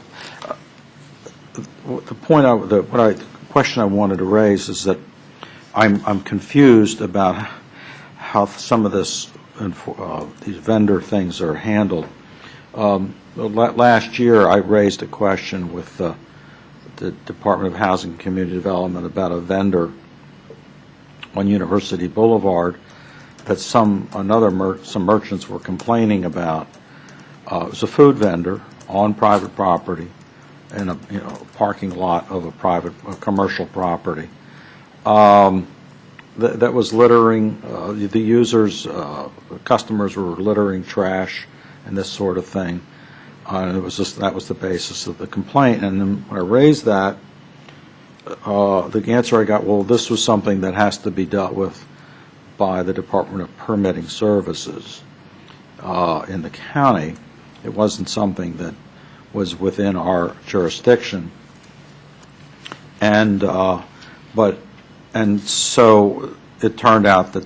the question I wanted to raise is that I'm confused about how some of this, these vendor things are handled. Last year, I raised a question with the Department of Housing and Community Development about a vendor on University Boulevard that some merchants were complaining about. It was a food vendor on private property in a parking lot of a commercial property. That was littering. The users, customers were littering trash and this sort of thing. And that was the basis of the complaint. And then when I raised that, the answer I got, well, this was something that has to be dealt with by the Department of Permitting Services in the county. It wasn't something that was within our jurisdiction. And so it turned out that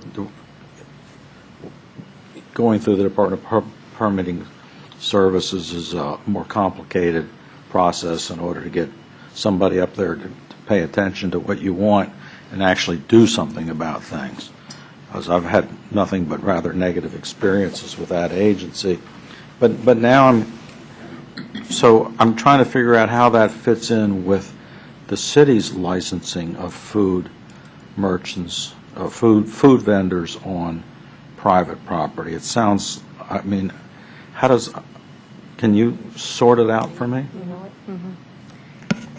going through the Department of Permitting Services is a more complicated process in order to get somebody up there to pay attention to what you want and actually do something about things. Because I've had nothing but rather negative experiences with that agency. But now I'm trying to figure out how that fits in with the city's licensing of food merchants, food vendors on private property. It sounds, I mean, can you sort it out for me?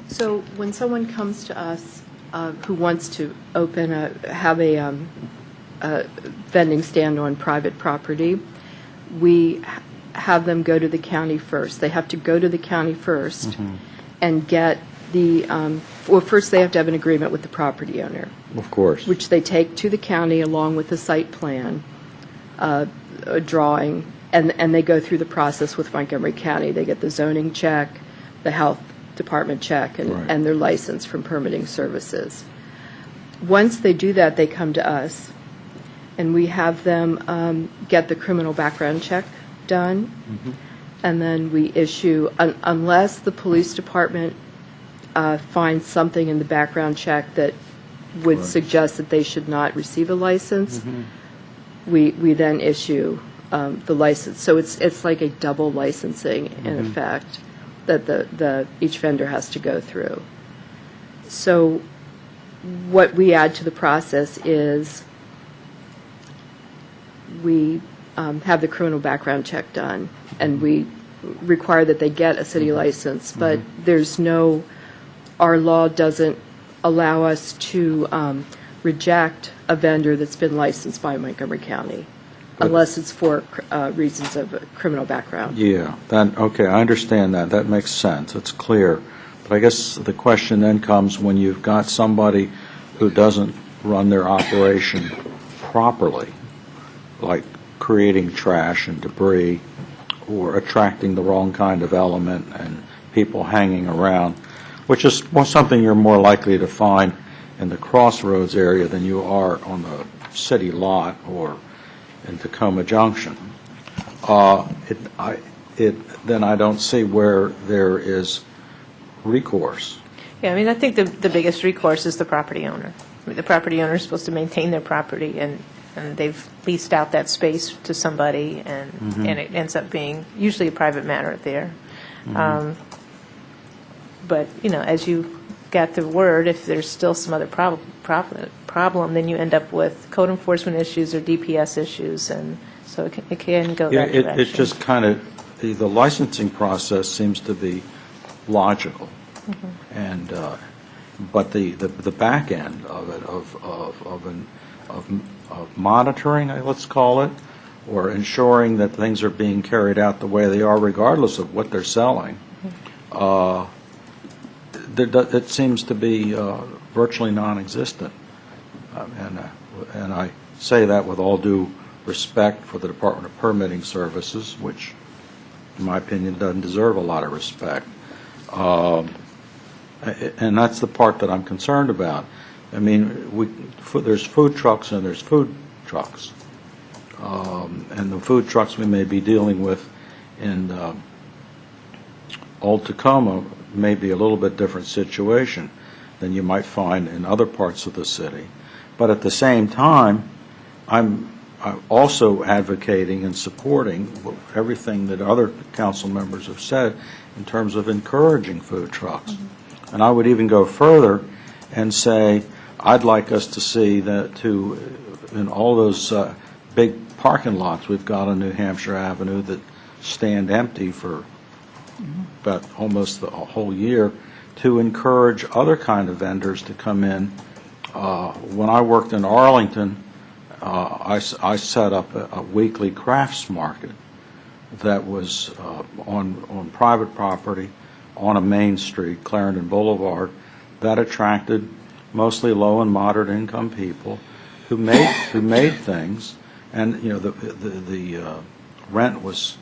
So when someone comes to us who wants to have a vending stand on private property, we have them go to the county first. They have to go to the county first and get first they have to have an agreement with the property owner. Of course. Which they take to the county along with the site plan, a drawing, and they go through the process with Montgomery County. They get the zoning check, the health department check, and their license from permitting services. Once they do that, they come to us, and we have them get the criminal background check done, and then we issue, unless the police department finds something in the background check that would suggest that they should not receive a license, we then issue the license. So it's like a double licensing in effect that each vendor has to go through. So what we add to the process is we have the criminal background check done, and we require that they get a city license, but our law doesn't allow us to reject a vendor that's been licensed by Montgomery County, unless it's for reasons of a criminal background. Yeah, okay, I understand that. That makes sense. It's clear. But I guess the question then comes when you've got somebody who doesn't run their operation properly, like creating trash and debris or attracting the wrong kind of element and people hanging around, which is something you're more likely to find in the Crossroads area than you are on the city lot or in Tacoma Junction. Then I don't see where there is recourse. Yeah, I mean, I think the biggest recourse is the property owner. I mean, the property owner is supposed to maintain their property, and they've leased out that space to somebody, and it ends up being usually a private matter there. But, as you got the word, if there's still some other problem, then you end up with code enforcement issues or DPS issues, and so it can go that direction. It just kind of, the licensing process seems to be logical, and but the back end of it, of monitoring, let's call it, or ensuring that things are being carried out the way they are, regardless of what they're selling, it seems to be virtually non-existent. And I say that with all due respect for the Department of Permitting Services, which, in my opinion, doesn't deserve a lot of respect. And that's the part that I'm concerned about. I mean, there's food trucks and there's food trucks. And the food trucks we may be dealing with in Old Tacoma may be a little bit different situation than you might find in other parts of the city. But at the same time, I'm also advocating and supporting everything that other council members have said in terms of encouraging food trucks. And I would even go further and say, I'd like us to see that in all those big parking lots we've got on New Hampshire Avenue that stand empty for about almost the whole year, to encourage other kind of vendors to come in. When I worked in Arlington, I set up a weekly crafts market that was on private property on a main street, Clarendon Boulevard, that attracted mostly low and moderate income people who made things, and the rent was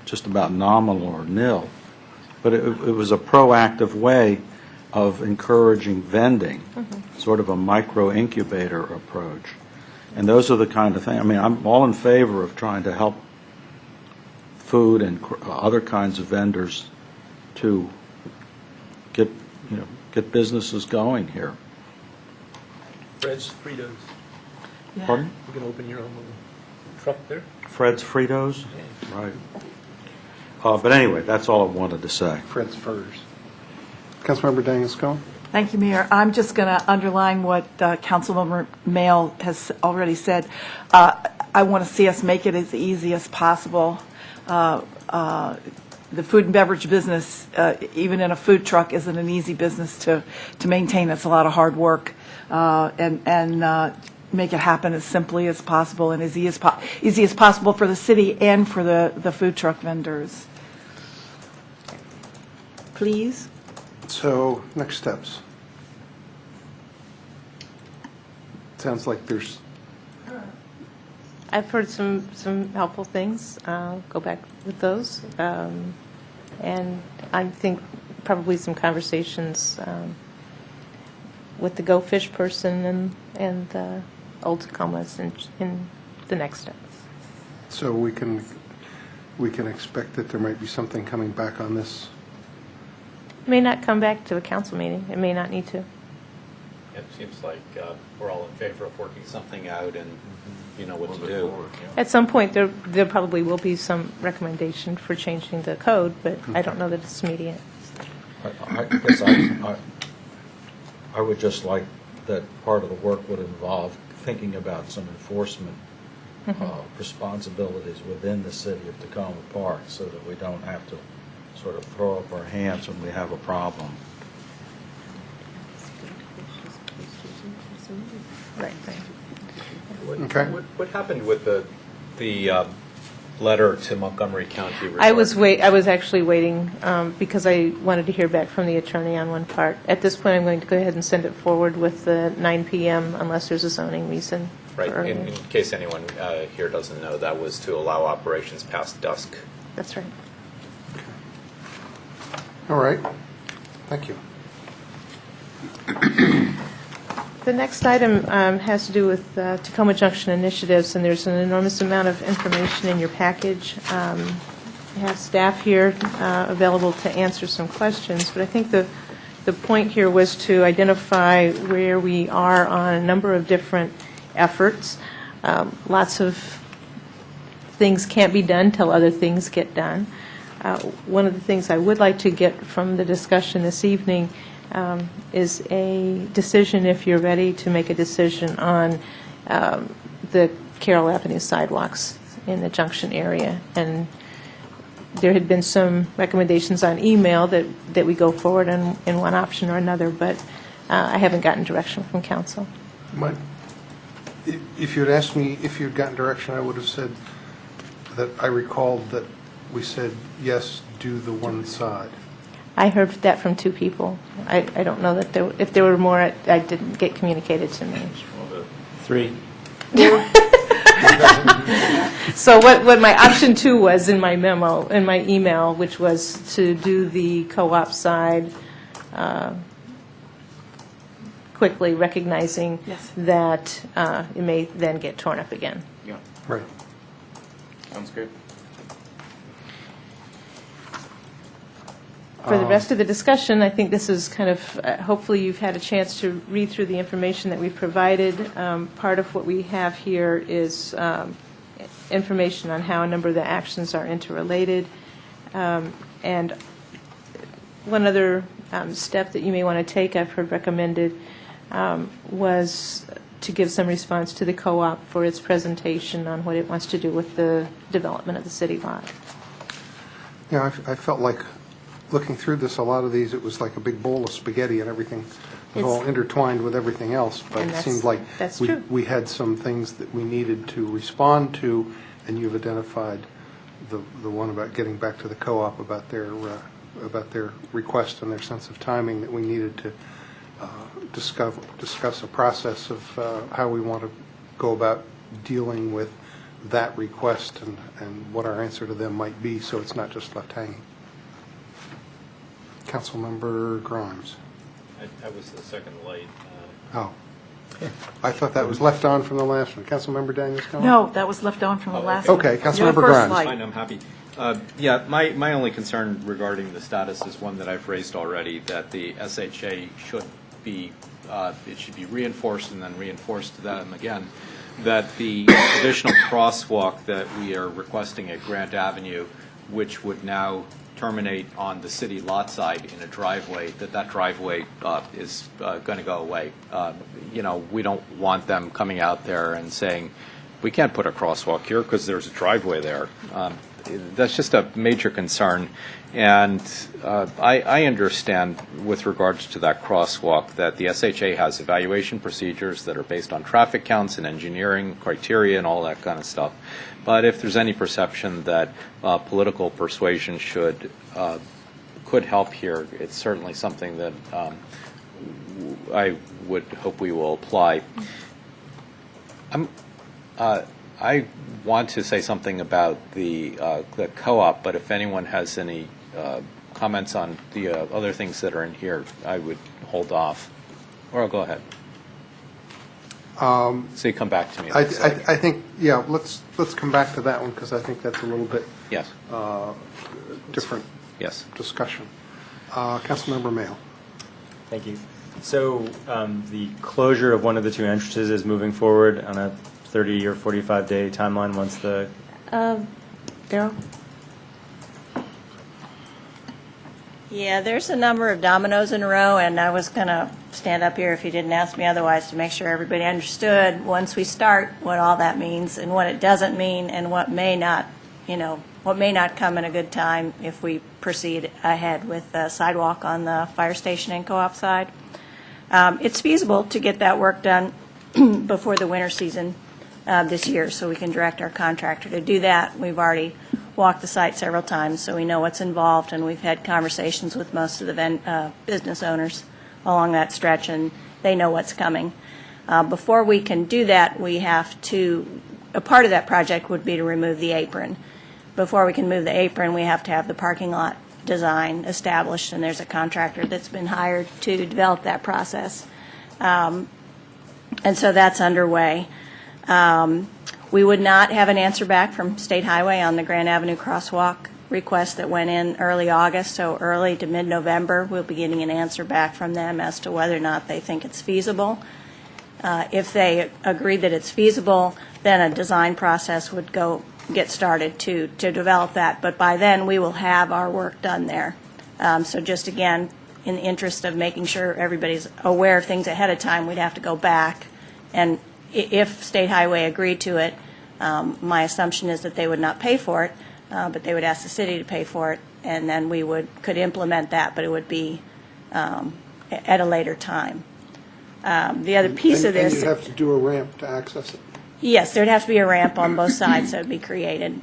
just about nominal or nil, but it was a proactive way of encouraging vending, sort of a micro incubator approach. And those are the kind of things. I mean, I'm all in favor of trying to help food and other kinds of vendors to get businesses going here. Fred's Fritos. Pardon? You can open your own little truck there. Fred's Fritos? Right. But anyway, that's all I wanted to say. Fred's Furs. Councilmember Daniel Scone? Thank you, Mayor. I'm just going to underline what Councilmember Mail has already said. I want to see us make it as easy as possible. The food and beverage business, even in a food truck, isn't an easy business to maintain. It's a lot of hard work, and make it happen as simply as possible and as easy as possible for the city and for the food truck vendors. Please. So, next steps. Sounds like there's... I've heard some helpful things. I'll go back with those. And I think probably some conversations with the Go Fish person and Old Tacomas in the next steps. So we can expect that there might be something coming back on this? It may not come back to a council meeting. It may not need to. It seems like we're all in favor of working something out and you know what to do. At some point, there probably will be some recommendation for changing the code, but I don't know that it's immediate. I guess I would just like that part of the work would involve thinking about some enforcement responsibilities within the city of Tacoma Park so that we don't have to sort of throw up our hands when we have a problem. Right. Okay. What happened with the letter to Montgomery County? I was actually waiting because I wanted to hear back from the attorney on one part. At this point, I'm going to go ahead and send it forward with the 9 p.m. unless there's a zoning reason. Right. In case anyone here doesn't know, that was to allow operations past dusk. That's right. All right. Thank you. The next item has to do with Tacoma Junction initiatives, and there's an enormous amount of information in your package. I have staff here available to answer some questions, but I think the point here was to identify where we are on a number of different efforts. Lots of things can't be done till other things get done. One of the things I would like to get from the discussion this evening is a decision, if you're ready to make a decision on the Carroll Avenue sidewalks in the Junction area. And there had been some recommendations on email that we go forward in one option or another, but I haven't gotten direction from council. If you had asked me if you'd gotten direction, I would have said that I recalled that we said, yes, do the one side. I heard that from two people. I don't know that if there were more, I didn't get communicated to me. 3. So what my option 2 was in my memo, in my email, which was to do the co-op side quickly, recognizing that it may then get torn up again. Yeah. Right. Sounds good. For the rest of the discussion, I think this is kind of, hopefully you've had a chance to read through the information that we've provided. Part of what we have here is information on how a number of the actions are interrelated. And one other step that you may want to take, I've heard recommended, was to give some response to the co-op for its presentation on what it wants to do with the development of the city lot. Yeah, I felt like, looking through this, a lot of these, it was like a big bowl of spaghetti and everything was all intertwined with everything else. But And it that's- seemed like that's true. we had some things that we needed to respond to, and you've identified the one about getting back to the co-op about their request and their sense of timing, that we needed to discuss a process of how we want to go about dealing with that request and what our answer to them might be, so it's not just left hanging. Councilmember Grimes. I was the second late. Oh. I thought that was left on from the last one. Councilmember Daniels? No, that was left on from the last one. Okay, You're Councilmember first Grimes. light. Fine, I'm happy. Yeah, my only concern regarding the status is one that I've raised already, that the SHA should be, it should be reinforced and then reinforced to them again, that the additional crosswalk that we are requesting at Grant Avenue, which would now terminate on the city lot side in a driveway, that driveway is going to go away. You know, we don't want them coming out there and saying, we can't put a crosswalk here because there's a driveway there. That's just a major concern. And I understand with regards to that crosswalk that the SHA has evaluation procedures that are based on traffic counts and engineering criteria and all that kind of stuff. But if there's any perception that political persuasion could help here, it's certainly something that I would hope we will apply. I want to say something about the co-op, but if anyone has any comments on the other things that are in here, I would hold off. Or I'll go ahead. So you come back to me. I think, yeah, let's come back to that one, because I think that's a little bit Yes. different Yes. discussion. Councilmember Mayo. Thank you. So the closure of one of the two entrances is moving forward on a 30 or 45-day timeline once the... Daryl? Yeah, there's a number of dominoes in a row, and I was going to stand up here if you didn't ask me otherwise to make sure everybody understood once we start what all that means and what it doesn't mean and what may not, what may not come in a good time if we proceed ahead with the sidewalk on the fire station and co-op side. It's feasible to get that work done before the winter season this year, so we can direct our contractor to do that. We've already walked the site several times, so we know what's involved, and we've had conversations with most of the business owners along that stretch, and they know what's coming. Before we can do that, we have to, a part of that project would be to remove the apron. Before we can move the apron, we have to have the parking lot design established, and there's a contractor that's been hired to develop that process. And so that's underway. We would not have an answer back from State Highway on the Grand Avenue crosswalk request that went in early August, so early to mid-November, we'll be getting an answer back from them as to whether or not they think it's feasible. If they agree that it's feasible, then a design process would get started to develop that. But by then, we will have our work done there. So just again, in the interest of making sure everybody's aware of things ahead of time, we'd have to go back. And if State Highway agreed to it, my assumption is that they would not pay for it, but they would ask the city to pay for it, and then we could implement that, but it would be at a later time. The other piece of this... And you'd have to do a ramp to access it. Yes, there'd have to be a ramp on both sides that would be created.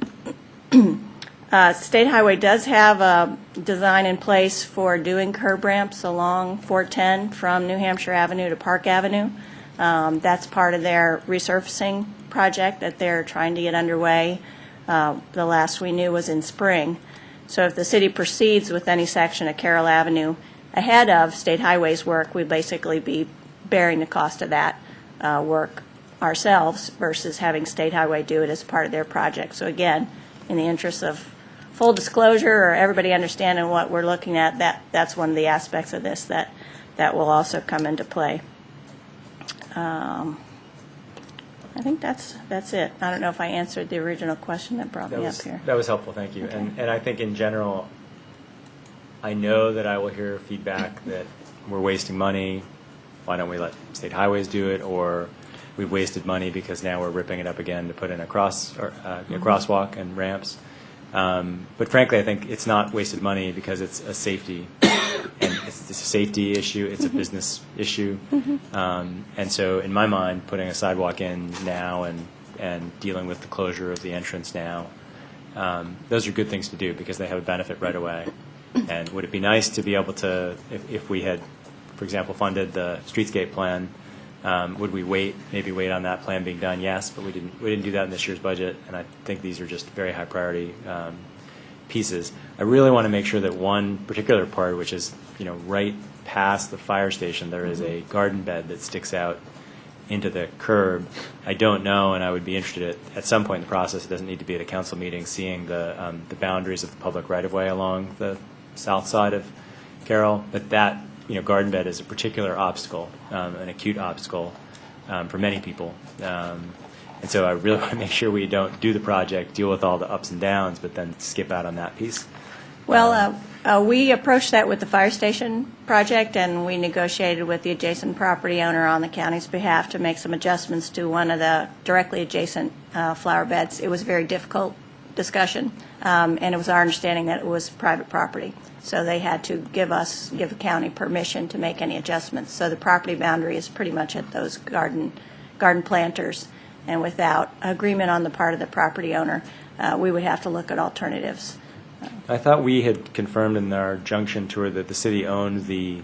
State Highway does have a design in place for doing curb ramps along 410 from New Hampshire Avenue to Park Avenue. That's part of their resurfacing project that they're trying to get underway. The last we knew was in spring. So if the city proceeds with any section of Carroll Avenue ahead of State Highway's work, we'd basically be bearing the cost of that work ourselves versus having State Highway do it as part of their project. So again, in the interest of full disclosure or everybody understanding what we're looking at, that's one of the aspects of this that will also come into play. I think that's it. I don't know if I answered the original question that brought me up here. That was helpful, thank you. Okay. And I think in general, I know that I will hear feedback that we're wasting money, why don't we let state highways do it, or we've wasted money because now we're ripping it up again to put in a crosswalk and ramps. But frankly, I think it's not wasted money because it's a safety, and it's a safety issue, it's a business issue. And so in my mind, putting a sidewalk in now and dealing with the closure of the entrance now, those are good things to do because they have a benefit right away. And would it be nice to be able to, if we had, for example, funded the streetscape plan, would we maybe wait on that plan being done? Yes, but we didn't do that in this year's budget, and I think these are just very high priority pieces. I really want to make sure that one particular part, which is right past the fire station, there is a garden bed that sticks out into the curb. I don't know, and I would be interested at some point in the process. It doesn't need to be at a council meeting, seeing the boundaries of the public right of way along the south side of Carroll, but that garden bed is a particular obstacle, an acute obstacle for many people. And so I really want to make sure we don't do the project, deal with all the ups and downs, but then skip out on that piece. Well, we approached that with the fire station project, and we negotiated with the adjacent property owner on the county's behalf to make some adjustments to one of the directly adjacent flower beds. It was a very difficult discussion, and it was our understanding that it was private property. So they had to give the county permission to make any adjustments. So the property boundary is pretty much at those garden planters, and without agreement on the part of the property owner, we would have to look at alternatives. I thought we had confirmed in our junction tour that the city owned the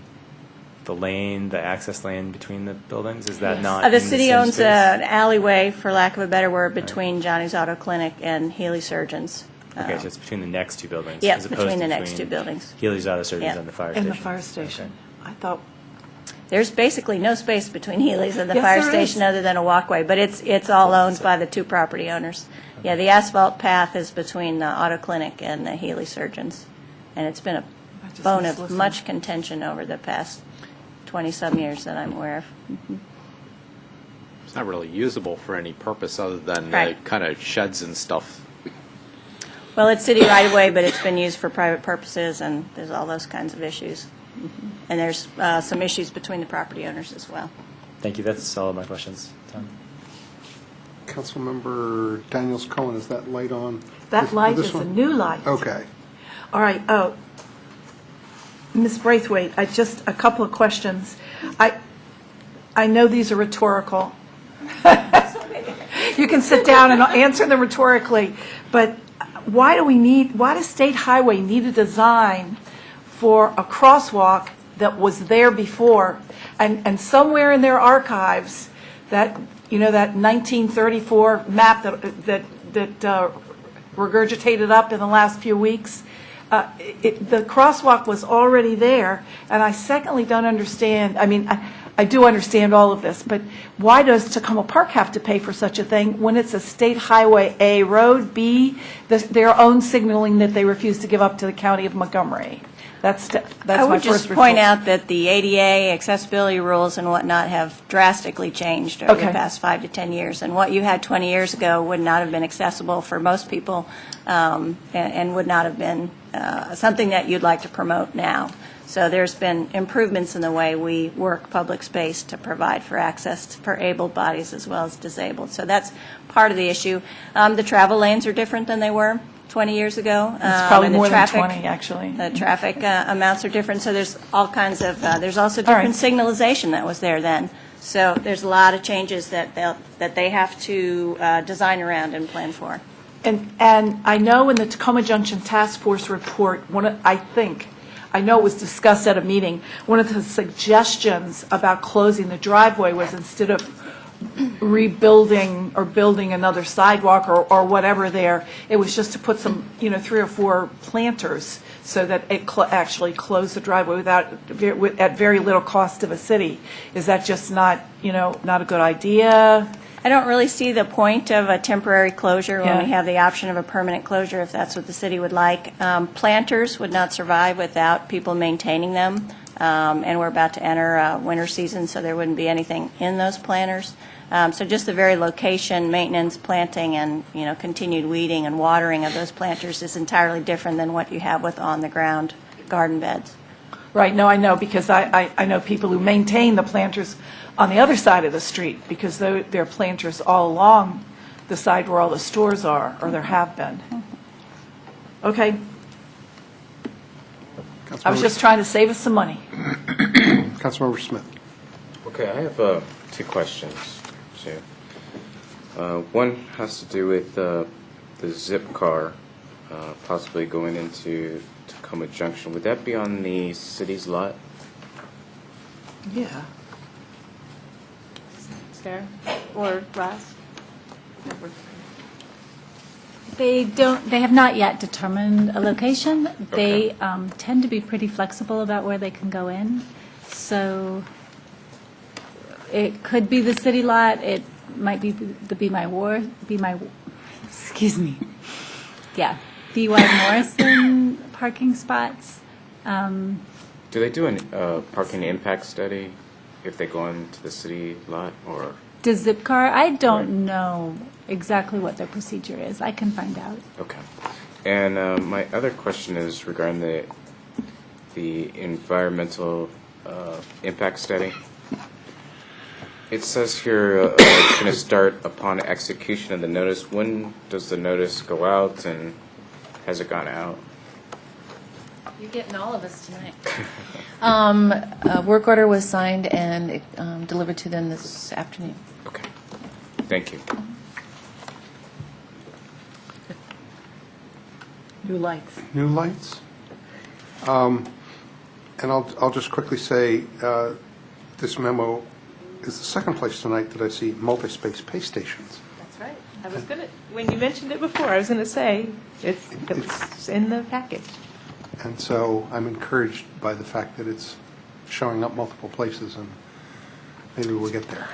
lane, the access lane between the buildings. Is that not? The city owns an alleyway, for lack of a better word, between Johnny's Auto Clinic and Healy Surgeons. Okay, so it's between the next two buildings. Yeah, as opposed between the to next two buildings. Healy's Auto Surgeons and the fire station. And the fire station. Okay. I thought. There's basically no space between Healy's and the Yes, fire there station is. other than a walkway, but it's all owned by the two property owners. Yeah, the asphalt path is between the Auto Clinic and the Healy Surgeons, and it's been a bone of much contention over the past 20-some years that I'm aware of. It's not really usable for any purpose other than Right. kind of sheds and stuff. Well, it's city right-of-way, but it's been used for private purposes, and there's all those kinds of issues. And there's some issues between the property owners as well. Thank you. That's all of my questions. Tom? Councilmember Daniels Cohen, is that light on? That light This is a one? new light. Okay. All right. Oh, Ms. Braithwaite, just a couple of questions. I know these are rhetorical. You can sit down and answer them rhetorically, but why does State Highway need a design for a crosswalk that was there before? And somewhere in their archives, that 1934 map that regurgitated up in the last few weeks, the crosswalk was already there. And I secondly don't understand, I do understand all of this, but why does Tacoma Park have to pay for such a thing when it's a state highway, A, road, B, their own signaling that they refuse to give up to the county of Montgomery? That's I my would first just point report. out that the ADA accessibility rules and whatnot have drastically changed over Okay. the past 5 to 10 years. And what you had 20 years ago would not have been accessible for most people and would not have been something that you'd like to promote now. So there's been improvements in the way we work public space to provide for access for able bodies as well as disabled. So that's part of the issue. The travel lanes are different than they were 20 years ago. It's probably and the more than traffic- 20, actually. The traffic amounts are different, so there's all kinds of, there's also different signalization that was there then. So there's a lot of changes that they have to design around and plan for. And I know in the Tacoma Junction Task Force report, I know it was discussed at a meeting, one of the suggestions about closing the driveway was instead of rebuilding or building another sidewalk or whatever there, it was just to put some, 3 or 4 planters so that it actually closed the driveway at very little cost to the city. Is that just not a good idea? I don't really see the point of a temporary closure when we Yeah. have the option of a permanent closure, if that's what the city would like. Planters would not survive without people maintaining them, and we're about to enter winter season, so there wouldn't be anything in those planters. So just the very location, maintenance, planting, and, continued weeding and watering of those planters is entirely different than what you have with on-the-ground garden beds. Right, no, I know, because I know people who maintain the planters on the other side of the street, because there are planters all along the side where all the stores are, or there have been. Okay. I was just trying to save us some money. Councilmember Smith. Okay, I have two questions, Chair. One has to do with the zip car possibly going into Tacoma Junction. Would that be on the city's lot? Yeah. Sarah or Ross? They have not yet determined a location. They tend to be pretty flexible about where they can go in. So it could be the city lot. It might be excuse me. Yeah, B.Y. Morrison parking spots. Do they do a parking impact study if they go into the city lot, or? Does Zipcar? I don't know exactly what their procedure is. I can find out. Okay. And my other question is regarding the environmental impact study. It says here it's going to start upon execution of the notice. When does the notice go out, and has it gone out? You're getting all of us tonight. A work order was signed and delivered to them this afternoon. Okay. Thank you. New lights. New lights? And I'll just quickly say, this memo is the second place tonight that I see multi-space pay stations. That's right. I was going to, when you mentioned it before, I was going to say it's in the package. And so I'm encouraged by the fact that it's showing up multiple places, and maybe we'll get there.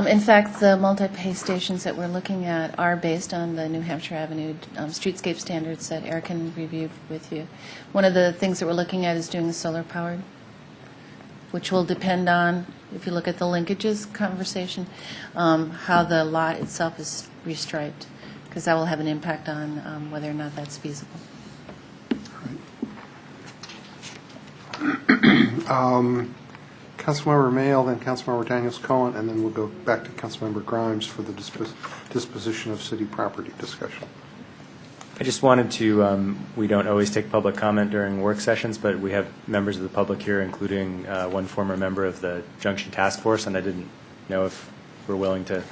In fact, the multi-pay stations that we're looking at are based on the New Hampshire Avenue streetscape standards that Eric can review with you. One of the things that we're looking at is doing the solar powered, which will depend on, if you look at the linkages conversation, how the lot itself is restriped, because that will have an impact on whether or not that's feasible. Councilmember Mayle, then Councilmember Daniels-Cohen, and then we'll go back to Councilmember Grimes for the disposition of city property discussion. I just wanted to, we don't always take public comment during work sessions, but we have members of the public here, including one former member of the Junction Task Force, and I didn't know if we're willing to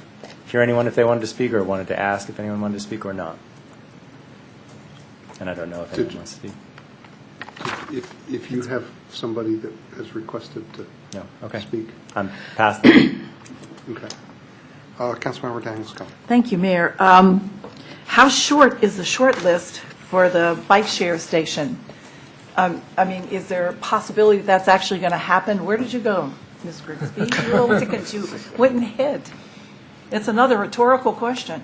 hear anyone if they wanted to speak, or wanted to ask if anyone wanted to speak or not. And I don't know if anyone wants to speak. If you have somebody that has requested to speak. I'm past that. Okay. Councilmember Daniels-Cohen. Thank you, Mayor. How short is the short list for the bike share station? I mean, is there a possibility that's actually going to happen? Where did you go, Ms. Grigsby? Little ticket you went and hid. It's another rhetorical question.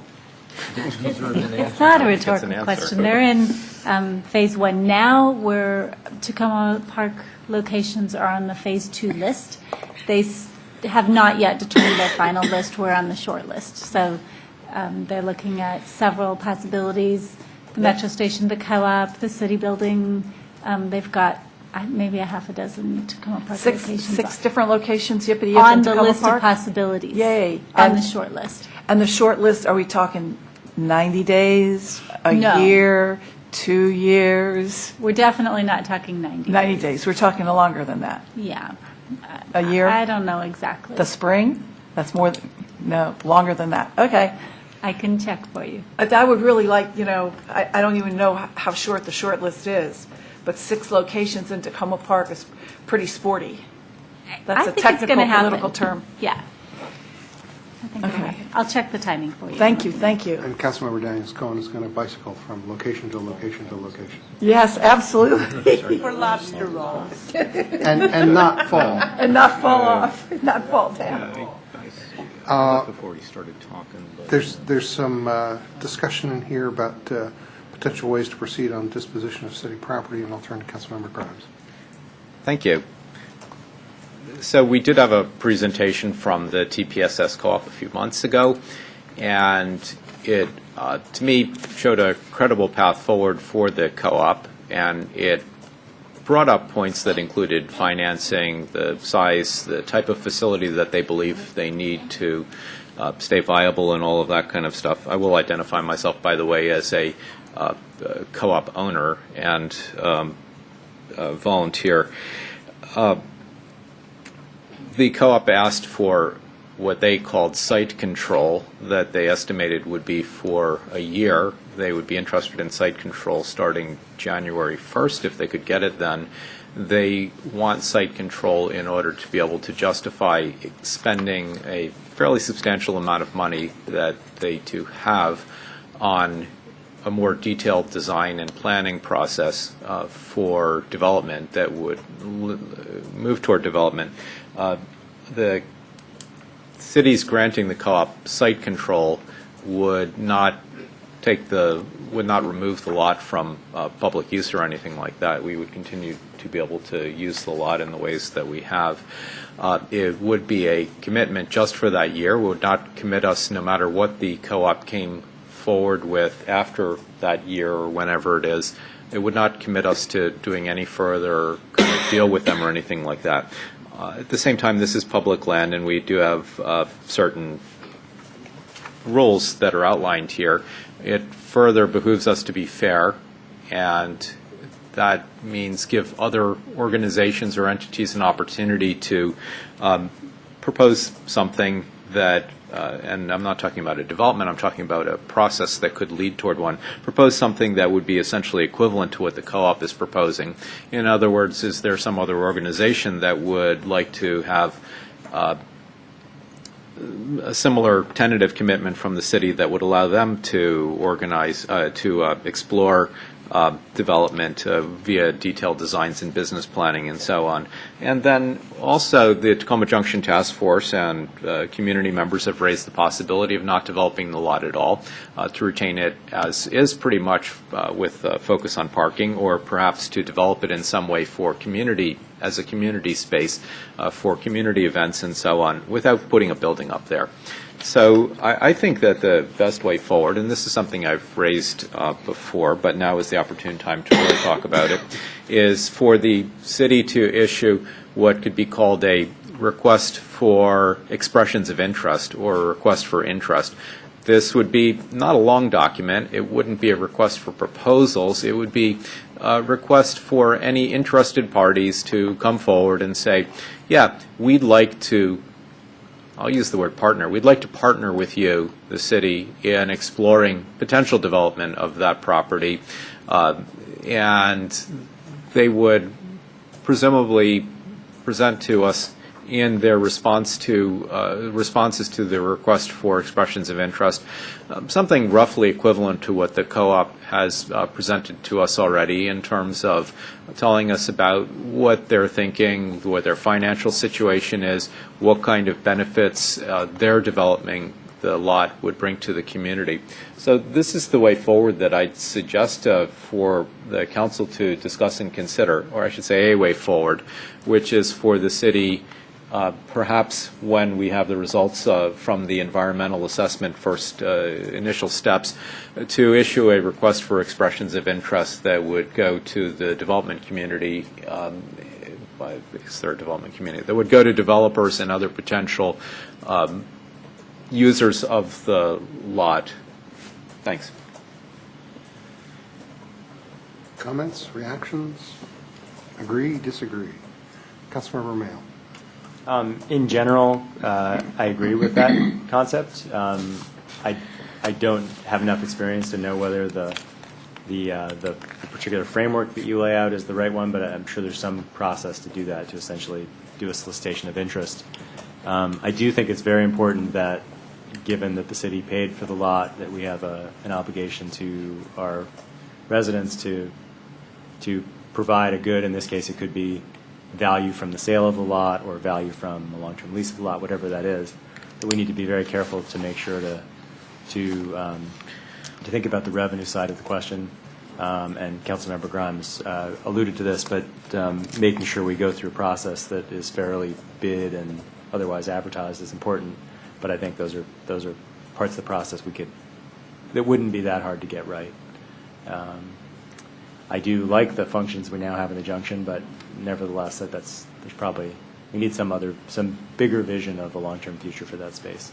It's not a rhetorical question. They're in phase one now, where Tacoma Park locations are on the phase 2 list. They have not yet determined their final list. We're on the short list. So they're looking at several possibilities: the metro station, the co-op, the city building. They've got maybe a half a dozen Tacoma Park locations. Six different locations, yippity-yip, on in the Tacoma list Park? of possibilities. Yay. On the short list. And the short list, are we talking 90 days, a No. year, 2 years? We're definitely not talking 90 90 days. We're talking longer than that. Yeah. A year? I don't know exactly. The spring? That's more, no, longer than that. Okay. I can check for you. I would really like, I don't even know how short the short list is, but 6 locations in Tacoma Park is pretty sporty. That's a think it's technical gonna happen. political term. Yeah. I think it'll happen. I'll check the timing for you. Thank you, thank you. And Councilmember Daniels-Cohen is going to bicycle from location to location to location. Yes, absolutely. For lobster rolls. And not fall. And not fall off, not fall down. Before he started talking. But, There's some discussion in here about potential ways to proceed on disposition of city property, and I'll turn to Councilmember Grimes. Thank you. So we did have a presentation from the TPSS co-op a few months ago, and it, to me, showed a credible path forward for the co-op, and it brought up points that included financing, the size, the type of facility that they believe they need to stay viable, and all of that kind of stuff. I will identify myself, by the way, as a co-op owner and volunteer. The co-op asked for what they called site control that they estimated would be for a year. They would be interested in site control starting January 1st if they could get it then. They want site control in order to be able to justify spending a fairly substantial amount of money that they do have on a more detailed design and planning process for development that would move toward development. The cities granting the co-op site control would not remove the lot from public use or anything like that. We would continue to be able to use the lot in the ways that we have. It would be a commitment just for that year. We would not commit us no matter what the co-op came forward with after that year or whenever it is. It would not commit us to doing any further kind of deal with them or anything like that. At the same time, this is public land, and we do have certain rules that are outlined here. It further behooves us to be fair, and that means give other organizations or entities an opportunity to propose something that, and I'm not talking about a development, I'm talking about a process that could lead toward one, propose something that would be essentially equivalent to what the co-op is proposing. In other words, is there some other organization that would like to have a similar tentative commitment from the city that would allow them to organize, to explore development via detailed designs and business planning and so on. And then also the Tacoma Junction Task Force and community members have raised the possibility of not developing the lot at all, to retain it as is pretty much with focus on parking, or perhaps to develop it in some way for community, as a community space for community events and so on, without putting a building up there. So I think that the best way forward, and this is something I've raised before, but now is the opportune time to really talk about it, is for the city to issue what could be called a request for expressions of interest or a request for interest. This would be not a long document. It wouldn't be a request for proposals. It would be a request for any interested parties to come forward and say, yeah, we'd like to, I'll use the word partner. We'd like to partner with you, the city, in exploring potential development of that property. And they would presumably present to us in their responses to the request for expressions of interest, something roughly equivalent to what the co-op has presented to us already in terms of telling us about what they're thinking, what their financial situation is, what kind of benefits their developing the lot would bring to the community. So this is the way forward that I'd suggest for the council to discuss and consider, or I should say a way forward, which is for the city, perhaps when we have the results from the environmental assessment first initial steps, to issue a request for expressions of interest that would go to the development community, it's their development community, that would go to developers and other potential users of the lot. Thanks. Comments, reactions? Agree, disagree? Councilmember Mayo. In general, I agree with that concept. I don't have enough experience to know whether the particular framework that you lay out is the right one, but I'm sure there's some process to do that, to essentially do a solicitation of interest. I do think it's very important that, given that the city paid for the lot, that we have an obligation to our residents to provide a good. In this case, it could be value from the sale of the lot or value from a long-term lease of the lot, whatever that is, that we need to be very careful to make sure to think about the revenue side of the question. And Councilmember Grimes alluded to this, but making sure we go through a process that is fairly bid and otherwise advertised is important. But I think those are parts of the process that wouldn't be that hard to get right. I do like the functions we now have in the junction, but nevertheless, we need some bigger vision of a long-term future for that space.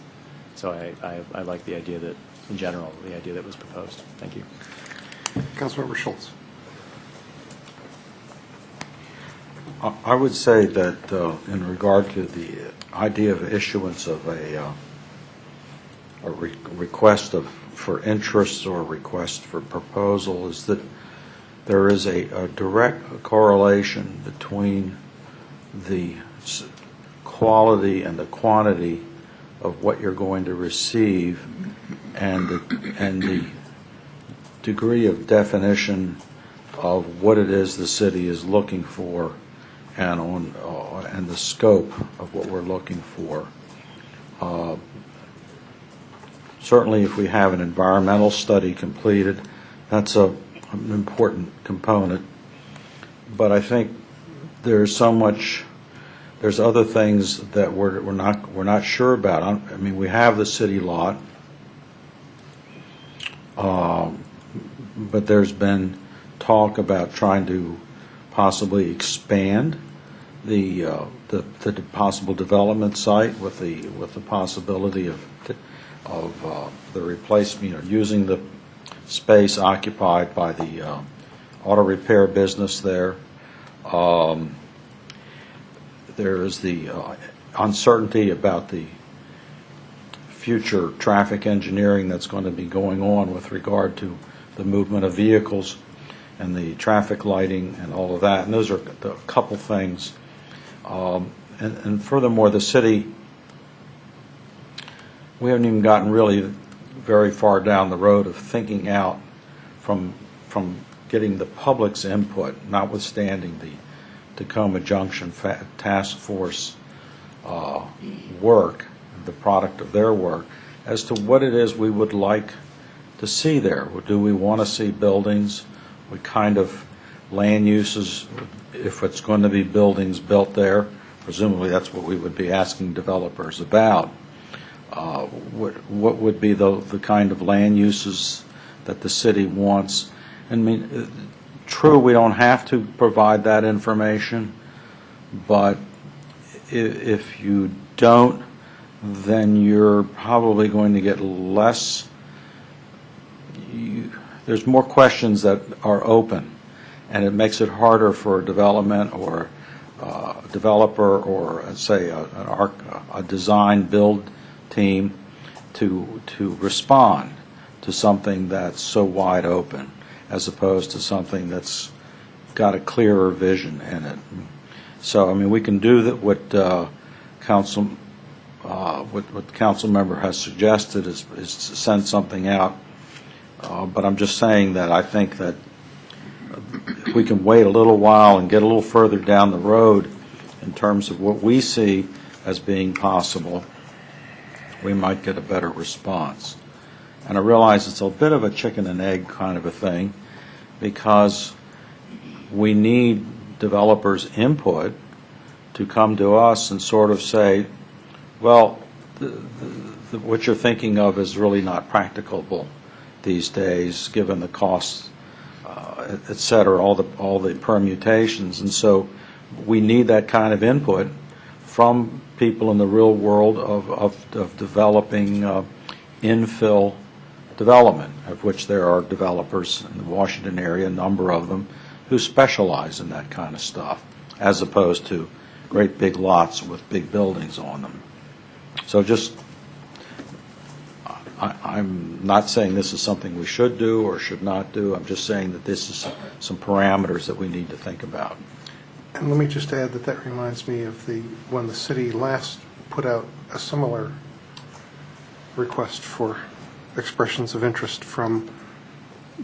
So I like the idea that, in general, the idea that was proposed. Thank you. Councilmember Schultz. I would say that in regard to the idea of issuance of a request for interest or request for proposal, is that there is a direct correlation between the quality and the quantity of what you're going to receive and the degree of definition of what it is the city is looking for and the scope of what we're looking for. Certainly, if we have an environmental study completed, that's an important component. But I think there's other things that we're not sure about. I mean, we have the city lot, but there's been talk about trying to possibly expand the possible development site with the possibility of the replacement, using the space occupied by the auto repair business there. There is the uncertainty about the future traffic engineering that's going to be going on with regard to the movement of vehicles and the traffic lighting and all of that. And those are a couple things. And furthermore, the city, we haven't even gotten really very far down the road of thinking out from getting the public's input, notwithstanding the Tacoma Junction Task Force work, the product of their work, as to what it is we would like to see there. Do we want to see buildings? What kind of land uses, if it's going to be buildings built there? Presumably that's what we would be asking developers about. What would be the kind of land uses that the city wants? I mean, true, we don't have to provide that information, but if you don't, then you're probably going to get less. There's more questions that are open, and it makes it harder for a development or a developer or, say, a design build team to respond to something that's so wide open, as opposed to something that's got a clearer vision in it. So, I mean, we can do that. What the council member has suggested is to send something out. But I'm just saying that I think that if we can wait a little while and get a little further down the road in terms of what we see as being possible, we might get a better response. And I realize it's a bit of a chicken and egg kind of a thing, because we need developers' input to come to us and sort of say, well, what you're thinking of is really not practicable these days, given the costs, et cetera, all the permutations. And so we need that kind of input from people in the real world of developing infill development, of which there are developers in the Washington area, a number of them, who specialize in that kind of stuff, as opposed to great big lots with big buildings on them. So I'm not saying this is something we should do or should not do. I'm just saying that this is some parameters that we need to think about. And let me just add that reminds me of when the city last put out a similar request for expressions of interest from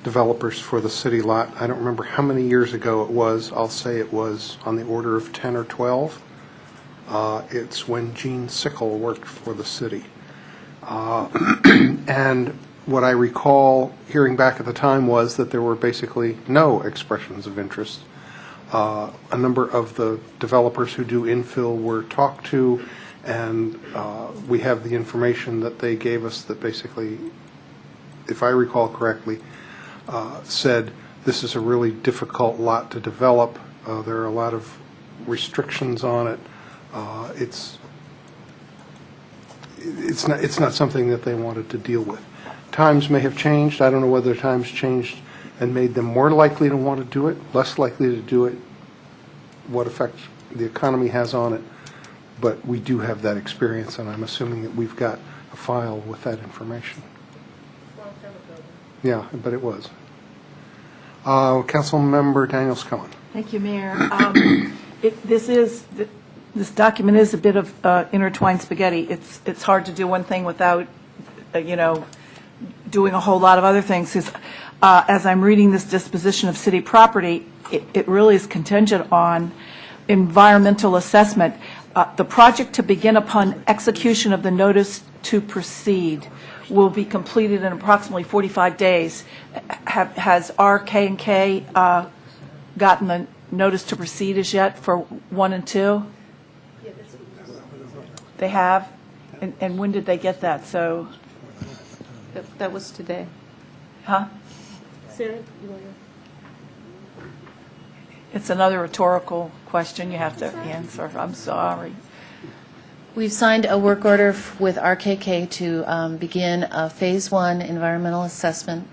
developers for the city lot. I don't remember how many years ago it was. I'll say it was on the order of 10 or 12. It's when Gene Sickle worked for the city. And what I recall hearing back at the time was that there were basically no expressions of interest. A number of the developers who do infill were talked to, and we have the information that they gave us that basically, if I recall correctly, said this is a really difficult lot to develop. There are a lot of restrictions on it. It's not something that they wanted to deal with. Times may have changed. I don't know whether times changed and made them more likely to want to do it, less likely to do it, what effect the economy has on it. But we do have that experience, and I'm assuming that we've got a file with that information. Yeah, but it was. Councilmember Daniels Cohen. Thank you, Mayor. This document is a bit of intertwined spaghetti. It's hard to do one thing without, doing a whole lot of other things. As I'm reading this disposition of city property, it really is contingent on environmental assessment. The project to begin upon execution of the notice to proceed will be completed in approximately 45 days. Has RK&K gotten the notice to proceed as yet for 1 and 2? They have? And when did they get that? So, That was today. huh? Sarah, you want to? It's another rhetorical question you have to answer. I'm sorry. We've signed a work order with RKK to begin a Phase 1 environmental assessment,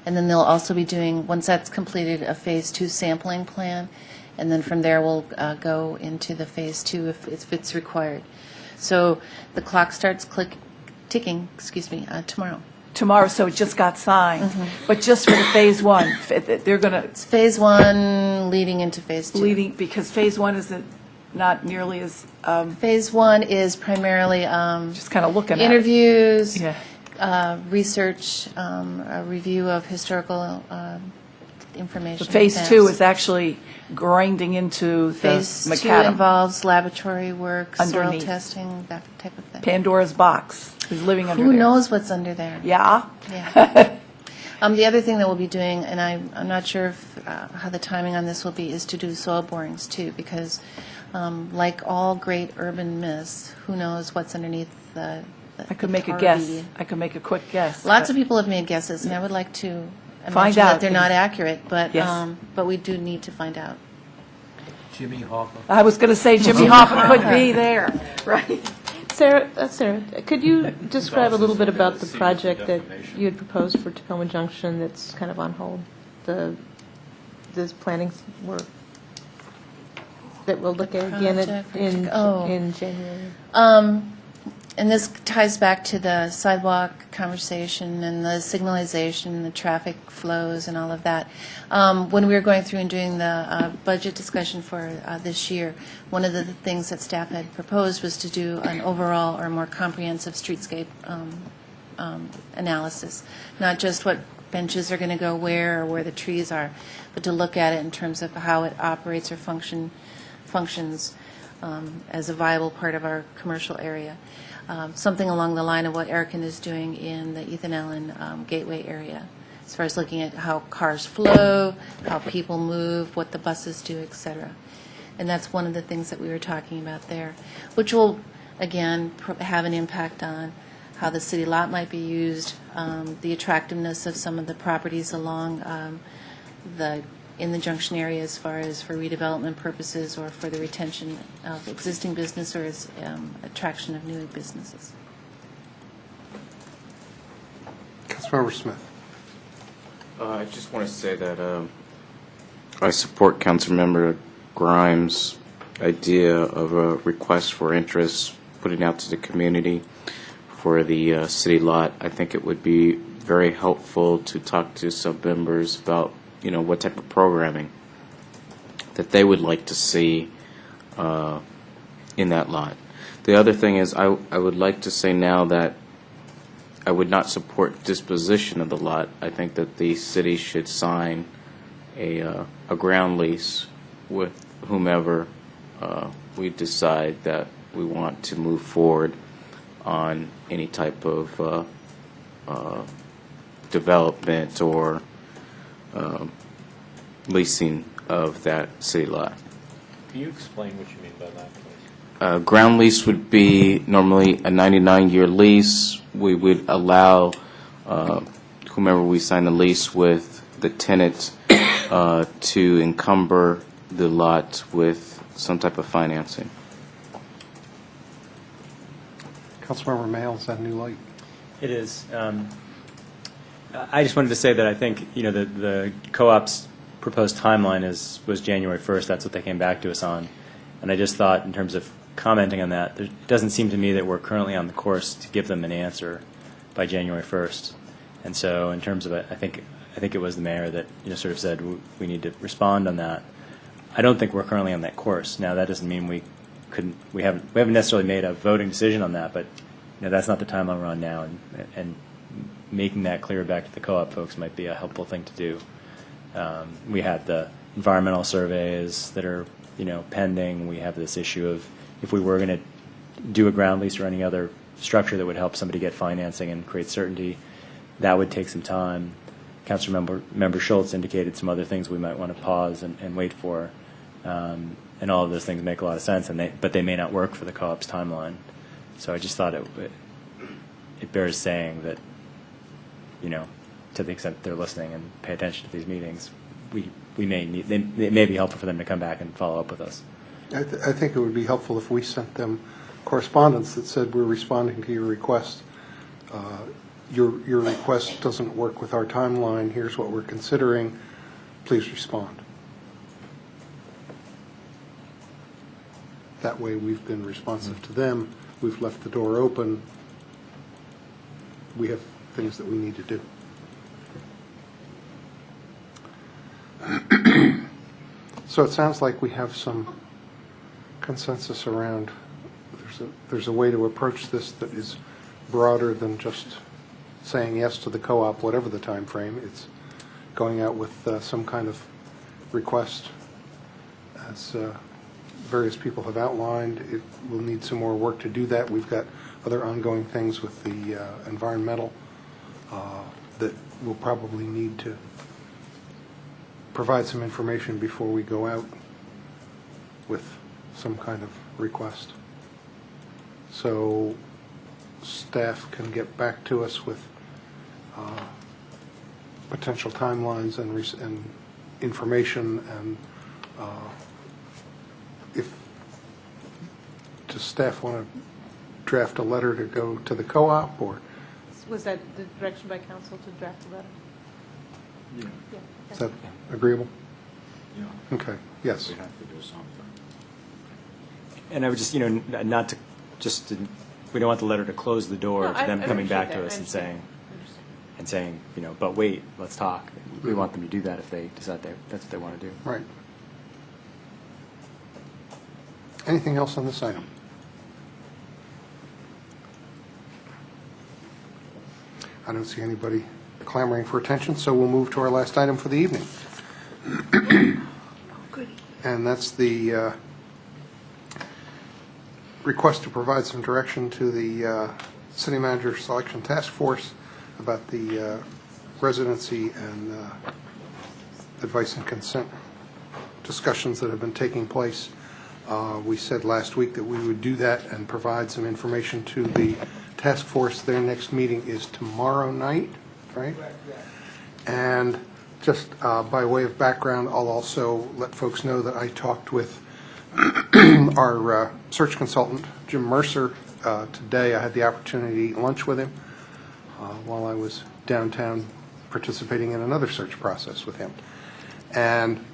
and then they'll also be doing, once that's completed, a Phase 2 sampling plan, and then from there we'll go into the Phase 2 if it's required. So the clock starts ticking tomorrow. Tomorrow, so it just got signed. But just for the Phase 1, they're going to... It's Phase 1 leading into Phase 2. Because Phase 1 isn't not nearly as... Phase 1 is primarily just kind of looking at interviews, Yeah. research, a review of historical information. But Phase 2 is actually grinding into the Phase 2 macadam. involves laboratory work, soil Underneath. testing, that type of thing. Pandora's box is living under Who there. knows what's under there? Yeah? Yeah. The other thing that we'll be doing, and I'm not sure if, how the timing on this will be, is to do soil borings too, because like all great urban myths, who knows what's underneath the I could make a tar guess. bead. I could make a quick guess. Lots of people have made guesses, and I would like to Find imagine out, that they're not because- accurate, but Yes. but we do need to find out. Jimmy Hoffa. I was going to say Jimmy Hoffa could be there, right? Sarah, could you describe a little bit about the project that you had proposed for Tacoma Junction that's kind of on hold? This planning work that we'll look at again Project for in Tacoma. January. And this ties back to the sidewalk conversation and the signalization and the traffic flows and all of that. When we were going through and doing the budget discussion for this year, one of the things that staff had proposed was to do an overall or more comprehensive streetscape analysis, not just what benches are going to go where or where the trees are, but to look at it in terms of how it operates or functions as a viable part of our commercial area. Something along the line of what Erican is doing in the Ethan Allen Gateway area, as far as looking at how cars flow, how people move, what the buses do, et cetera. And that's one of the things that we were talking about there, which will, again, have an impact on how the city lot might be used, the attractiveness of some of the properties along in the junction area as far as for redevelopment purposes or for the retention of existing business or as attraction of new businesses. Councilmember Smith. I just want to say that I support Councilmember Grimes' idea of a request for interest, putting out to the community for the city lot. I think it would be very helpful to talk to some members about what type of programming that they would like to see in that lot. The other thing is I would like to say now that I would not support disposition of the lot. I think that the city should sign a ground lease with whomever we decide that we want to move forward on any type of development or leasing of that city lot. Can you explain what you mean by that, please? Ground lease would be normally a 99-year lease. We would allow whomever we sign the lease with, the tenant, to encumber the lot with some type of financing. Councilmember Mayle, is that a new light? It is. I just wanted to say that I think, the co-op's proposed timeline was January 1st. That's what they came back to us on. And I just thought, in terms of commenting on that, it doesn't seem to me that we're currently on the course to give them an answer by January 1st. And so in terms of it, I think it was the mayor that sort of said we need to respond on that. I don't think we're currently on that course. Now, that doesn't mean we haven't necessarily made a voting decision on that, but that's not the timeline we're on now, and making that clear back to the co-op folks might be a helpful thing to do. We have the environmental surveys that are pending. We have this issue of if we were going to do a ground lease or any other structure that would help somebody get financing and create certainty, that would take some time. Councilmember Schultz indicated some other things we might want to pause and wait for, and all of those things make a lot of sense, but they may not work for the co-op's timeline. So I just thought it bears saying that, to the extent they're listening and pay attention to these meetings, it may be helpful for them to come back and follow up with us. I think it would be helpful if we sent them correspondence that said we're responding to your request. Your request doesn't work with our timeline. Here's what we're considering. Please respond. That way we've been responsive to them. We've left the door open. We have things that we need to do. So it sounds like we have some consensus around there's a way to approach this that is broader than just saying yes to the co-op, whatever the time frame. It's going out with some kind of request. As various people have outlined, it will need some more work to do that. We've got other ongoing things with the environmental that we'll probably need to provide some information before we go out with some kind of request. So staff can get back to us with potential timelines and information, and does staff want to draft a letter to go to the co-op, or Was that the direction by council to draft a letter? Yeah. is that agreeable? Yeah. Okay, yes. We have to do something. And I would just, not to, we don't want the letter to close the door No, to them I coming back appreciate to that. us I and saying, but wait, let's talk. We want them to do that if they decide that's what they want to do. Right. Anything else on this item? I don't see anybody clamoring for attention, so we'll move to our last item for the evening. And that's the request to provide some direction to the City Manager Selection Task Force about the residency and advice and consent discussions that have been taking place. We said last week that we would do that and provide some information to the task force. Their next meeting is tomorrow night, right? And just by way of background, I'll also let folks know that I talked with our search consultant, Jim Mercer, today. I had the opportunity to eat lunch with him while I was downtown participating in another search process with him. And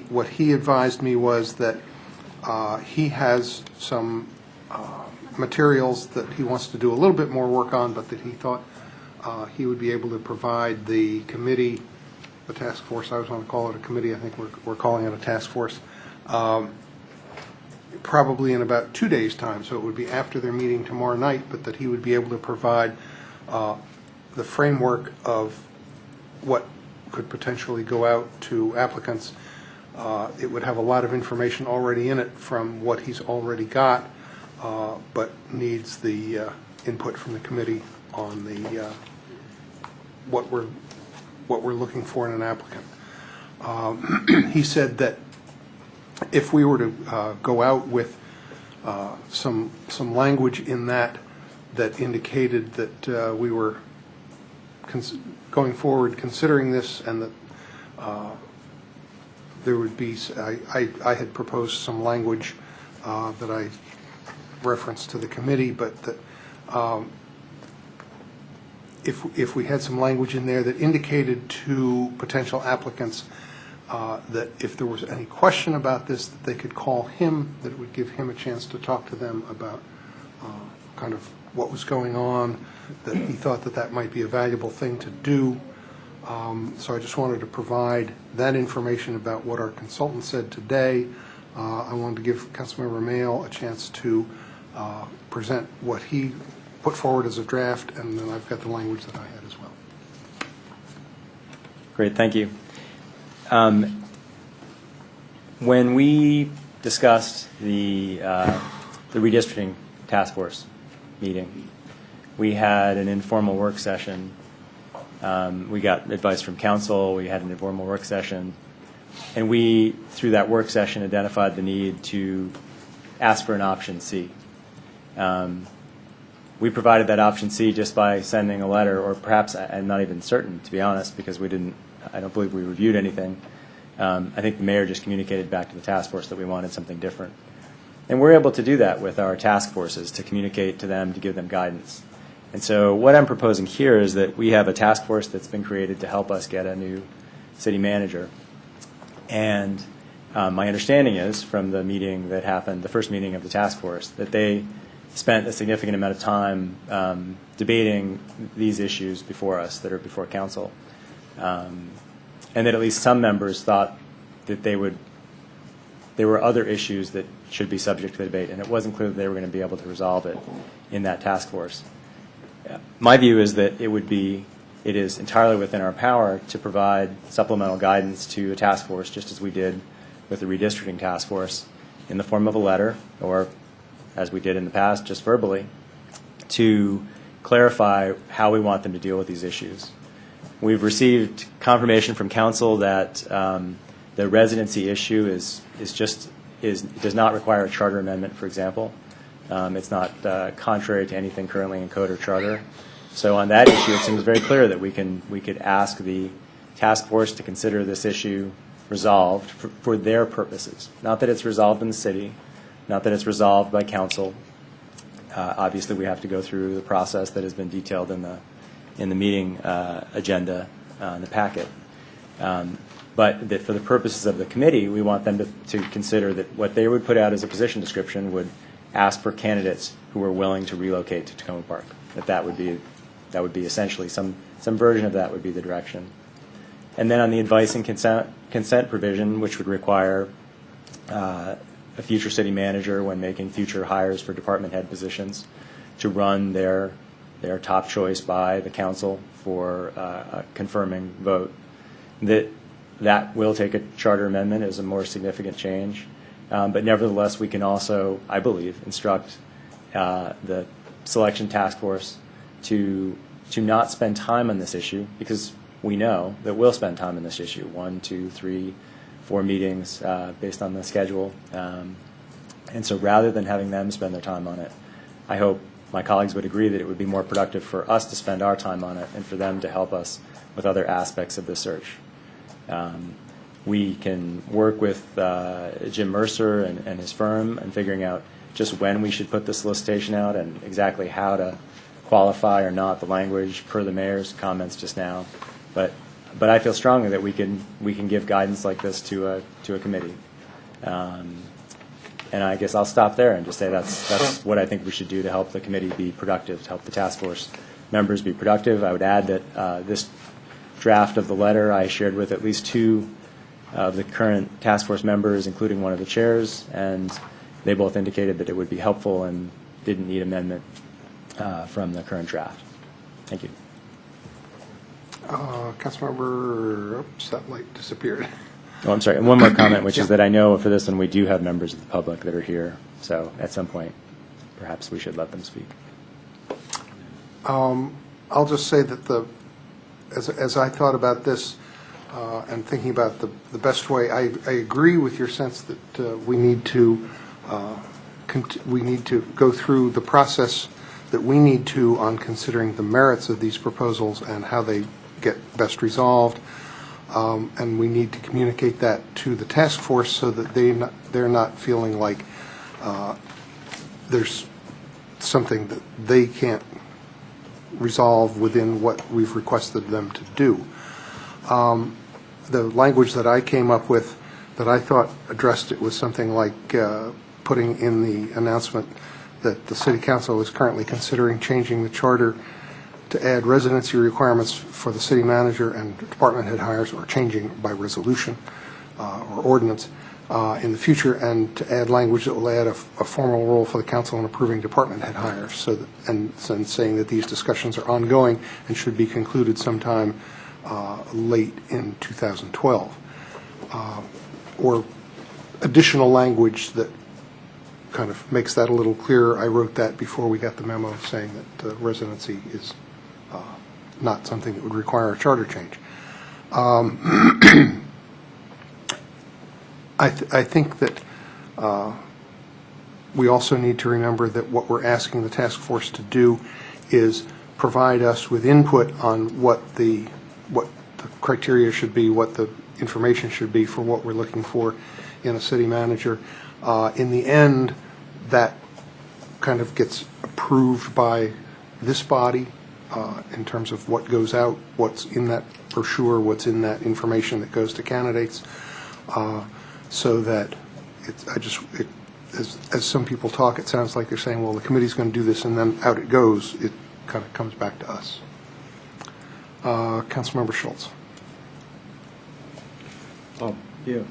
what he advised me was that he has some materials that he wants to do a little bit more work on, but that he thought he would be able to provide the committee, the task force. I was going to call it a committee. I think we're calling it a task force. Probably in about 2 days' time, so it would be after their meeting tomorrow night, but that he would be able to provide the framework of what could potentially go out to applicants. It would have a lot of information already in it from what he's already got, but needs the input from the committee on the what we're looking for in an applicant. He said that if we were to go out with some language in that indicated that we were going forward considering this, and that there would be, I had proposed some language that I referenced to the committee, but that if we had some language in there that indicated to potential applicants that if there was any question about this, that they could call him, that it would give him a chance to talk to them about kind of what was going on, that he thought that that might be a valuable thing to do. So I just wanted to provide that information about what our consultant said today. I wanted to give Councilmember Mayle a chance to present what he put forward as a draft, and then I've got the language that I had as well. Great, thank you. When we discussed the redistricting task force meeting, we had an informal work session. We got advice from council. We had an informal work session. And we, through that work session, identified the need to ask for an option C. We provided that option C just by sending a letter, or perhaps I'm not even certain, to be honest, because I don't believe we reviewed anything. I think the mayor just communicated back to the task force that we wanted something different. And we're able to do that with our task forces, to communicate to them, to give them guidance. And so what I'm proposing here is that we have a task force that's been created to help us get a new city manager. And my understanding is from the meeting that happened, the first meeting of the task force, that they spent a significant amount of time debating these issues before us that are before council. And that at least some members thought that there were other issues that should be subject to the debate, and it wasn't clear that they were going to be able to resolve it in that task force. My view is that it is entirely within our power to provide supplemental guidance to a task force, just as we did with the redistricting task force, in the form of a letter, or as we did in the past, just verbally, to clarify how we want them to deal with these issues. We've received confirmation from council that the residency issue does not require a charter amendment, for example. It's not contrary to anything currently in code or charter. So on that issue, it seems very clear that we could ask the task force to consider this issue resolved for their purposes. Not that it's resolved in the city, not that it's resolved by council. Obviously, we have to go through the process that has been detailed in the meeting agenda in the packet. But that for the purposes of the committee, we want them to consider that what they would put out as a position description would ask for candidates who are willing to relocate to Tacoma Park. That would be essentially some version of that would be the direction. And then on the advice and consent provision, which would require a future city manager, when making future hires for department head positions, to run their top choice by the council for a confirming vote. That will take a charter amendment as a more significant change. But nevertheless, we can also, I believe, instruct the selection task force to not spend time on this issue, because we know that we'll spend time on this issue, 1, 2, 3, 4 meetings based on the schedule. And so rather than having them spend their time on it, I hope my colleagues would agree that it would be more productive for us to spend our time on it and for them to help us with other aspects of the search. We can work with Jim Mercer and his firm in figuring out just when we should put the solicitation out and exactly how to qualify or not the language per the mayor's comments just now. But I feel strongly that we can give guidance like this to a committee. And I guess I'll stop there and just say that's what I think we should do to help the committee be productive, to help the task force members be productive. I would add that this draft of the letter I shared with at least 2 of the current task force members, including one of the chairs, and they both indicated that it would be helpful and didn't need amendment from the current draft. Thank you. Councilmember, oops, that light disappeared. Oh, I'm sorry. And one more comment, which is that I know for this one we do have members of the public that are here. So at some point, perhaps we should let them speak. I'll just say that as I thought about this and thinking about the best way, I agree with your sense that we need to go through the process that we need to on considering the merits of these proposals and how they get best resolved. And we need to communicate that to the task force so that they're not feeling like there's something that they can't resolve within what we've requested them to do. The language that I came up with that I thought addressed it was something like putting in the announcement that the City Council is currently considering changing the charter to add residency requirements for the city manager and department head hires, or changing by resolution or ordinance in the future, and to add language that will add a formal role for the council in approving department head hires, and saying that these discussions are ongoing and should be concluded sometime late in 2012. Or additional language that kind of makes that a little clearer. I wrote that before we got the memo saying that residency is not something that would require a charter change. I think that we also need to remember that what we're asking the task force to do is provide us with input on what the criteria should be, what the information should be for what we're looking for in a city manager. In the end, that kind of gets approved by this body in terms of what goes out, what's in that brochure, what's in that information that goes to candidates, so that as some people talk, it sounds like they're saying, well, the committee's going to do this, and then out it goes. It kind of comes back to us. Councilmember Schultz. Yeah.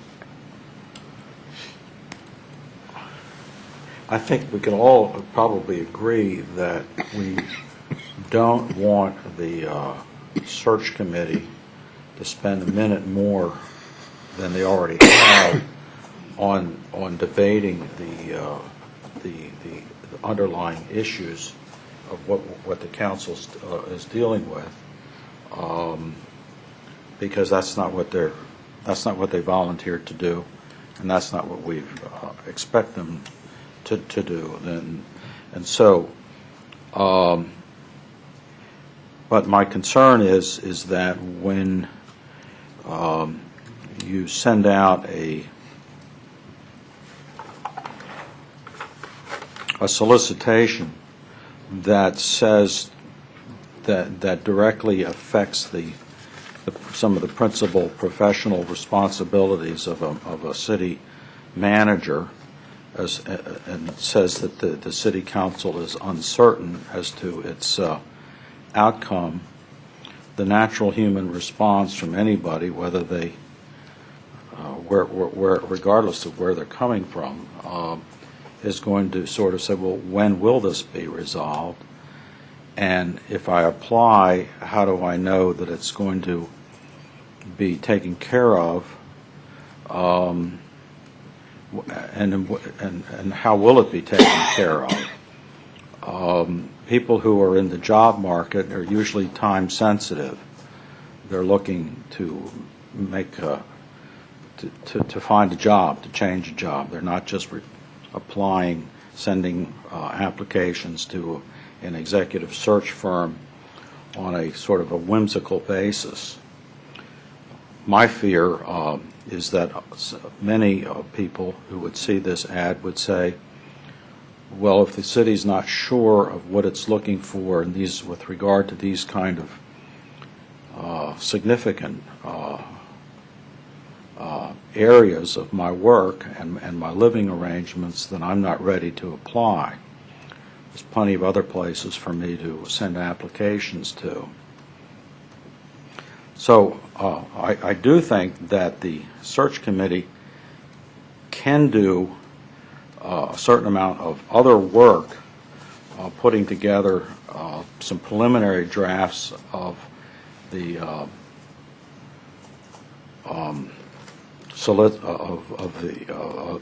I think we can all probably agree that we don't want the search committee to spend a minute more than they already have on debating the underlying issues of what the council is dealing with, because that's not what they volunteered to do, and that's not what we expect them to do. And so, but my concern is that when you send out a solicitation that says that directly affects some of the principal professional responsibilities of a city manager, and it says that the city council is uncertain as to its outcome, the natural human response from anybody, whether they, regardless of where they're coming from, is going to sort of say, well, when will this be resolved? And if I apply, how do I know that it's going to be taken care of? And how will it be taken care of? People who are in the job market are usually time sensitive. They're looking to to find a job, to change a job. They're not just applying, sending applications to an executive search firm on a sort of a whimsical basis. My fear is that many people who would see this ad would say, well, if the city's not sure of what it's looking for in these, with regard to these kind of significant areas of my work and my living arrangements, then I'm not ready to apply. There's plenty of other places for me to send applications to. So I do think that the search committee can do a certain amount of other work, putting together some preliminary drafts of the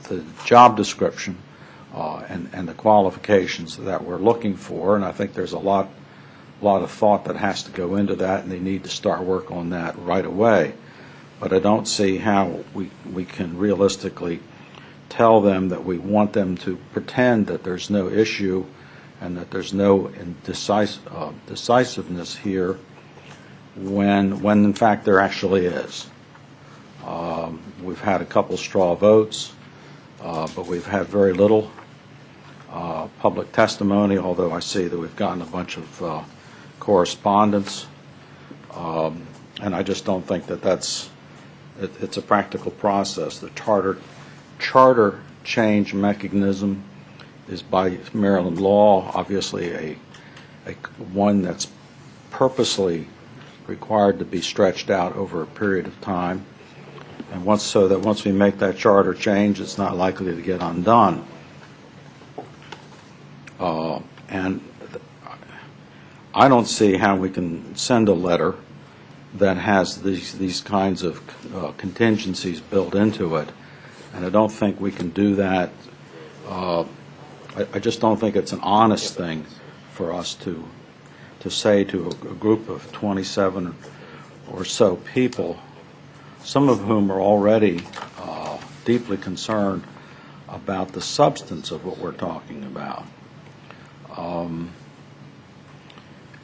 the job description and the qualifications that we're looking for. And I think there's a lot of thought that has to go into that, and they need to start work on that right away. But I don't see how we can realistically tell them that we want them to pretend that there's no issue and that there's no decisiveness here when in fact there actually is. We've had a couple straw votes, but we've had very little public testimony, although I see that we've gotten a bunch of correspondence. And I just don't think that it's a practical process. The charter change mechanism is by Maryland law, obviously one that's purposely required to be stretched out over a period of time. And once we make that charter change, it's not likely to get undone. And I don't see how we can send a letter that has these kinds of contingencies built into it. And I don't think we can do that. I just don't think it's an honest thing for us to say to a group of 27 or so people, some of whom are already deeply concerned about the substance of what we're talking about.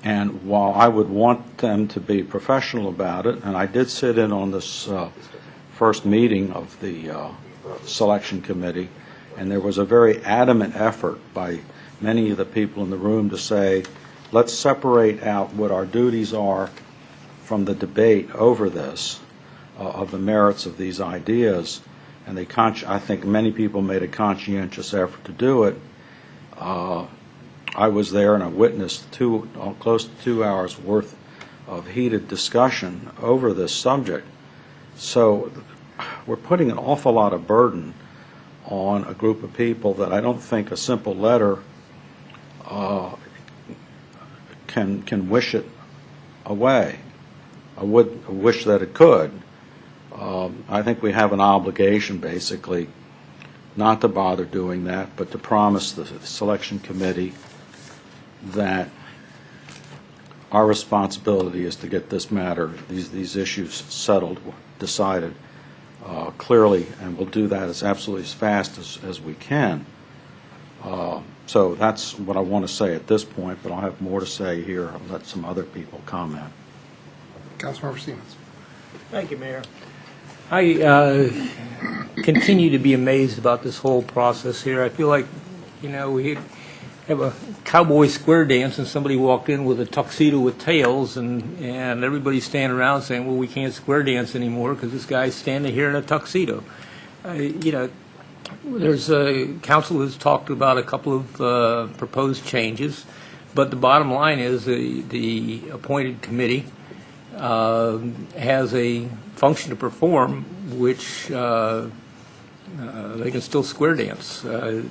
And while I would want them to be professional about it, and I did sit in on this first meeting of the selection committee, and there was a very adamant effort by many of the people in the room to say, let's separate out what our duties are from the debate over this, of the merits of these ideas. And I think many people made a conscientious effort to do it. I was there and I witnessed close to 2 hours worth of heated discussion over this subject. So we're putting an awful lot of burden on a group of people that I don't think a simple letter can wish it away. I would wish that it could. I think we have an obligation, basically, not to bother doing that, but to promise the selection committee that our responsibility is to get this matter, these issues settled, decided clearly, and we'll do that as fast as we can. So that's what I want to say at this point, but I'll have more to say here. I'll let some other people comment. Councilmember Siemens. Thank you, Mayor. I continue to be amazed about this whole process here. I feel like, we have a cowboy square dance and somebody walked in with a tuxedo with tails and everybody's standing around saying, well, we can't square dance anymore because this guy's standing here in a tuxedo. There's a council has talked about a couple of proposed changes, but the bottom line is the appointed committee has a function to perform, which they can still square dance. They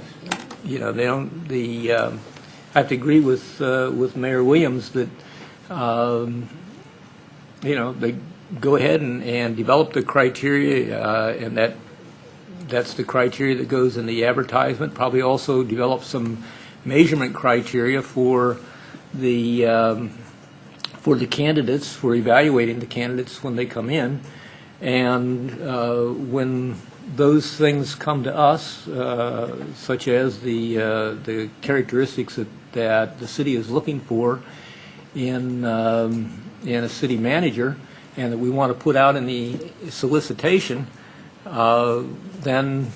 don't. I have to agree with Mayor Williams that they go ahead and develop the criteria, and that's the criteria that goes in the advertisement. Probably also develop some measurement criteria for the candidates, for evaluating the candidates when they come in. And when those things come to us, such as the characteristics that the city is looking for in a city manager, and that we want to put out in the solicitation, then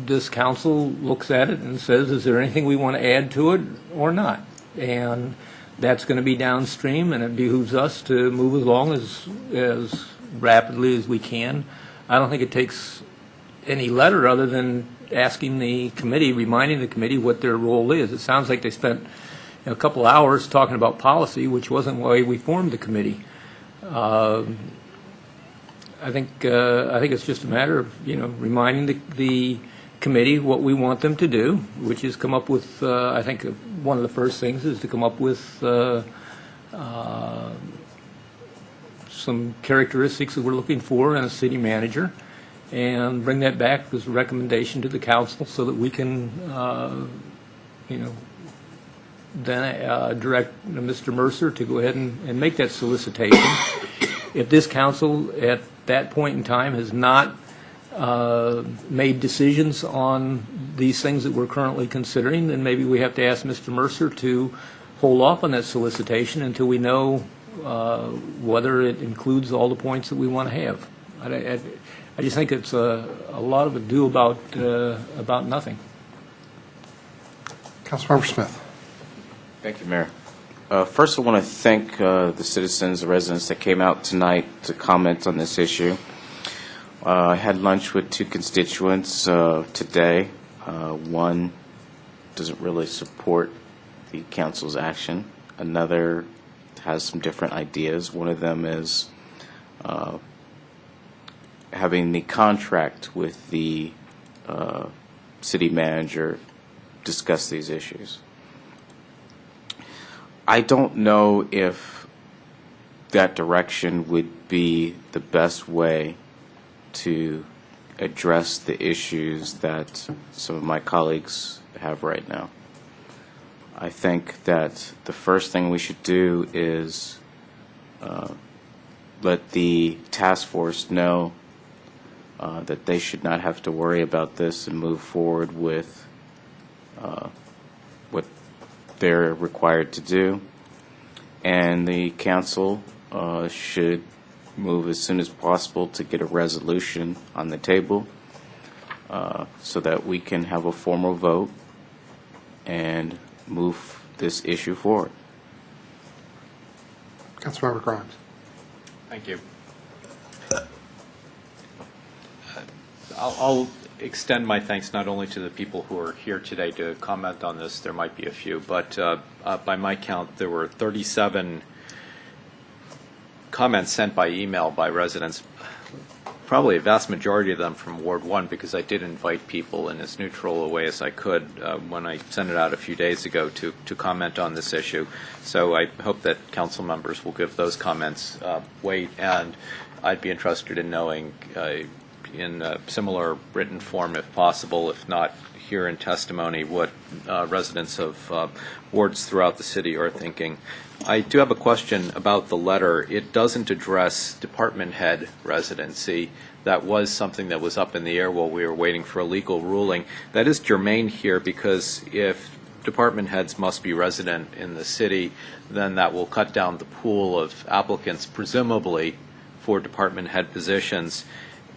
this council looks at it and says, is there anything we want to add to it or not? And that's going to be downstream, and it behooves us to move along as rapidly as we can. I don't think it takes any letter other than asking the committee, reminding the committee what their role is. It sounds like they spent a couple hours talking about policy, which wasn't why we formed the committee. I think it's just a matter of reminding the committee what we want them to do, which is come up with. I think one of the first things is to come up with some characteristics that we're looking for in a city manager, and bring that back as a recommendation to the council so that we can, then direct Mr. Mercer to go ahead and make that solicitation. If this council at that point in time has not made decisions on these things that we're currently considering, then maybe we have to ask Mr. Mercer to hold off on that solicitation until we know whether it includes all the points that we want to have. I just think it's a lot of ado about nothing. Councilmember Smith. Thank you, Mayor. First, I want to thank the citizens, the residents that came out tonight to comment on this issue. I had lunch with two constituents today. One doesn't really support the council's action. Another has some different ideas. One of them is having the contract with the city manager discuss these issues. I don't know if that direction would be the best way to address the issues that some of my colleagues have right now. I think that the first thing we should do is let the task force know that they should not have to worry about this and move forward with what they're required to do. And the council should move as soon as possible to get a resolution on the table so that we can have a formal vote and move this issue forward. Councilmember Grimes. Thank you. I'll extend my thanks not only to the people who are here today to comment on this, there might be a few, but by my count, there were 37 comments sent by email by residents, probably a vast majority of them from Ward 1, because I did invite people in as neutral a way as I could when I sent it out a few days ago to comment on this issue. So I hope that council members will give those comments weight, and I'd be interested in knowing in a similar written form, if possible, if not here in testimony, what residents of wards throughout the city are thinking. I do have a question about the letter. It doesn't address department head residency. That was something that was up in the air while we were waiting for a legal ruling. That is germane here because if department heads must be resident in the city, then that will cut down the pool of applicants, presumably, for department head positions.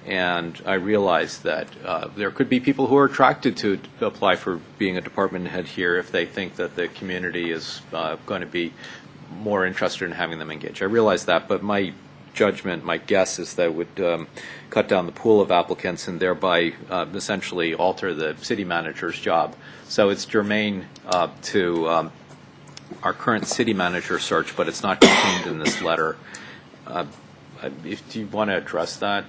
And I realize that there could be people who are attracted to apply for being a department head here if they think that the community is going to be more interested in having them engage. I realize that, but my judgment, my guess is that it would cut down the pool of applicants and thereby essentially alter the city manager's job. So it's germane to our current city manager search, but it's not contained in this letter. Do you want to address that?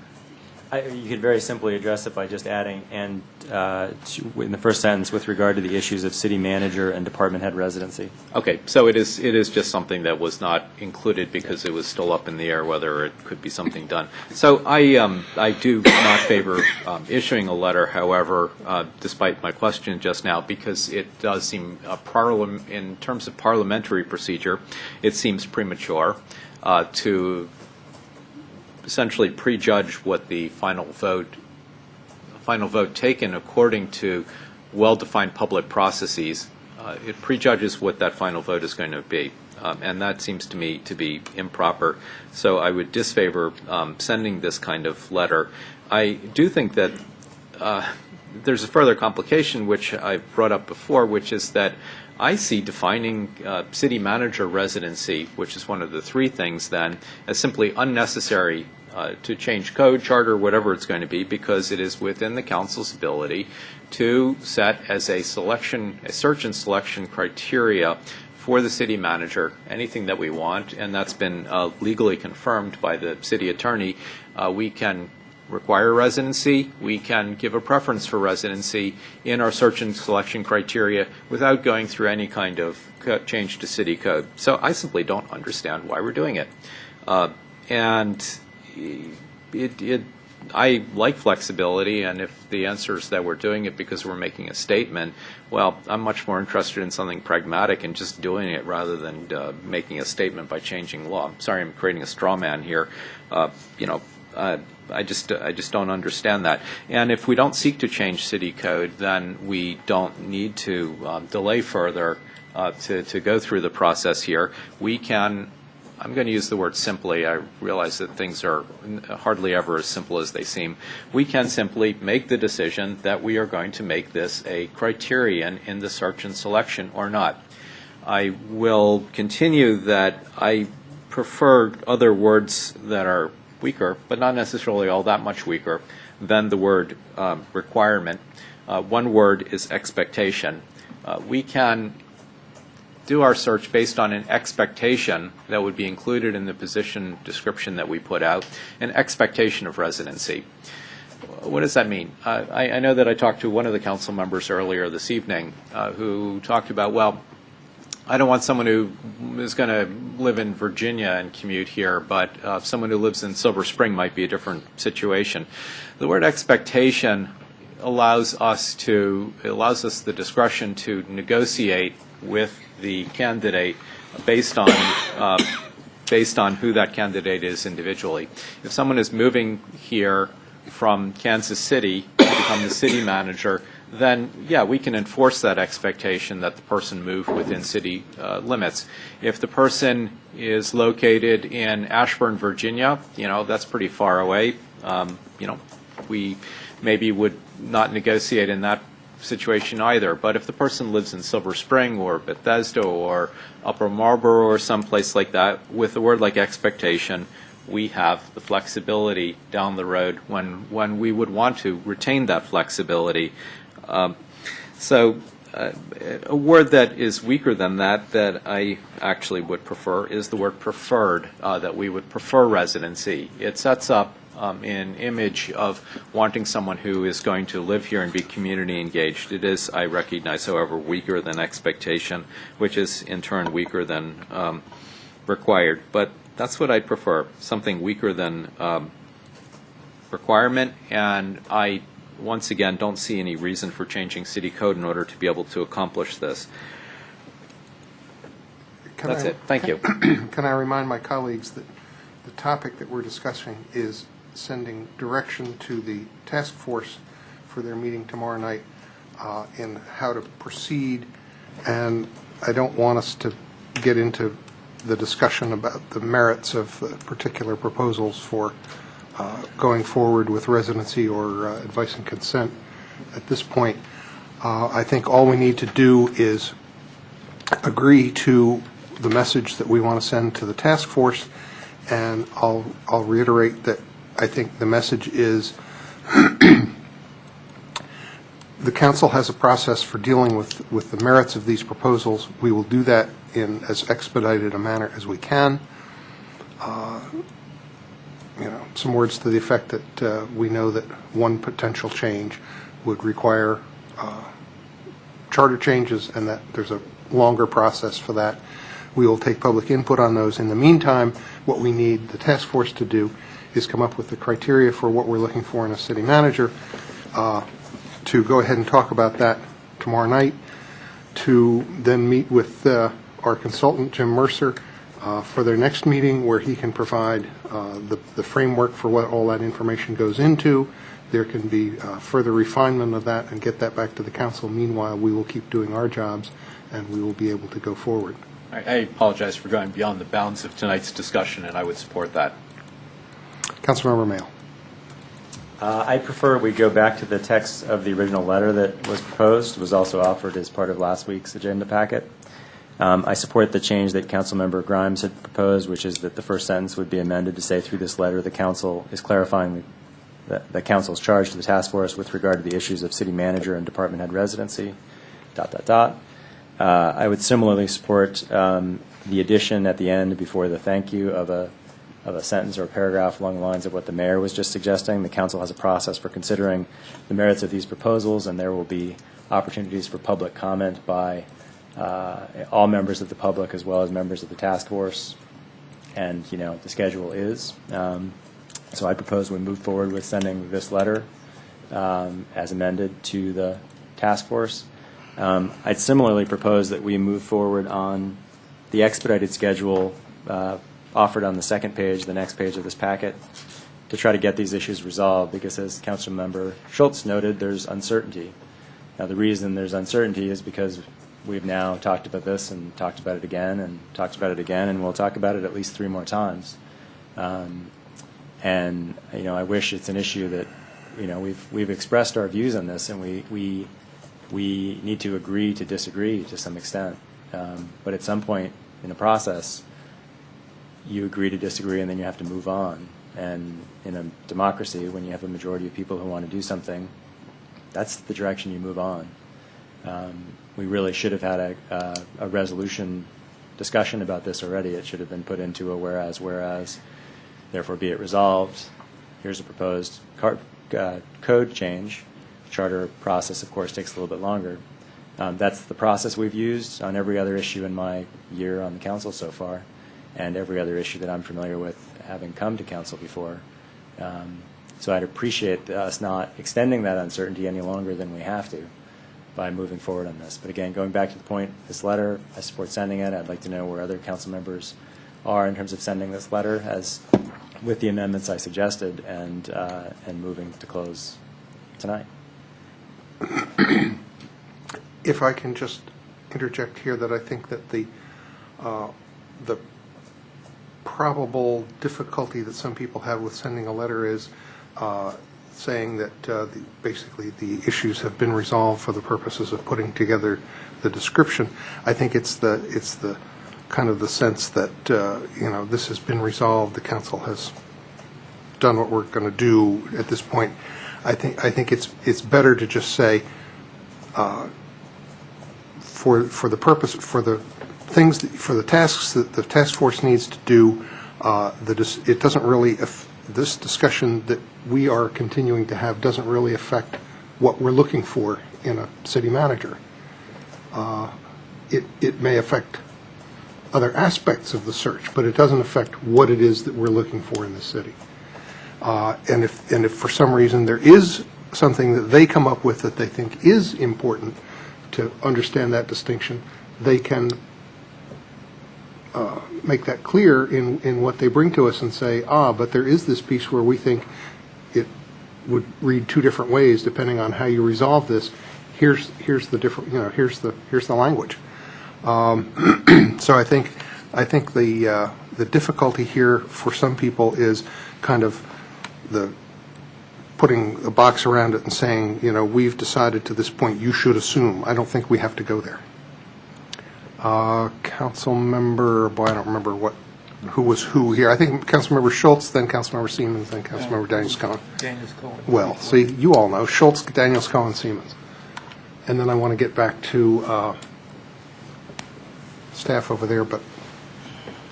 You could very simply address it by just adding, and in the first sentence, with regard to the issues of city manager and department head residency. Okay, so it is just something that was not included because it was still up in the air whether it could be something done. So I do not favor issuing a letter, however, despite my question just now, because it does seem in terms of parliamentary procedure, it seems premature to essentially prejudge what the final vote taken according to well-defined public processes. It prejudges what that final vote is going to be, and that seems to me to be improper. So I would disfavor sending this kind of letter. I do think that there's a further complication, which I brought up before, which is that I see defining city manager residency, which is one of the three things then, as simply unnecessary to change code, charter, whatever it's going to be, because it is within the council's ability to set as a search and selection criteria for the city manager anything that we want, and that's been legally confirmed by the city attorney. We can require residency, we can give a preference for residency in our search and selection criteria without going through any kind of change to city code. So I simply don't understand why we're doing it. And it I like flexibility, and if the answer is that we're doing it because we're making a statement, well, I'm much more interested in something pragmatic and just doing it rather than making a statement by changing law. I'm sorry, I'm creating a straw man here. I just don't understand that. And if we don't seek to change city code, then we don't need to delay further to go through the process here. We can, I'm going to use the word simply. I realize that things are hardly ever as simple as they seem. We can simply make the decision that we are going to make this a criterion in the search and selection or not. I will continue that I prefer other words that are weaker, but not necessarily all that much weaker than the word requirement. One word is expectation. We can do our search based on an expectation that would be included in the position description that we put out, an expectation of residency. What does that mean? I know that I talked to one of the council members earlier this evening who talked about, well, I don't want someone who is going to live in Virginia and commute here, but someone who lives in Silver Spring might be a different situation. The word expectation allows us the discretion to negotiate with the candidate based on who that candidate is individually. If someone is moving here from Kansas City to become the city manager, then, yeah, we can enforce that expectation that the person move within city limits. If the person is located in Ashburn, Virginia, that's pretty far away. We maybe would not negotiate in that situation either. But if the person lives in Silver Spring or Bethesda or Upper Marlboro or someplace like that, with a word like expectation, we have the flexibility down the road when we would want to retain that flexibility. So a word that is weaker than that I actually would prefer is the word preferred, that we would prefer residency. It sets up an image of wanting someone who is going to live here and be community engaged. It is, I recognize, however, weaker than expectation, which is in turn weaker than required. But that's what I prefer, something weaker than requirement, and I once again don't see any reason for changing city code in order to be able to accomplish this. That's it. Thank you. Can I remind my colleagues that the topic that we're discussing is sending direction to the task force for their meeting tomorrow night in how to proceed, and I don't want us to get into the discussion about the merits of particular proposals for going forward with residency or advice and consent at this point. I think all we need to do is agree to the message that we want to send to the task force, and I'll reiterate that I think the message is the council has a process for dealing with the merits of these proposals. We will do that in as expedited a manner as we can. Some words to the effect that we know that one potential change would require charter changes and that there's a longer process for that. We will take public input on those. In the meantime, what we need the task force to do is come up with the criteria for what we're looking for in a city manager, to go ahead and talk about that tomorrow night, to then meet with our consultant, Jim Mercer, for their next meeting where he can provide the framework for what all that information goes into. There can be further refinement of that and get that back to the council. Meanwhile, we will keep doing our jobs and we will be able to go forward. I apologize for going beyond the bounds of tonight's discussion, and I would support that. Councilmember Mayo. I prefer we go back to the text of the original letter that was proposed. It was also offered as part of last week's agenda packet. I support the change that Councilmember Grimes had proposed, which is that the first sentence would be amended to say, through this letter, the council is clarifying the council's charge to the task force with regard to the issues of city manager and department head residency, ... I would similarly support the addition at the end before the thank you of a sentence or a paragraph along the lines of what the mayor was just suggesting. The council has a process for considering the merits of these proposals, and there will be opportunities for public comment by all members of the public as well as members of the task force. And, the schedule is. So I propose we move forward with sending this letter as amended to the task force. I'd similarly propose that we move forward on the expedited schedule offered on the second page, the next page of this packet, to try to get these issues resolved, because as Councilmember Schultz noted, there's uncertainty. Now, the reason there's uncertainty is because we've now talked about this and talked about it again and talked about it again, and we'll talk about it at least 3 more times. And I wish it's an issue that we've expressed our views on this, and we need to agree to disagree to some extent. But at some point in the process, you agree to disagree, and then you have to move on. And in a democracy, when you have a majority of people who want to do something, that's the direction you move on. We really should have had a resolution discussion about this already. It should have been put into a whereas, therefore be it resolved. Here's a proposed code change. Charter process, of course, takes a little bit longer. That's the process we've used on every other issue in my year on the council so far, and every other issue that I'm familiar with having come to council before. So I'd appreciate us not extending that uncertainty any longer than we have to by moving forward on this. But again, going back to the point, this letter, I support sending it. I'd like to know where other council members are in terms of sending this letter, as with the amendments I suggested, and moving to close tonight. If I can just interject here, that I think that the probable difficulty that some people have with sending a letter is saying that basically the issues have been resolved for the purposes of putting together the description. I think it's the kind of the sense that this has been resolved. The council has done what we're going to do at this point. I think it's better to just say for the purpose, for the things, for the tasks that the task force needs to do. It doesn't really, this discussion that we are continuing to have doesn't really affect what we're looking for in a city manager. It may affect other aspects of the search, but it doesn't affect what it is that we're looking for in the city. And if for some reason there is something that they come up with that they think is important to understand that distinction, they can make that clear in what they bring to us and say, but there is this piece where we think it would read 2 different ways depending on how you resolve this. Here's the different, here's the language. So I think the difficulty here for some people is kind of the putting a box around it and saying, we've decided to this point, you should assume. I don't think we have to go there. Council member, I don't remember who was who here. I think Councilmember Schultz, then Councilmember Siemens, then Councilmember Daniels-Cohen. Daniels-Cohen. Well, see, you all know Schultz, Daniels-Cohen, Siemens, and then I want to get back to staff over there, but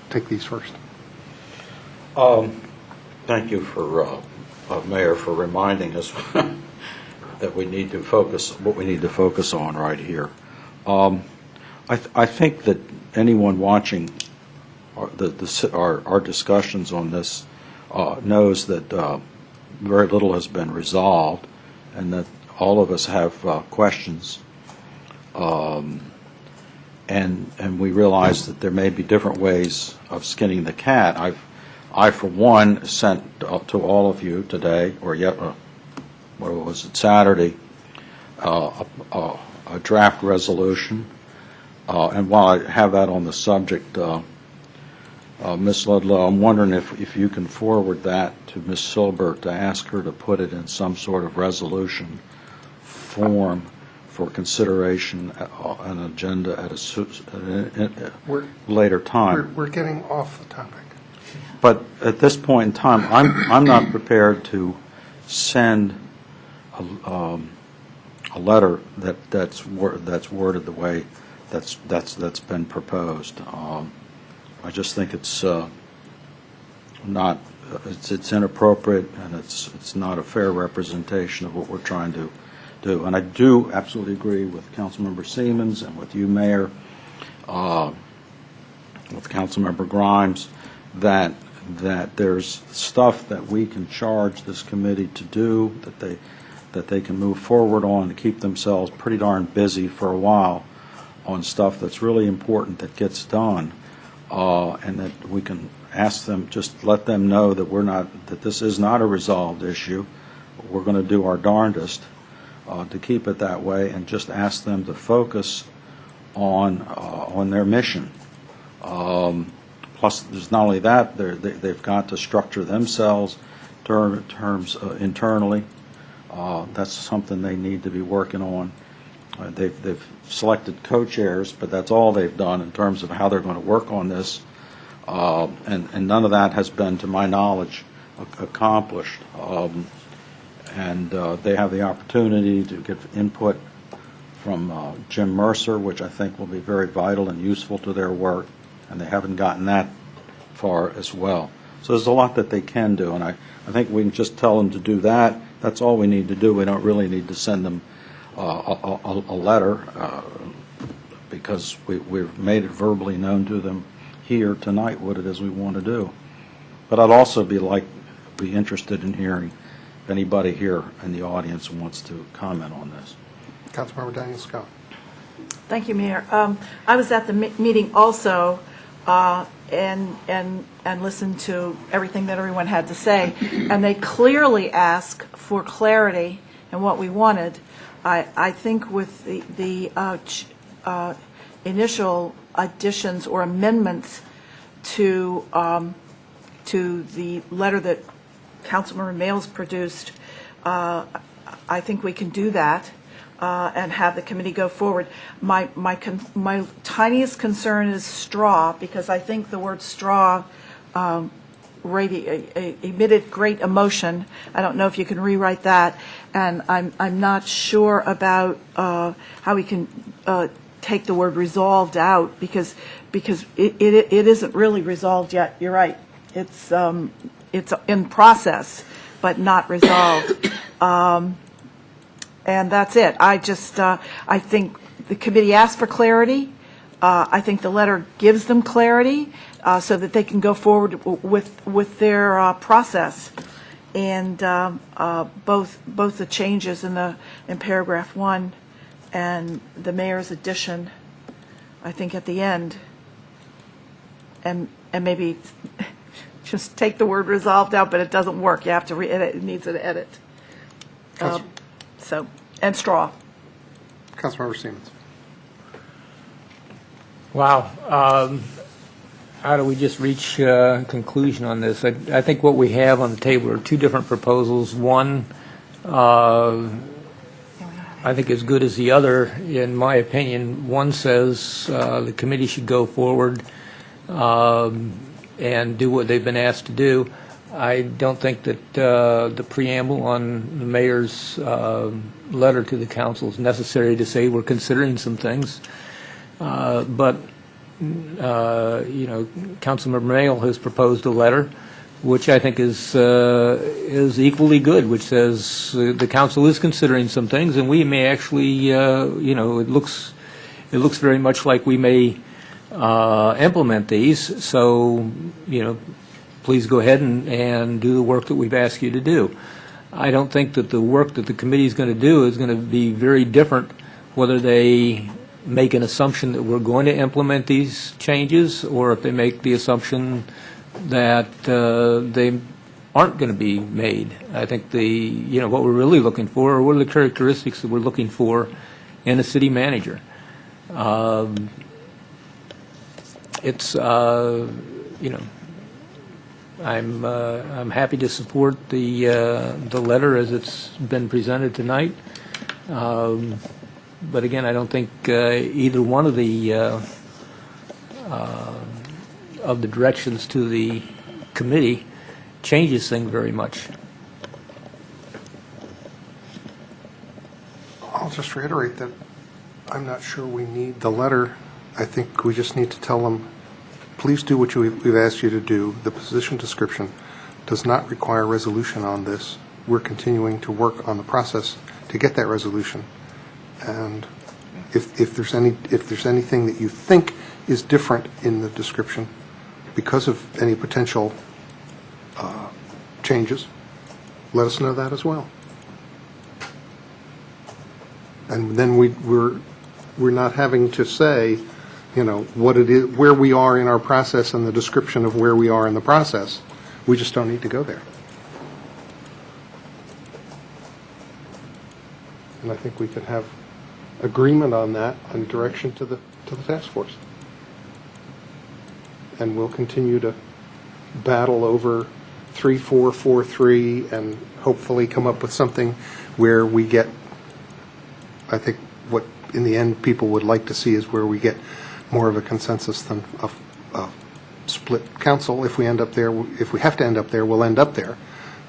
take these first. Thank you for Mayor for reminding us that we need to focus what we need to focus on right here. I think that anyone watching our discussions on this knows that very little has been resolved, and that all of us have questions, and we realize that there may be different ways of skinning the cat. I for one sent to all of you today, or what was it, Saturday, a draft resolution. And while I have that on the subject, Ms. Ludlow, I'm wondering if you can forward that to Ms. Silbert to ask her to put it in some sort of resolution form for consideration, an agenda at a later time. We're getting off the topic. But at this point in time, I'm not prepared to send a letter that's worded the way that's been proposed. I just think it's not it's inappropriate, and it's not a fair representation of what we're trying to do. And I do absolutely agree with Councilmember Siemens and with you, Mayor, with Councilmember Grimes, that that there's stuff that we can charge this committee to do, that they can move forward on to keep themselves pretty darn busy for a while on stuff that's really important that gets done, and that we can ask them, just let them know that this is not a resolved issue. We're going to do our darndest to keep it that way, and just ask them to focus on their mission. Plus, there's not only that, they've got to structure themselves terms internally. That's something they need to be working on. They've selected co-chairs, but that's all they've done in terms of how they're going to work on this. And none of that has been, to my knowledge, accomplished. And they have the opportunity to get input from Jim Mercer, which I think will be very vital and useful to their work, and they haven't gotten that far as well. So there's a lot that they can do, and I think we can just tell them to do that. That's all we need to do. We don't really need to send them a letter because we've made it verbally known to them here tonight what it is we want to do. But I'd also be interested in hearing if anybody here in the audience wants to comment on this. Councilmember Daniel Scott. Thank you, Mayor. I was at the meeting also and listened to everything that everyone had to say, and they clearly asked for clarity in what we wanted. I think with the initial additions or amendments to the letter that Councilmember Mails produced, I think we can do that. And have the committee go forward. My tiniest concern is straw, because I think the word straw emitted great emotion. I don't know if you can rewrite that, and I'm not sure about how we can take the word resolved out, because it isn't really resolved yet. You're right. It's in process, but not resolved. And that's it. I think the committee asked for clarity. I think the letter gives them clarity so that they can go forward with their process. And both the changes in paragraph 1 and the mayor's addition, I think at the end, and maybe just take the word resolved out, but it doesn't work. You have to re-edit. It needs an edit. And straw. Councilmember Siemens. Wow. How do we just reach a conclusion on this? I think what we have on the table are two different proposals. One, I think as good as the other, in my opinion. One says the committee should go forward and do what they've been asked to do. I don't think that the preamble on the mayor's letter to the council is necessary to say we're considering some things. But Councilmember Mail has proposed a letter, which I think is equally good, which says the council is considering some things, and we may actually, it looks very much like we may implement these. So, please go ahead and do the work that we've asked you to do. I don't think that the work that the committee is going to do is going to be very different whether they make an assumption that we're going to implement these changes or if they make the assumption that they aren't going to be made. I think what we're really looking for are what are the characteristics that we're looking for in a city manager. I'm happy to support the letter as it's been presented tonight. But again, I don't think either one of the directions to the committee changes things very much. I'll just reiterate that I'm not sure we need the letter. I think we just need to tell them, please do what we've asked you to do. The position description does not require resolution on this. We're continuing to work on the process to get that resolution. And if there's anything that you think is different in the description because of any potential changes, let us know that as well. And then we're not having to say, you know, what it is, where we are in our process and the description of where we are in the process. We just don't need to go there. And I think we could have agreement on that and direction to the task force. And we'll continue to battle over 3-4-4-3 and hopefully come up with something where we get, I think what in the end people would like to see is where we get more of a consensus than a split council. If we end up there, if we have to end up there, we'll end up there.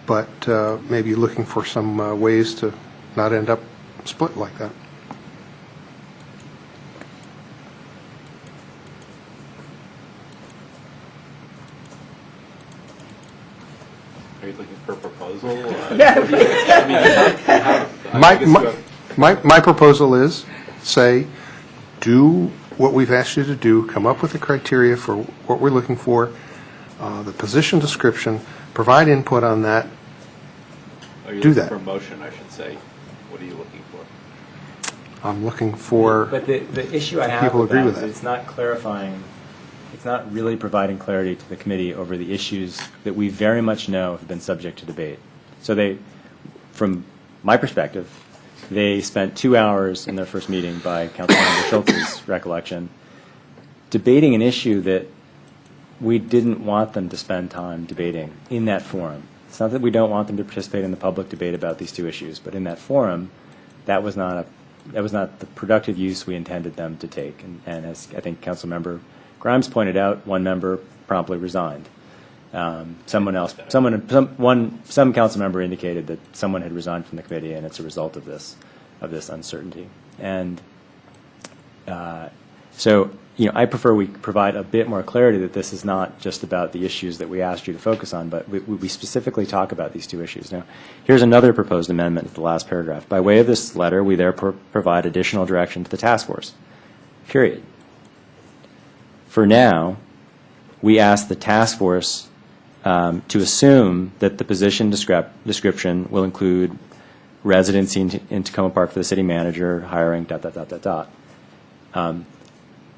But maybe looking for some ways to not end up split like that. Are you looking for a proposal? My proposal is, say, do what we've asked you to do, come up with the criteria for what we're looking for, the position description, provide input on that, do that. For a motion, I should say. What are you looking for? I'm looking for But the issue I have people with agree that with is that. it's not clarifying, it's not really providing clarity to the committee over the issues that we very much know have been subject to debate. So they, from my perspective, they spent 2 hours in their first meeting, by Councilmember Schultz's recollection, debating an issue that we didn't want them to spend time debating in that forum. It's not that we don't want them to participate in the public debate about these two issues, but in that forum, that was not the productive use we intended them to take. And as I think Councilmember Grimes pointed out, one member promptly resigned. Some council member indicated that someone had resigned from the committee, and it's a result of this uncertainty. And so, I prefer we provide a bit more clarity that this is not just about the issues that we asked you to focus on, but we specifically talk about these two issues. Now, here's another proposed amendment to the last paragraph. By way of this letter, we therefore provide additional direction to the task force. Period. For now, we ask the task force to assume that the position description will include residency in Tacoma Park for the city manager, hiring, ...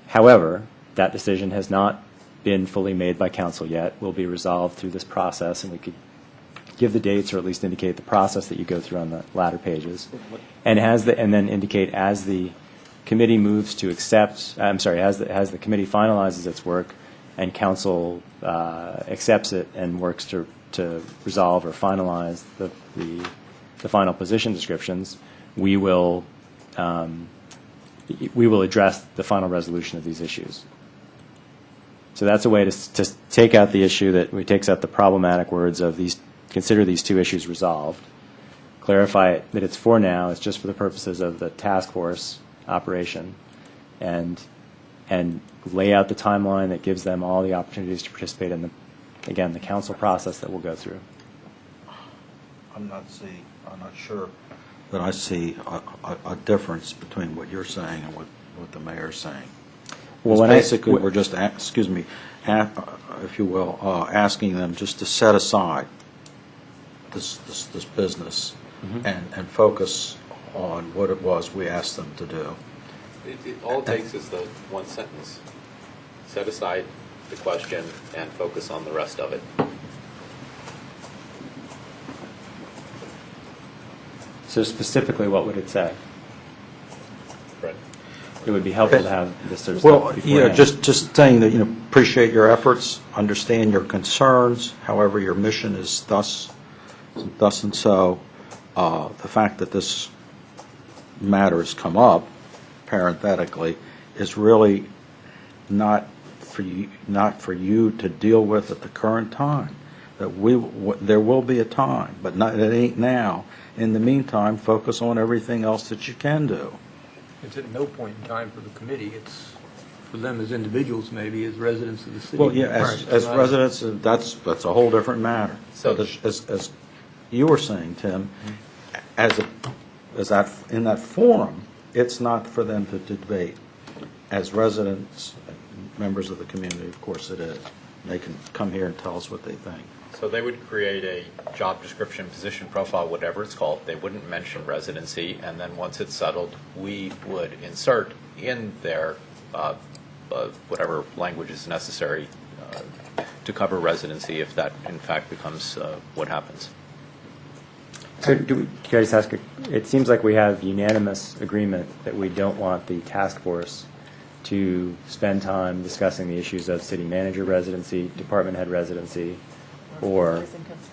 However, that decision has not been fully made by council yet. Will be resolved through this process, and we could give the dates or at least indicate the process that you go through on the latter pages, and then indicate as the committee moves to accept. As the committee finalizes its work, and council accepts it and works to resolve or finalize the final position descriptions, we will address the final resolution of these issues. So that's a way to take out the issue that takes out the problematic words of these. Consider these two issues resolved. Clarify it that it's for now. It's just for the purposes of the task force operation, and lay out the timeline that gives them all the opportunities to participate in the council process that we'll go through. I'm not sure that I see a difference between what you're saying and what the mayor's saying. Well, we're just, if you will, asking them just to set aside this business and focus on what it was we asked them to do. All it takes is the one sentence. Set aside the question and focus on the rest of it. So specifically, what would it say? Right. It would be helpful to have this sort of Well, stuff beforehand. just saying that, appreciate your efforts, understand your concerns, however your mission is thus and so. The fact that this matter has come up, parenthetically, is really not for you to deal with at the current time. That there will be a time, but it ain't now. In the meantime, focus on everything else that you can do. It's at no point in time for the committee. It's for them as individuals, maybe, as residents of the city. Well, yeah, as residents, that's a whole different matter. So as you were saying, Tim, in that forum, it's not for them to debate. As residents, members of the community, of course it is. They can come here and tell us what they think. So they would create a job description, position profile, whatever it's called. They wouldn't mention residency, and then once it's settled, we would insert in there whatever language is necessary to cover residency if that in fact becomes what happens. So can I just ask, it seems like we have unanimous agreement that we don't want the task force to spend time discussing the issues of city manager residency, department head residency, or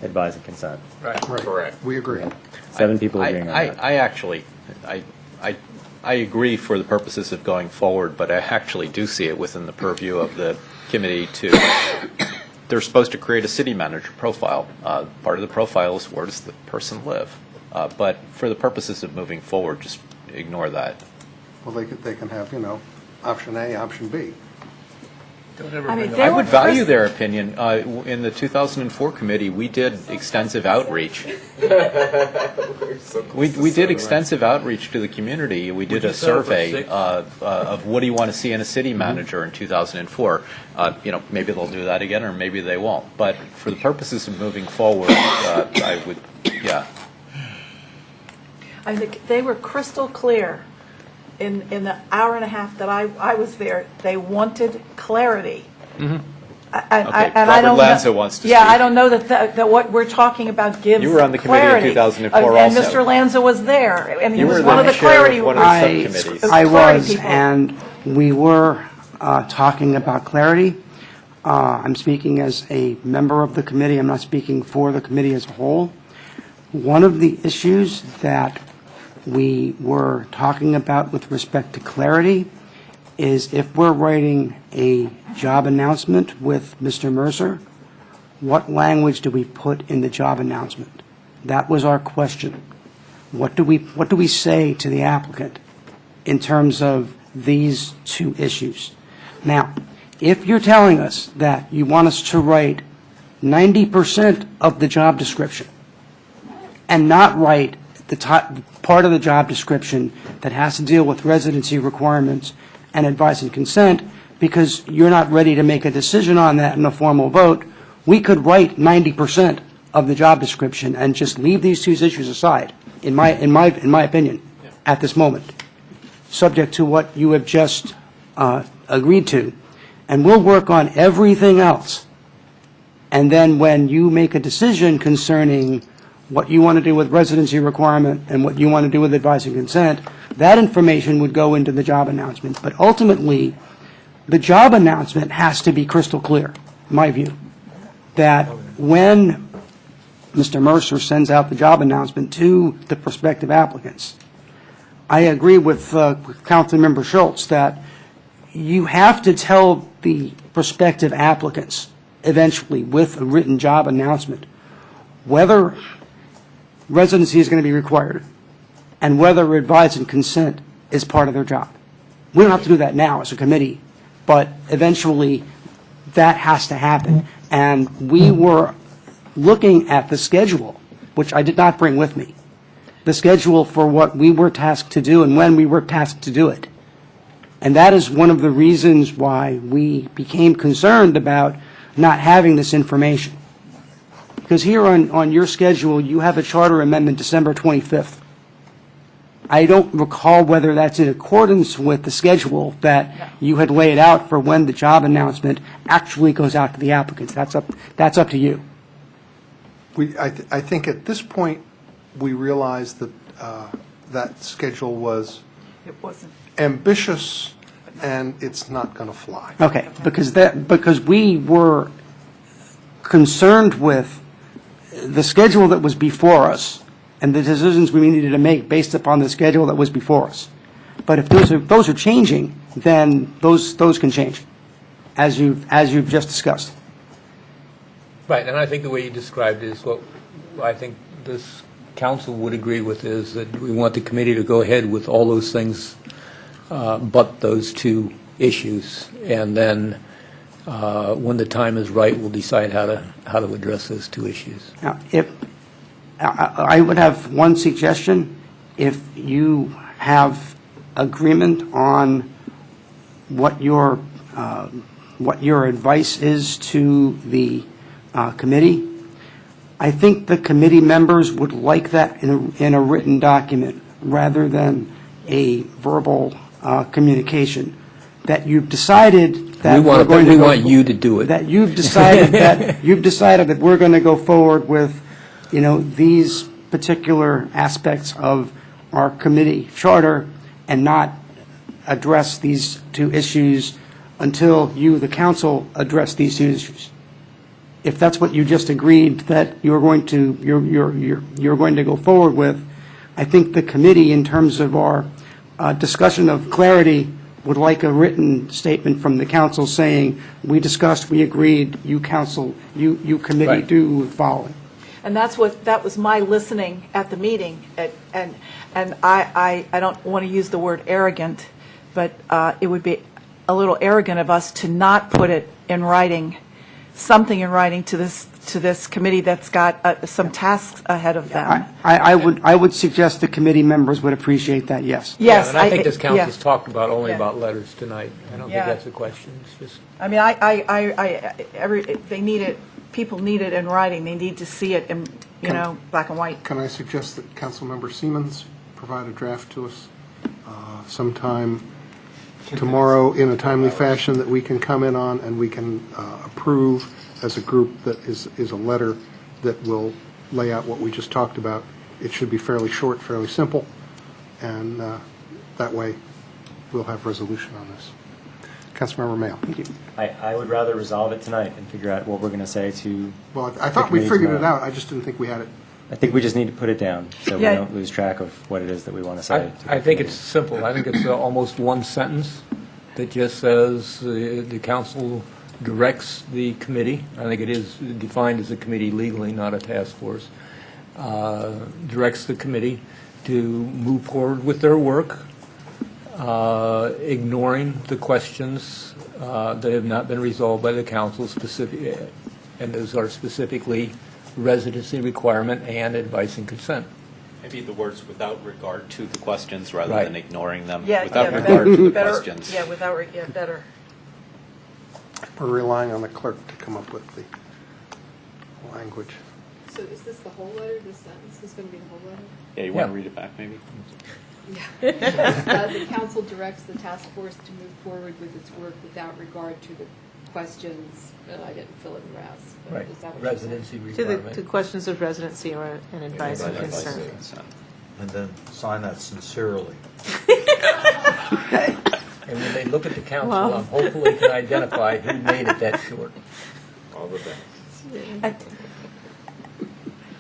advise and consent. Right. Correct. We agree. 7 people agreeing on that. I actually, I agree for the purposes of going forward, but I actually do see it within the purview of the committee to, they're supposed to create a city manager profile. Part of the profile is where does the person live? But for the purposes of moving forward, just ignore that. Well, they can have, option A, option B. I would value their opinion. In the 2004 committee, we did extensive outreach. We did extensive outreach to the community. We did a survey of what do you want to see in a city manager in 2004. Maybe they'll do that again, or maybe they won't. But for the purposes of moving forward, I would, yeah. I think they were crystal clear in the hour and a half that I was there. They wanted clarity. Mm-hmm. I don't Lanza know, wants to yeah, speak. I don't know that what we're talking about gives clarity. You were on the committee in 2004 and also. Mr. Lanza was there, and he You was were one of the chair clarity. of one of the subcommittees. I clarity was, people. and we were talking about clarity. I'm speaking as a member of the committee. I'm not speaking for the committee as a whole. One of the issues that we were talking about with respect to clarity is if we're writing a job announcement with Mr. Mercer, what language do we put in the job announcement? That was our question. What do we say to the applicant in terms of these two issues? Now, if you're telling us that you want us to write 90% of the job description and not write the part of the job description that has to deal with residency requirements and advice and consent, because you're not ready to make a decision on that in a formal vote, we could write 90% of the job description and just leave these two issues aside, in my opinion, at this moment, subject to what you have just agreed to. And we'll work on everything else. And then when you make a decision concerning what you want to do with residency requirement and what you want to do with advice and consent, that information would go into the job announcement. But ultimately, the job announcement has to be crystal clear, in my view, that when Mr. Mercer sends out the job announcement to the prospective applicants, I agree with Councilmember Schultz that you have to tell the prospective applicants eventually with a written job announcement whether residency is going to be required and whether advice and consent is part of their job. We don't have to do that now as a committee, but eventually that has to happen. And we were looking at the schedule, which I did not bring with me, the schedule for what we were tasked to do and when we were tasked to do it. And that is one of the reasons why we became concerned about not having this information. Because here on your schedule, you have a charter amendment December 25th. I don't recall whether that's in accordance with the schedule that you had laid out for when the job announcement actually goes out to the applicants. That's up to you. I think at this point, we realized that that schedule was ambitious and it's not going to fly. Okay, because we were concerned with the schedule that was before us and the decisions we needed to make based upon the schedule that was before us. But if those are changing, then those can change, as you've just discussed. Right, and I think the way you described it is what I think this council would agree with, is that we want the committee to go ahead with all those things but those two issues, and then when the time is right, we'll decide how to address those two issues. Now, if I would have one suggestion, if you have agreement on what your advice is to the committee, I think the committee members would like that in a written document rather than a verbal communication, that you've decided that we're going to We go want you to do it. that you've decided that we're going to go forward with, these particular aspects of our committee charter and not address these two issues until you, the council, address these two issues. If that's what you just agreed that you're going to go forward with, I think the committee, in terms of our discussion of clarity, would like a written statement from the council saying, we discussed, we agreed, you council, you committee Right. do the following. And that was my listening at the meeting, and I don't want to use the word arrogant, but it would be a little arrogant of us to not put it in writing, something in writing to this committee that's got some tasks ahead of them. I would suggest the committee members would appreciate that, yes. Yes, And I think this council's yeah. talked about only Yeah. about letters tonight. I don't Yeah. think that's a question. It's just. I mean, they need it, people need it in writing, they need to see it in, black and white. Can I suggest that Councilmember Siemens provide a draft to us sometime tomorrow in a timely fashion that we can come in on and we can approve as a group, that is a letter that will lay out what we just talked about. It should be fairly short, fairly simple, and that way we'll have resolution on this. Councilmember Mayo. I would rather resolve it tonight and figure out what we're going to say to. Well, I thought we figured it out. I just didn't think we had it. I think we just need to put it down so we Yeah. don't lose track of what it is that we want to say. I think it's simple. I think it's almost one sentence that just says the council directs the committee, I think it is defined as a committee legally, not a task force, directs the committee to move forward with their work, ignoring the questions that have not been resolved by the council, and those are specifically residency requirement and advice and consent. Maybe the words "without regard to" the questions rather Right. than ignoring them. Yeah, Without yeah, regard to the better- questions. Yeah, better. We're relying on the clerk to come up with the language. So is this the whole letter, this sentence is going to be the whole letter? Yeah, you want to read it back, maybe? The council directs the task force to move forward with its work without regard to the questions, and I didn't fill in the rest. but Right. is that what you're saying? Residency To requirement. the questions of residency and advice and Advice concern. and consent. And then sign that sincerely. And when they look at the council, Well. hopefully can identify who made it that short. All the best.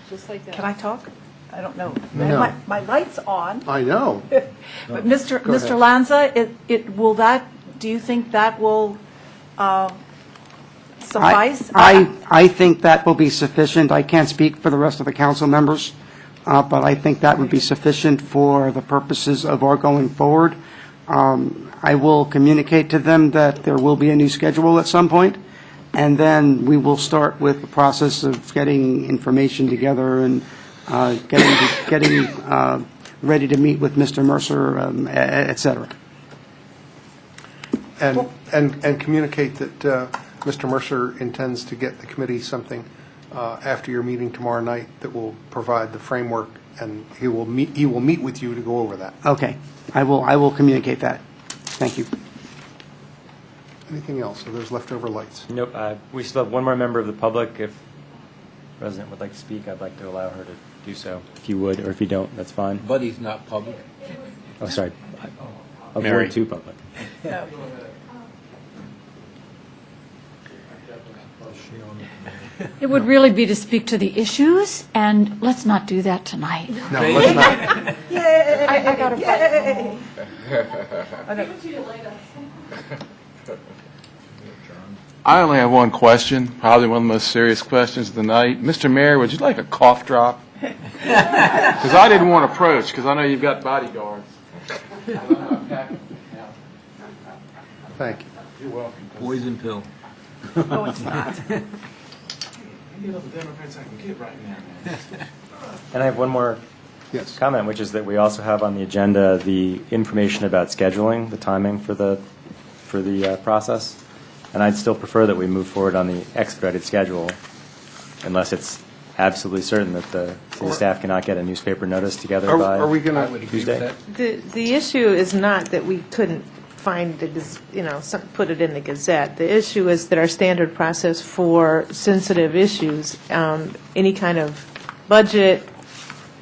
Just like that. Can I talk? I don't know. No. My light's on. I know. But Mr. Go ahead. Lanza, do you think that will suffice? I think that will be sufficient. I can't speak for the rest of the council members, but I think that would be sufficient for the purposes of our going forward. I will communicate to them that there will be a new schedule at some point, and then we will start with the process of getting information together and getting ready to meet with Mr. Mercer, et cetera. And communicate that Mr. Mercer intends to get the committee something after your meeting tomorrow night that will provide the framework, and he will meet with you to go over that. Okay. I will communicate that. Thank you. Anything else? Are those leftover lights? Nope. We still have one more member of the public. If the President would like to speak, I'd like to allow her to do so. If you would, or if you don't, that's fine. Buddy's not public. Oh, sorry. Of Mary. Ward 2 public. It would really be to speak to the issues, and let's not do that tonight. No, let's not. Yay! I got a Yay! I only have one question, probably one of the most serious questions of the night. Mr. Mayor, would you like a cough drop? Because I didn't want to approach, because I know you've got bodyguards. Thank you. You're welcome. Poison pill. No, it's not. You know the Democrats I can get right now, man. And I have one more comment, which is that we also have on the agenda the information about scheduling, the timing for the And I'd still prefer that we move forward on the expedited schedule, unless it's absolutely certain that the city staff cannot get a newspaper notice together by Are we going I would to, agree with Tuesday? that. The issue is not that we couldn't find put it in the Gazette. The issue is that our standard process for sensitive issues, any kind of budget,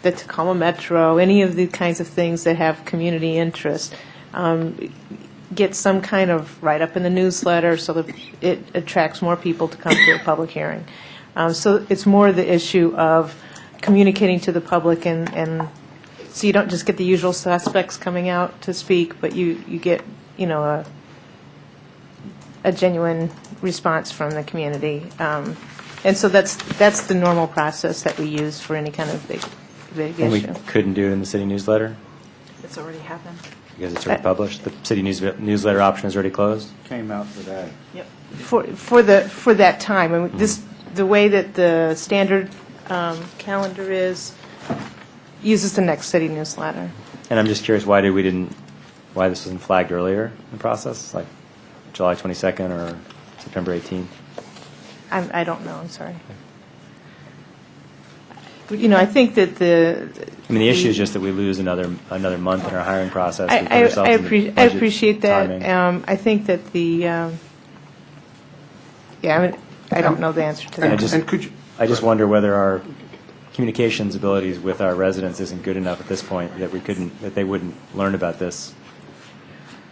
the Tacoma Metro, any of the kinds of things that have community interest, get some kind of write-up in the newsletter so that it attracts more people to come to a public hearing. So it's more the issue of communicating to the public, and so you don't just get the usual suspects coming out to speak, but you get, a genuine response from the community. And so that's the normal process that we use for any kind of big And we issue. couldn't do it in the city newsletter It's already happened. because it's already published? The city newsletter option is already closed? Came out today. Yep. For that time, and the way that the standard calendar uses the next city newsletter. And I'm just curious, why this wasn't flagged earlier in the process, like July 22nd or September 18th? I don't know, I'm sorry. I think that the issue is just that we lose another month in our hiring process. We put I ourselves in the budget appreciate that. timing. I think that I don't know the answer to And that. I just wonder whether our communications abilities with our residents isn't good enough at this point that they wouldn't learn about this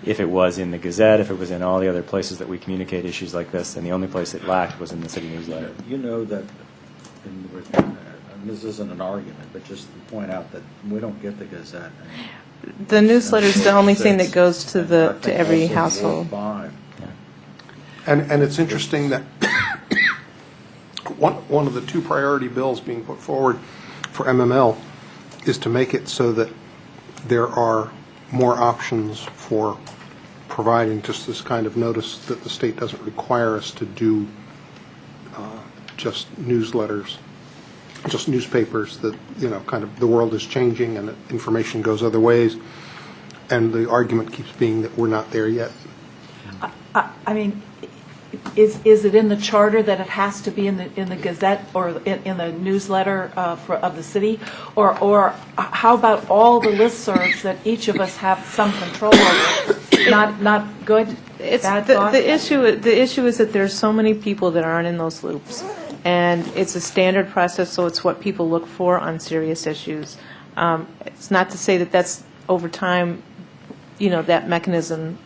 if it was in the Gazette, if it was in all the other places that we communicate issues like this, and the only place it lacked was in the city newsletter. You know that, and this isn't an argument, but just to point out that we don't get the Gazette. The newsletter is the only thing that goes to every household. and it's interesting that one of the two priority bills being put forward for MML is to make it so that there are more options for providing just this kind of notice, that the state doesn't require us to do just newsletters, just newspapers, that, kind of the world is changing and that information goes other ways. And the argument keeps being that we're not there yet. I mean, is it in the charter that it has to be in the Gazette or in the newsletter of the city? Or how about all the listservs that each of us have some control over? Not good, bad thought? The issue is that there's so many people that aren't in those loops. And it's a standard process, so it's what people look for on serious issues. It's not to say that that's over time, that mechanism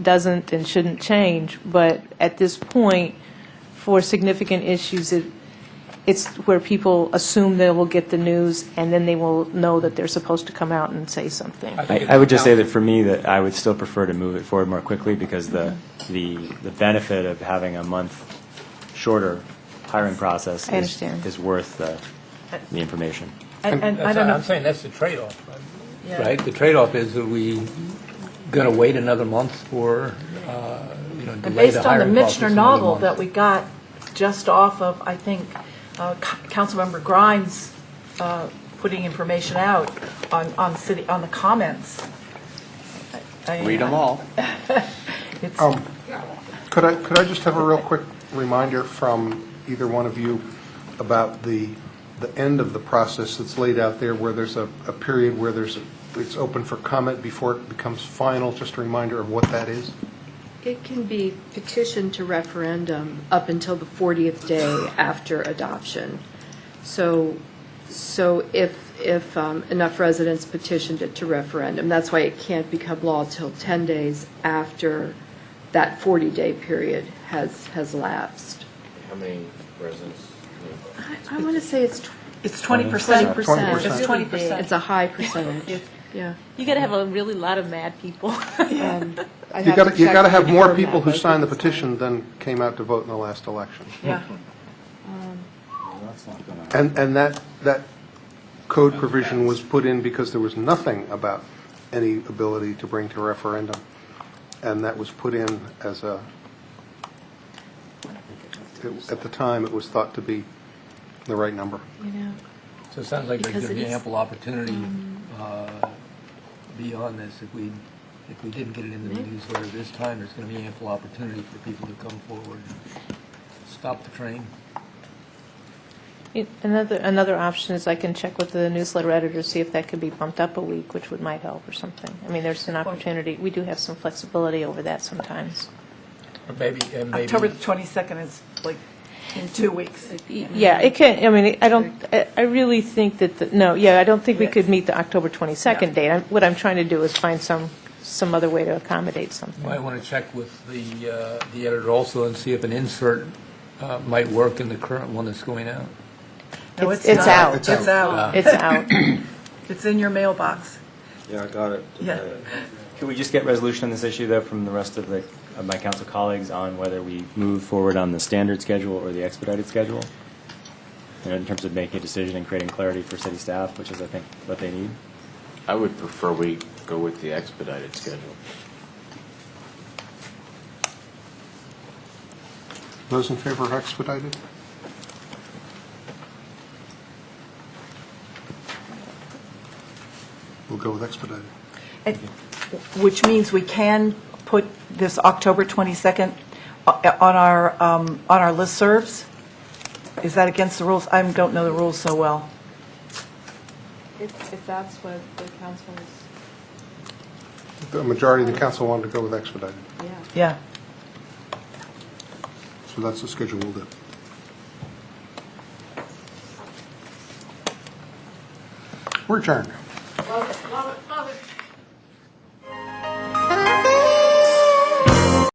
doesn't and shouldn't change, but at this point, for significant issues, it's where people assume they will get the news, and then they will know that they're supposed to come out and say something. I would just say that for me, that I would still prefer to move it forward more quickly, because the benefit of having a month shorter hiring process is worth the information. And I don't know. I'm saying that's the trade-off, Yeah. right? The trade-off is, are we going to wait another month for, And delay based the on the hiring process Michener another novel month? that we got just off of, I think, Councilmember Grimes putting information out on the comments. Read them all. Could I just have a real quick reminder from either one of you about the end of the process that's laid out there, where there's a period where it's open for comment before it becomes final? Just a reminder of what that is. It can be petitioned to referendum up until the 40th day after adoption. So if enough residents petitioned it to referendum, that's why it can't become law till 10 days after that 40-day period has lapsed. How many residents? I want to say it's 20%. 20%. 20%. It's 20%. It's a high percentage. Yeah. You got to have a really lot of mad people. You got to have more people who signed the petition than came out to vote in the last election. Yeah. And that code provision was put in because there was nothing about any ability to bring to referendum. And that was put in as at the time, it was thought to be the right number. So it sounds like there's Because going to it be is, ample opportunity beyond this. If we didn't get it in the newsletter this time, there's going to be ample opportunity for people to come forward and stop the train. Another option is I can check with the newsletter editor, see if that could be bumped up a week, which might help or something. I mean, there's an opportunity. We do have some flexibility over that sometimes. Or maybe. October the 22nd is like in 2 weeks. Yeah, it can, I mean, I really think that, I don't think we could meet the October 22nd date. What I'm trying to do is find some other way to accommodate something. You might want to check with the editor also and see if an insert might work in the current one that's going out. No, it's It's not. out. It's out. It's out. It's in your mailbox. Yeah, I got it. Yeah. Could we just get resolution on this issue, though, from the rest of my council colleagues on whether we move forward on the standard schedule or the expedited schedule? In terms of making a decision and creating clarity for city staff, which is, I think, what they need. I would prefer we go with the expedited schedule. Those in favor of expedited? We'll go with expedited. Which means we can put this October 22nd on our listservs? Is that against the rules? I don't know the rules so well. If that's what the council is, The majority of the council wanted to go with expedited, Yeah. so that's the schedule we'll do. We're adjourned. Love it, love it, love it.